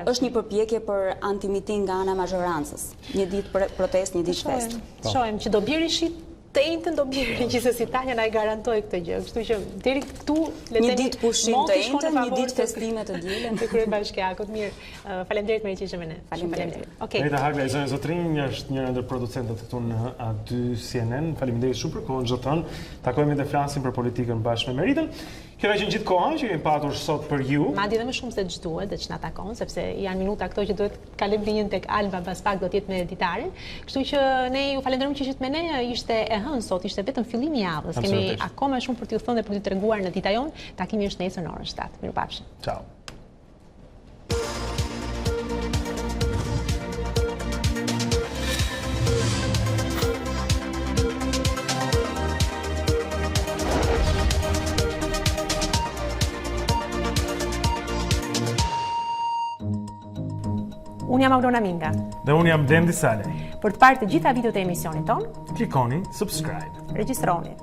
është një përpjekje për antimiting nga ana mazhorancës. Një ditë protest, një ditë fest. Shohem që do bjerë shit të njëjtën do bjerë gjithsesi Tanja na e garantoi këtë gjë. Kështu që deri këtu një ditë pushim të njëjtën, një ditë festime të dielën të kryebashkiakut. Mirë, faleminderit me që ishe me ne. Faleminderit. Okej. Rita Hagla, zonë zotrinj, është një ndër producentët këtu në A2 CNN. Faleminderit shumë për kohën zotan. Takohemi dhe flasim për politikën bashkë me Meritën. Kjo ka qenë gjithë koha që kemi patur sot për ju. Madje edhe më shumë se ç'duhet dhe ç'na takon, sepse janë minuta këto që duhet kalojmë linjën tek Alba, pas pak do të jetë me Ditaren. Kështu që ne ju falenderojmë që ishit me ne. Ishte e hënë sot, ishte vetëm fillimi i javës. Kemi akoma shumë për t'ju thënë dhe për t'ju treguar në Dita Jonë. Takimi është nesër në orën 7. Mirupafshim. Ciao. Unë jam Aurona Minga. Dhe unë jam Dendi Sale. Për të parë të gjitha videot e emisionit ton, klikoni subscribe. Regjistroni.